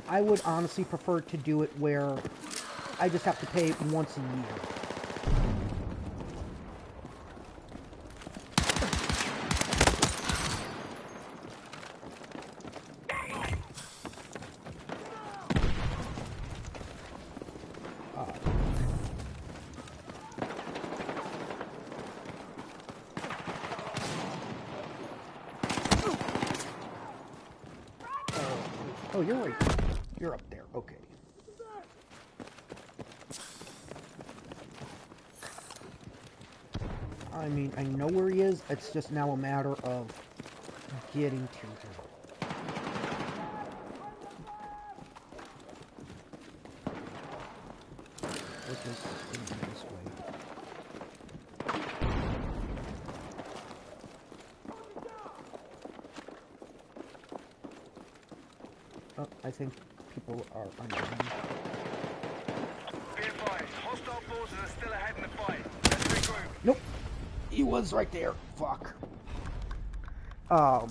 I would honestly prefer to do it where I just have to pay once a year. Oh, you're right. You're up there. Okay. I mean, I know where he is. It's just now a matter of getting to him. This is going to be this way. Oh, I think people are under me. Be advised, hostile forces are still ahead in the fight. Let's regroup. Nope. He was right there. Fuck. But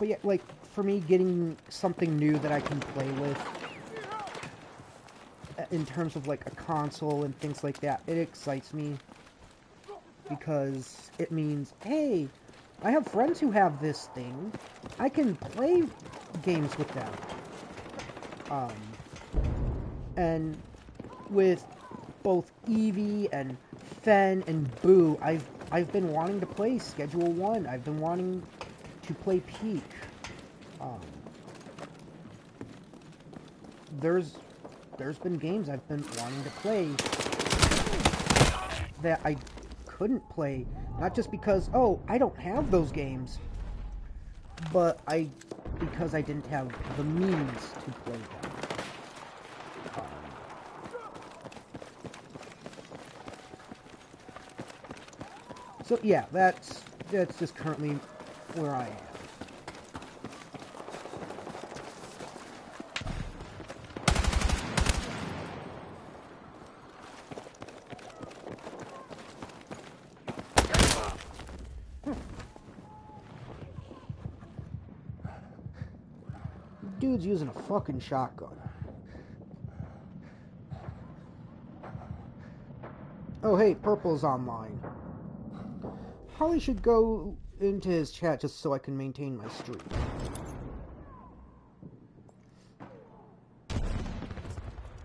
yeah, like, for me, getting something new that I can play with, in terms of, like, a console and things like that, it excites me. Because it means, hey, I have friends who have this thing. I can play games with them. And with both Eevee and Fen and Boo, I've been wanting to play Schedule 1. I've been wanting to play Peak. There's been games I've been wanting to play that I couldn't play, not just because, oh, I don't have those games, but because I didn't have the means to play them. So yeah, that's just currently where I am. Dude's using a fucking shotgun. Oh, hey, Purple's online. Probably should go into his chat just so I can maintain my streak.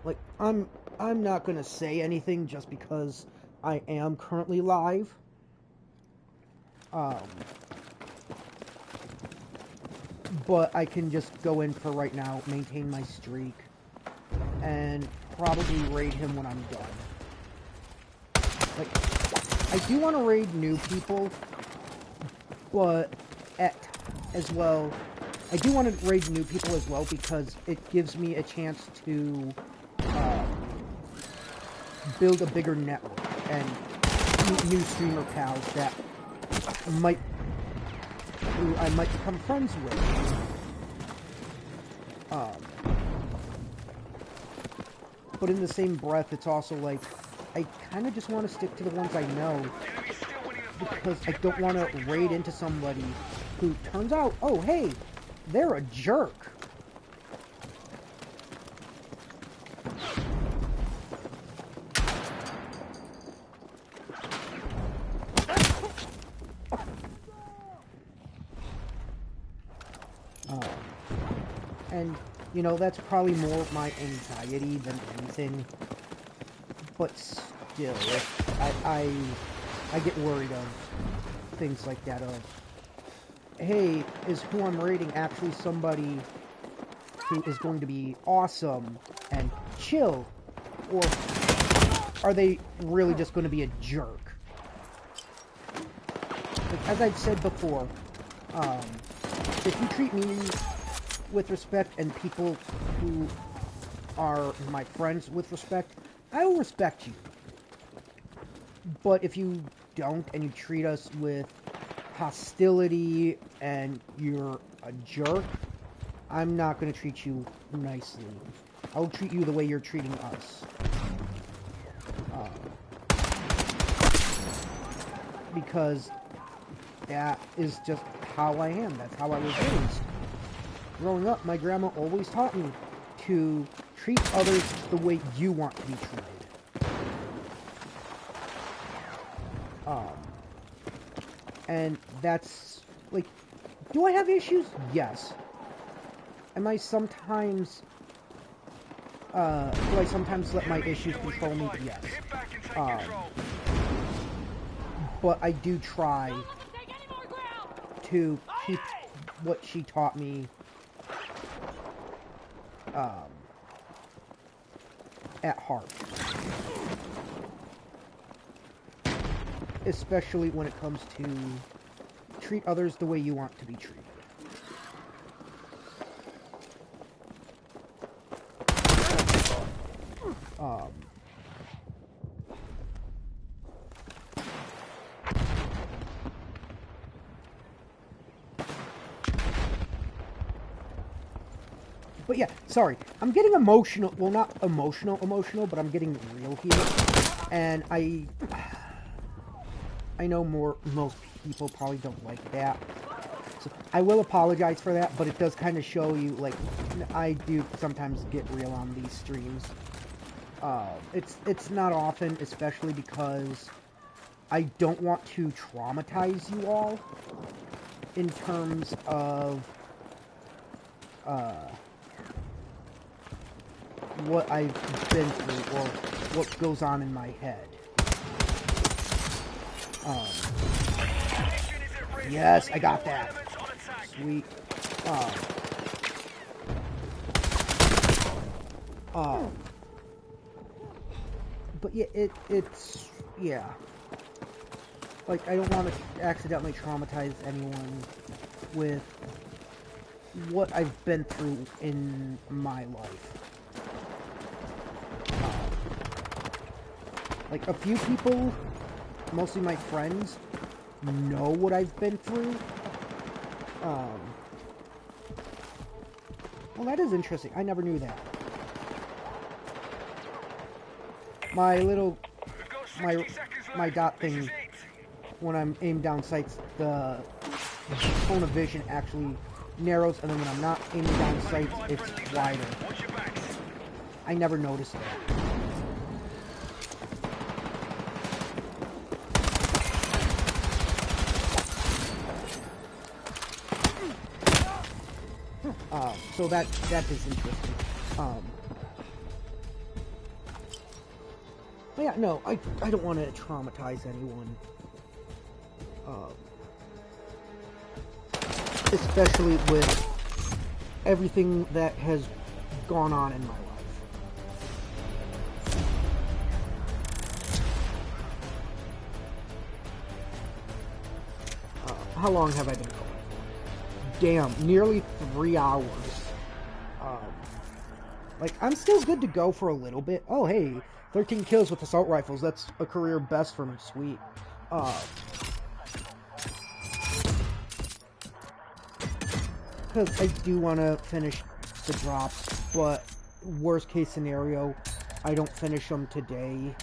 Like, I'm not gonna say anything just because I am currently live. But I can just go in for right now, maintain my streak, and probably raid him when I'm done. Like, I do want to raid new people, but I do want to raid new people as well because it gives me a chance to build a bigger network and meet new streamer pals that who I might become friends with. But in the same breath, it's also like, I kind of just want to stick to the ones I know, because I don't want to raid into somebody who turns out, oh hey, they're a jerk. And, you know, that's probably more of my anxiety than anything. But still, I get worried of things like that of, hey, is who I'm raiding actually somebody who is going to be awesome and chill? Or are they really just going to be a jerk? Like, as I've said before, if you treat me with respect and people who are my friends with respect, I will respect you. But if you don't and you treat us with hostility and you're a jerk, I'm not going to treat you nicely. I'll treat you the way you're treating us. Because that is just how I am. That's how I was raised. Growing up, my grandma always taught me to treat others the way you want to be treated. And that's, like, do I have issues? Yes. Am I sometimes, do I sometimes let my issues control me? Yes. But I do try to keep what she taught me at heart. Especially when it comes to treat others the way you want to be treated. But yeah, sorry. I'm getting emotional. Well, not emotional, but I'm getting real here. And I know most people probably don't like that. So I will apologize for that, but it does kind of show you, like, I do sometimes get real on these streams. It's not often, especially because I don't want to traumatize you all in terms of what I've been through or what goes on in my head. Yes, I got that. Sweet. But yeah, it's, yeah. Like, I don't want to accidentally traumatize anyone with what I've been through in my life. Like, a few people, mostly my friends, know what I've been through. Well, that is interesting. I never knew that. My little, my dot thing, when I'm aimed down sights, the cone of vision actually narrows, and then when I'm not aiming down sights, it's wider. I never noticed that. So that is interesting. But yeah, no, I don't want to traumatize anyone. Especially with everything that has gone on in my life. How long have I been going? Damn, nearly 3 hours. Like, I'm still good to go for a little bit. Oh, hey, 13 kills with assault rifles. That's a career best for me. Sweet. Because I do want to finish the drops, but worst case scenario, I don't finish them today.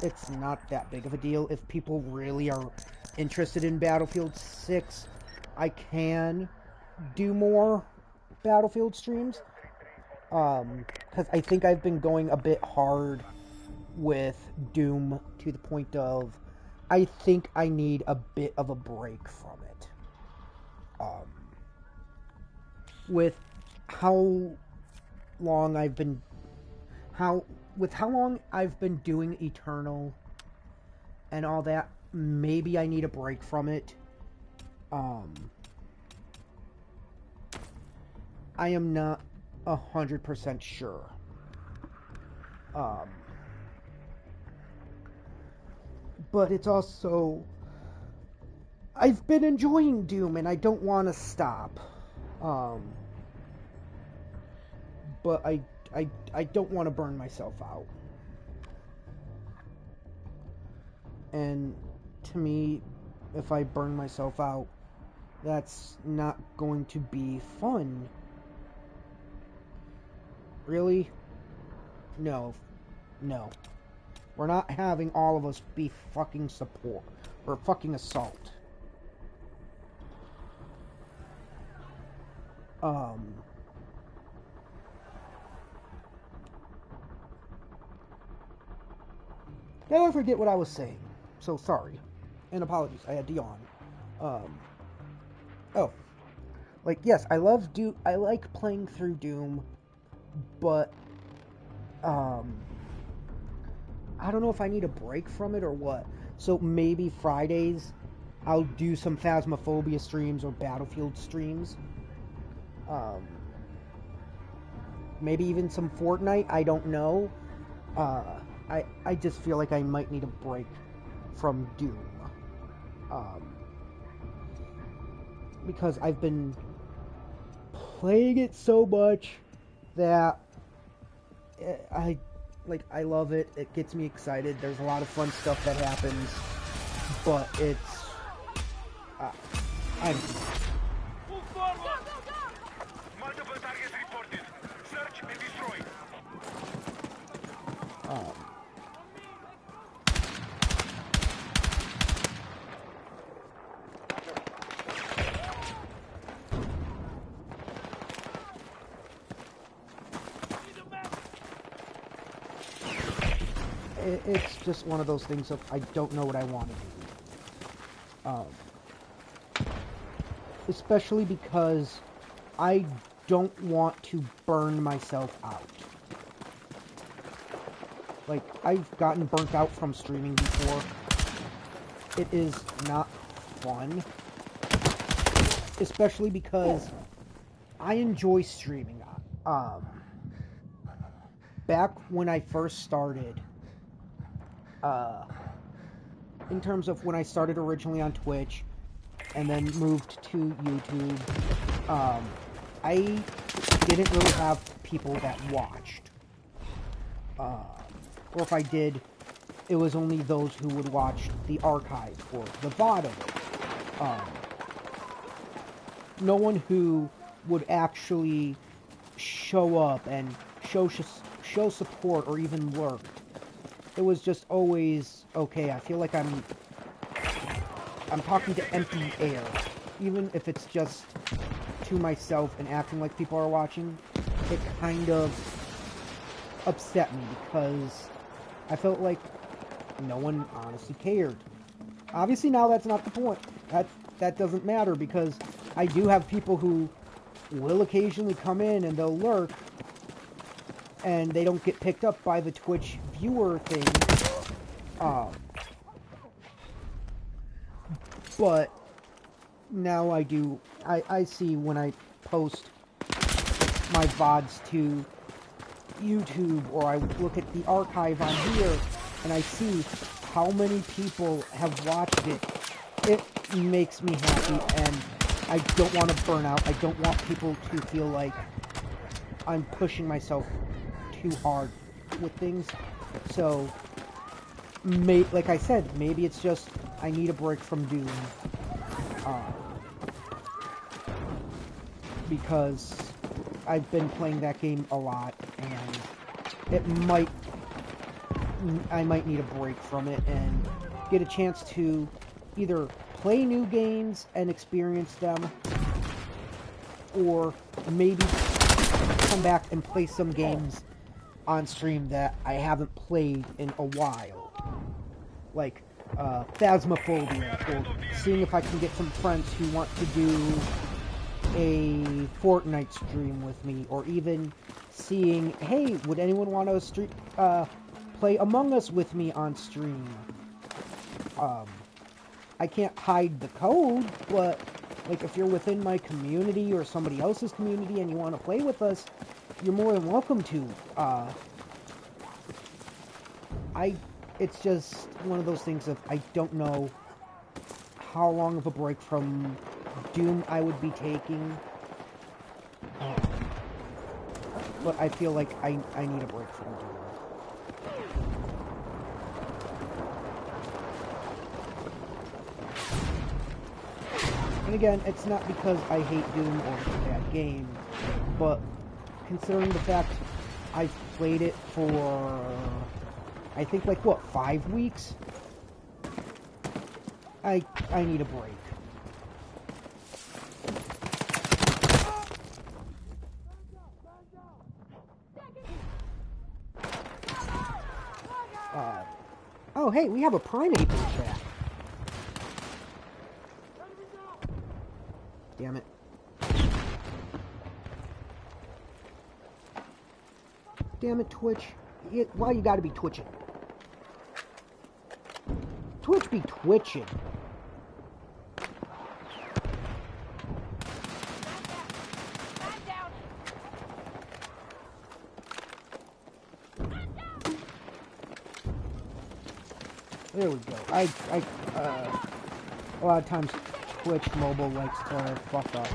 It's not that big of a deal. If people really are interested in Battlefield 6, I can do more Battlefield streams. Because I think I've been going a bit hard with Doom to the point of I think I need a bit of a break from it. With how long I've been doing Eternal and all that, maybe I need a break from it. I am not 100% sure. But it's also, I've been enjoying Doom and I don't want to stop. But I don't want to burn myself out. And to me, if I burn myself out, that's not going to be fun. Really? No. We're not having all of us be fucking support or fucking assault. Now I forget what I was saying. So sorry. And apologies. I had to yawn. Like, yes, I love Doom. I like playing through Doom, but I don't know if I need a break from it or what. So maybe Fridays I'll do some Phasmophobia streams or Battlefield streams. Maybe even some Fortnite, I don't know. I just feel like I might need a break from Doom. Because I've been playing it so much that I love it. It gets me excited. There's a lot of fun stuff that happens, but it's Move forward! Multiple targets reported. Search and destroy. it's just one of those things of I don't know what I want to do. Especially because I don't want to burn myself out. Like, I've gotten burnt out from streaming before. It is not fun. Especially because I enjoy streaming. Back when I first started, in terms of when I started originally on Twitch, and then moved to YouTube, I didn't really have people that watched. Or if I did, it was only those who would watch the archive or the VOD of it. No one who would actually show up and show support or even lurk. It was just always, okay, I feel like I'm talking to empty air. Even if it's just to myself and acting like people are watching, it kind of upset me because I felt like no one honestly cared. Obviously now that's not the point. that doesn't matter because I do have people who will occasionally come in and they'll lurk and they don't get picked up by the Twitch viewer thing. But now I do, I see when I post my VODs to YouTube or I look at the archive on here and I see how many people have watched it, it makes me happy, and I don't want to burn out. I don't want people to feel like I'm pushing myself too hard with things. So, like I said, maybe it's just I need a break from Doom. Because I've been playing that game a lot, and I might need a break from it and get a chance to either play new games and experience them, or maybe come back and play some games on stream that I haven't played in a while. Like Phasmophobia, or seeing if I can get some friends who want to do a Fortnite stream with me, or even seeing, hey, would anyone want to play Among Us with me on stream? I can't hide the code, but like if you're within my community or somebody else's community and you want to play with us, you're more than welcome to. It's just one of those things of I don't know how long of a break from Doom I would be taking, but I feel like I need a break from Doom. And again, it's not because I hate Doom or it's a bad game, but considering the fact I've played it for, I think, like, what, 5 weeks? I need a break. Oh, hey, we have a primate in chat. Damn it. Damn it, Twitch. Why you gotta be twitching? Twitch be twitching. There we go. A lot of times Twitch mobile likes to fuck up.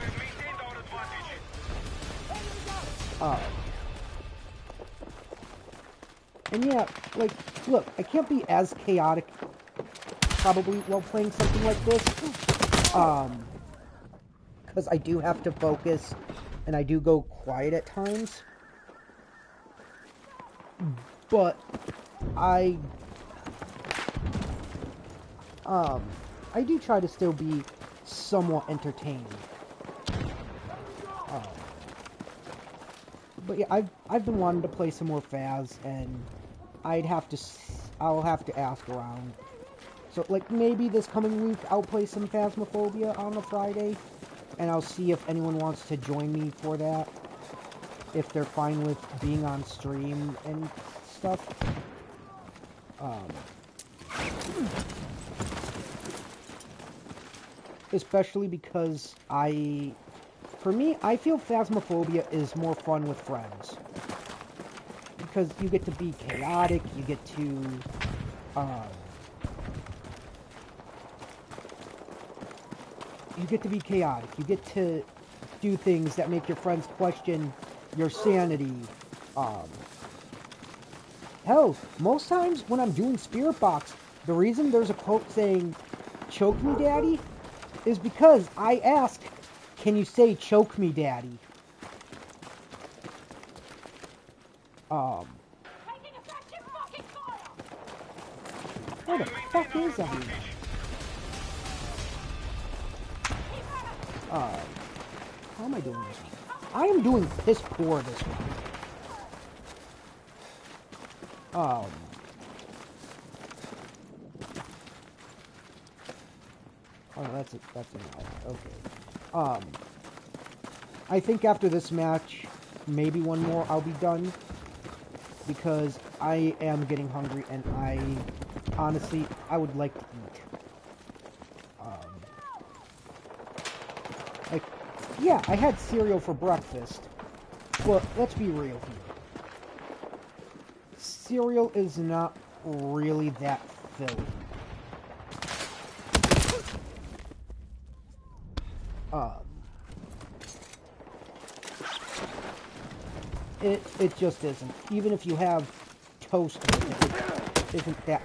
And yeah, like, look, I can't be as chaotic probably while playing something like this. Because I do have to focus and I do go quiet at times. But I do try to still be somewhat entertained. But yeah, I've been wanting to play some more Phas, and I'll have to ask around. So, like, maybe this coming week I'll play some Phasmophobia on a Friday, and I'll see if anyone wants to join me for that. If they're fine with being on stream and stuff. Especially because for me, I feel Phasmophobia is more fun with friends. Because you get to be chaotic, you get to, be chaotic, you get to do things that make your friends question your sanity. Hell, most times when I'm doing Spirit Box, the reason there's a quote saying, "Choke me, daddy," is because I ask, can you say "choke me, daddy"? Where the fuck is everyone? How am I doing this one? I am doing piss poor this one. Oh, that's an ally. Okay. I think after this match, maybe one more, I'll be done. Because I am getting hungry, and honestly, I would like to eat. Like, yeah, I had cereal for breakfast. Well, let's be real here. Cereal is not really that filling. It just isn't. Even if you have toast, it isn't that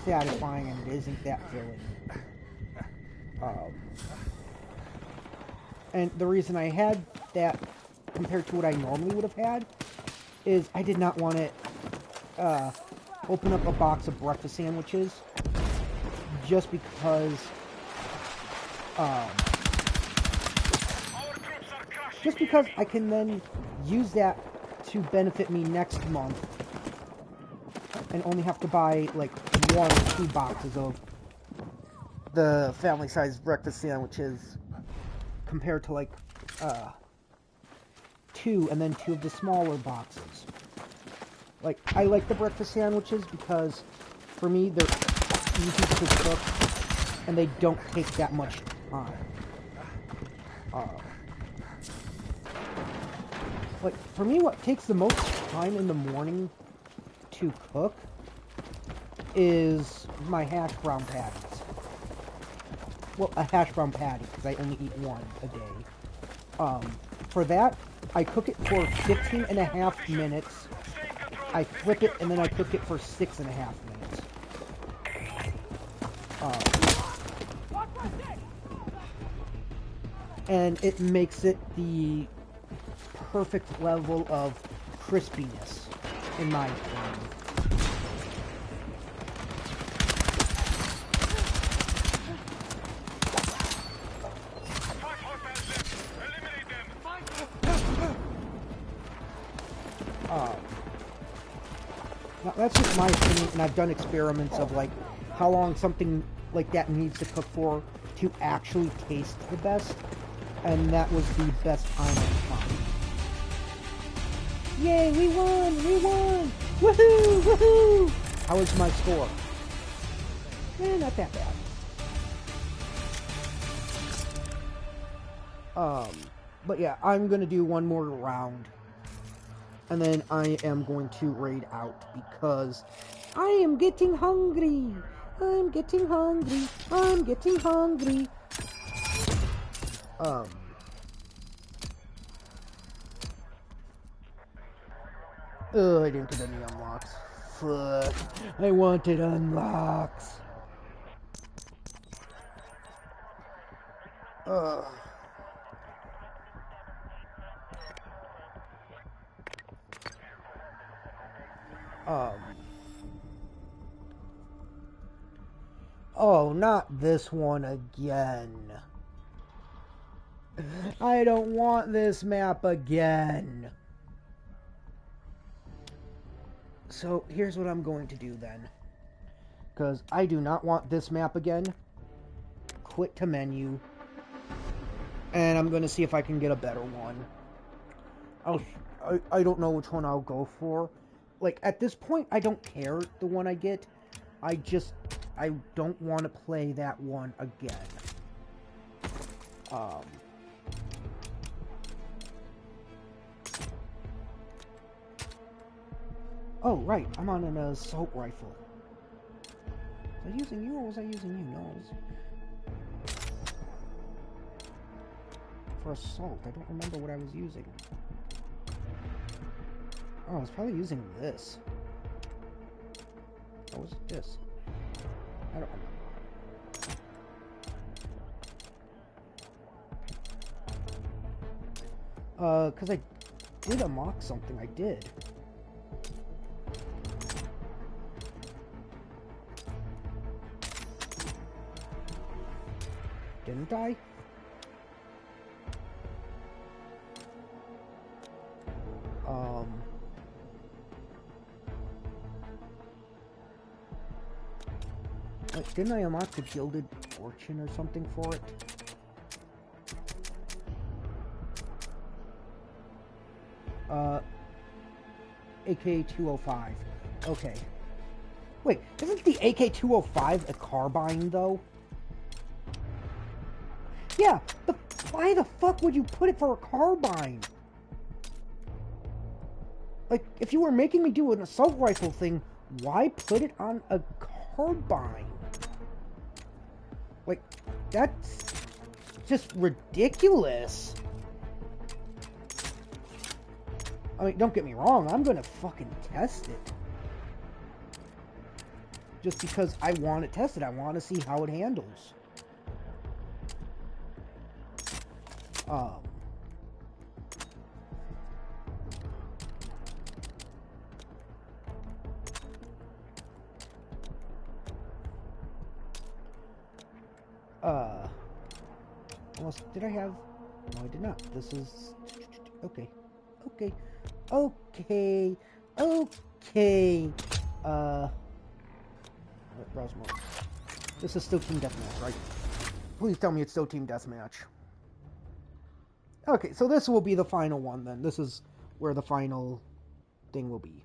satisfying, and it isn't that filling. And the reason I had that compared to what I normally would have had is I did not want to open up a box of breakfast sandwiches just because I can then use that to benefit me next month and only have to buy like 1 or 2 boxes of the family-sized breakfast sandwiches compared to like 2 and then 2 of the smaller boxes. Like, I like the breakfast sandwiches because for me they're easy to cook and they don't take that much time. Like, for me, what takes the most time in the morning to cook is my hash brown patties. Well, a hash brown patty, because I only eat 1 a day. For that, I cook it for 15 and a half minutes. I flip it, and then I cook it for 6 and a half minutes. And it makes it the perfect level of crispiness, in my opinion. Now, that's just my opinion, and I've done experiments of like how long something like that needs to cook for to actually taste the best, and that was the best time of time. Yay, we won! We won! Woohoo! Woohoo! How was my score? Not that bad. But yeah, I'm gonna do one more round. And then I am going to raid out because I am getting hungry. I'm getting hungry. I'm getting hungry. I didn't get any unlocks. Fuck. I wanted unlocks. Oh, not this one again. I don't want this map again. So, here's what I'm going to do then. Because I do not want this map again. Quit to menu. And I'm going to see if I can get a better one. I don't know which one I'll go for. Like, at this point, I don't care the one I get. I don't want to play that one again. Oh, right, I'm on an assault rifle. Was I using you or was I using you? No, it was... For assault, I don't remember what I was using. Oh, I was probably using this. Or was it this? I don't remember. Because I did unlock something. I did. Didn't I? Like, didn't I unlock the Gilded Fortune or something for it? AK-205. Okay. Wait, isn't the AK-205 a carbine, though? Yeah, why the fuck would you put it for a carbine? Like, if you were making me do an assault rifle thing, why put it on a carbine? Like, that's just ridiculous. I mean, don't get me wrong, I'm gonna fucking test it. Just because I want to test it, I want to see how it handles. Almost, did I have? No, I did not. This is okay. Okay. Okay. Okay. Browse mode. This is still Team Deathmatch, right? Please tell me it's still Team Deathmatch. Okay, so this will be the final one then. This is where the final thing will be.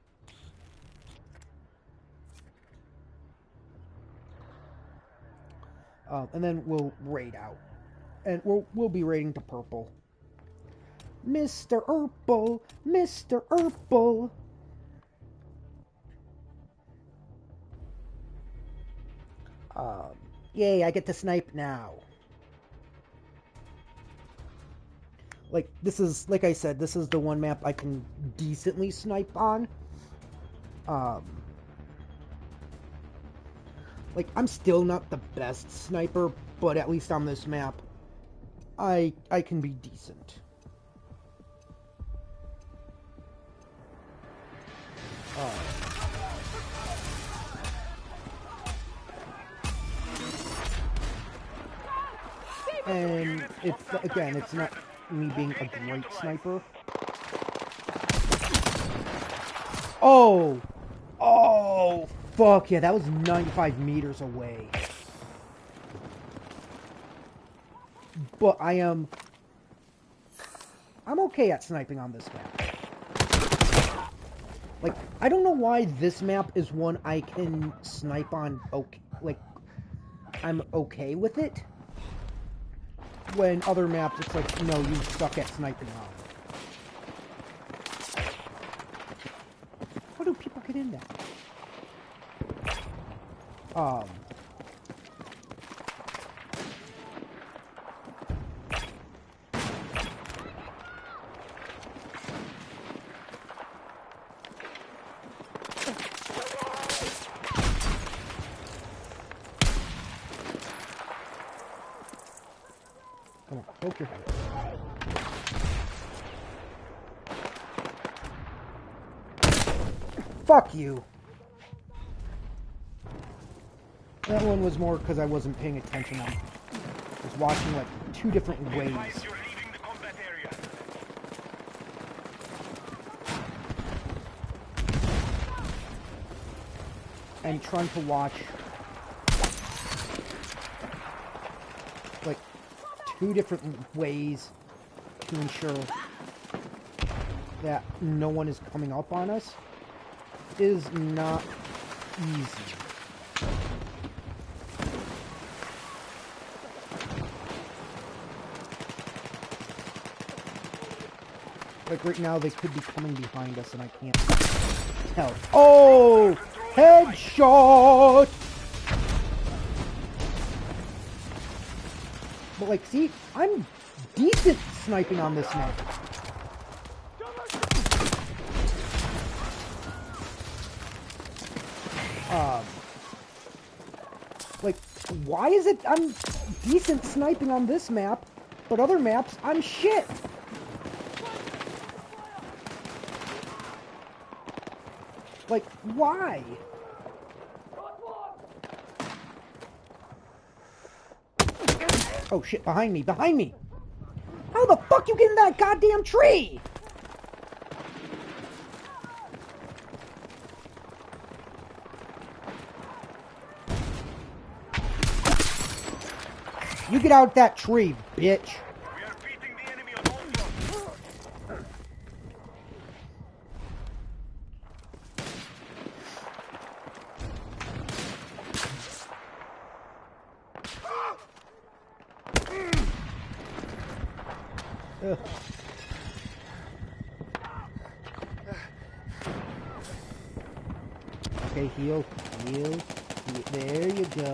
And then we'll raid out. And we'll be raiding to purple. Mr. Urple! Mr. Urple! Yay, I get to snipe now. Like, this is, like I said, this is the one map I can decently snipe on. Like, I'm still not the best sniper, but at least on this map, I can be decent. And it's, again, it's not me being a great sniper. Oh! Oh! Fuck yeah, that was 95 meters away. But I'm okay at sniping on this map. Like, I don't know why this map is one I can snipe on, okay, like, I'm okay with it. When other maps, it's like, no, you suck at sniping on. How do people get in there? Come on, poke your head. Fuck you! That one was more because I wasn't paying attention. I was watching like two different ways. And trying to watch like two different ways to ensure that no one is coming up on us is not easy. Like right now they could be coming behind us and I can't tell. Oh! Headshot! But like, see, I'm decent sniping on this map. Like, why is it I'm decent sniping on this map, but other maps I'm shit? Like, why? Oh shit, behind me, behind me! How the fuck you get in that goddamn tree? You get out that tree, bitch. We are beating the enemy on all fronts. Ugh. Okay, heal. There you go.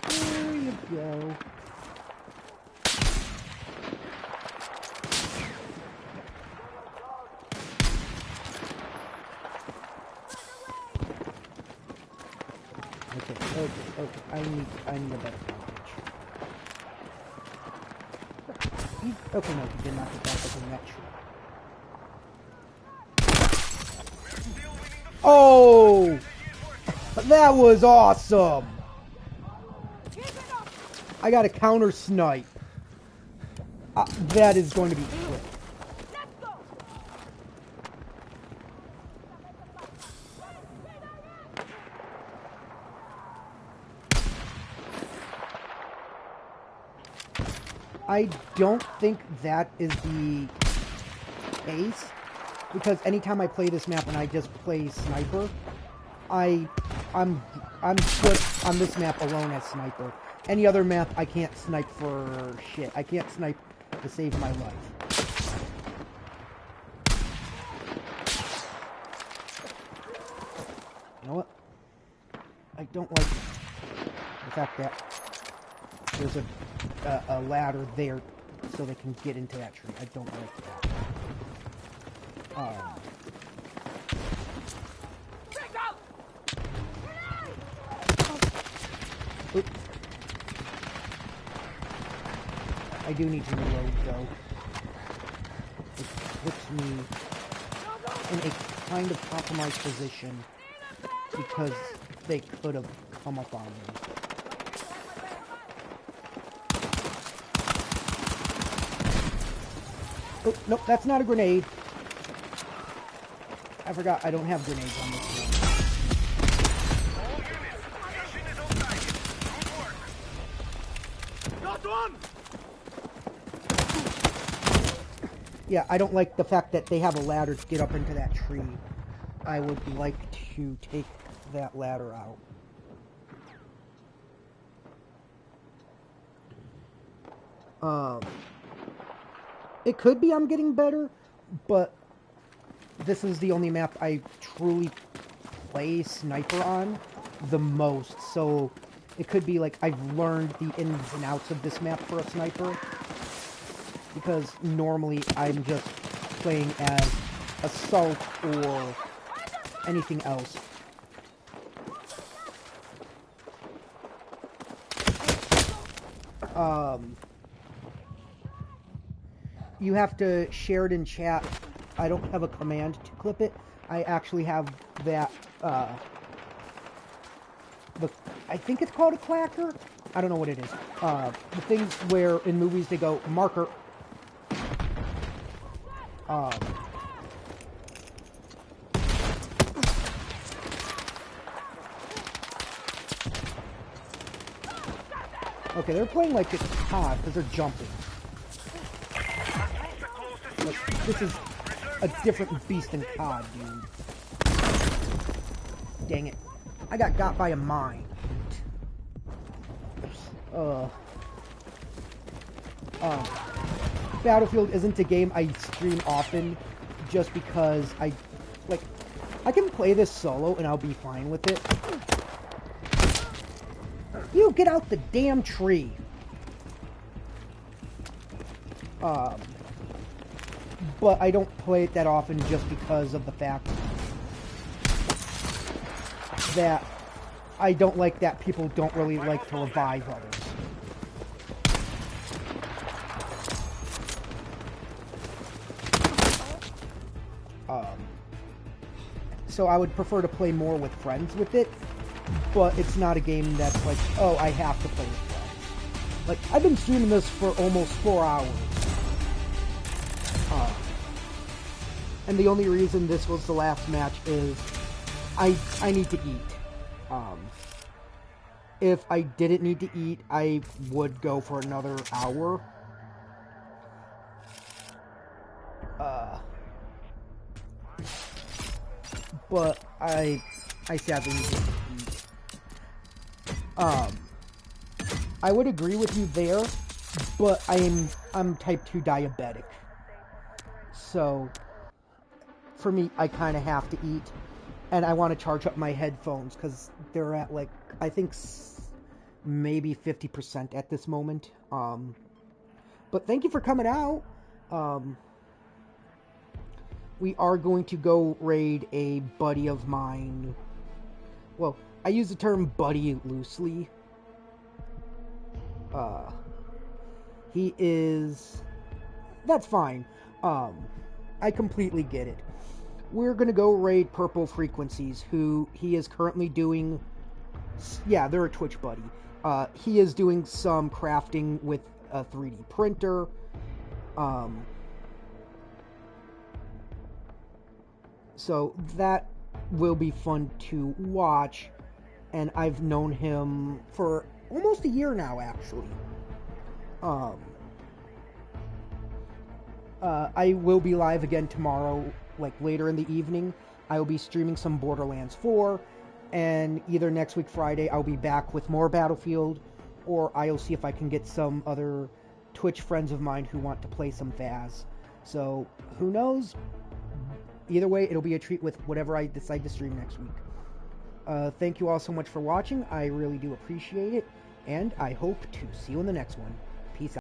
There you go. Okay. I need a better coverage. Okay, no, he did not get back up in that tree. Oh! That was awesome! I got a counter snipe. That is going to be quick. I don't think that is the case, because anytime I play this map and I just play sniper, I'm good on this map alone as sniper. Any other map, I can't snipe for shit. I can't snipe to save my life. You know what? I don't like the fact that there's a ladder there so they can get into that tree. I don't like that. Oops. I do need to reload though. It puts me in a kind of compromised position because they could have come up on me. Oh, nope, that's not a grenade. I forgot I don't have grenades on this one. Yeah, I don't like the fact that they have a ladder to get up into that tree. I would like to take that ladder out. It could be I'm getting better, but this is the only map I truly play sniper on the most, so it could be like I've learned the ins and outs of this map for a sniper, because normally I'm just playing as assault or anything else. You have to share it in chat. I don't have a command to clip it. I actually have that, I think it's called a clacker? I don't know what it is. The things where in movies they go, marker. Okay, they're playing like it's COD because they're jumping. Like, this is a different beast than COD, dude. Dang it. I got by a mine. Battlefield isn't a game I stream often just because I can play this solo and I'll be fine with it. You get out the damn tree. But I don't play it that often just because of the fact that I don't like that people don't really like to revive others. So I would prefer to play more with friends with it, but it's not a game that's like, oh, I have to play with friends. Like, I've been streaming this for almost 4 hours. And the only reason this was the last match is I need to eat. if I didn't need to eat, I would go for another hour. But I sadly need to eat. I would agree with you there, but I'm type 2 diabetic. So, for me, I kind of have to eat. And I want to charge up my headphones, because they're at, like, I think maybe 50% at this moment. But thank you for coming out. We are going to go raid a buddy of mine. Well, I use the term buddy loosely. He is... That's fine. I completely get it. We're going to go raid Purple Frequencies, who he is currently doing... Yeah, they're a Twitch buddy. He is doing some crafting with a 3D printer. So that will be fun to watch. And I've known him for almost a year now, actually. I will be live again tomorrow, like later in the evening. I will be streaming some Borderlands 4, and either next week Friday I'll be back with more Battlefield, or I'll see if I can get some other Twitch friends of mine who want to play some Vaz. So, who knows? Either way, it'll be a treat with whatever I decide to stream next week. Thank you all so much for watching. I really do appreciate it, and I hope to see you in the next one.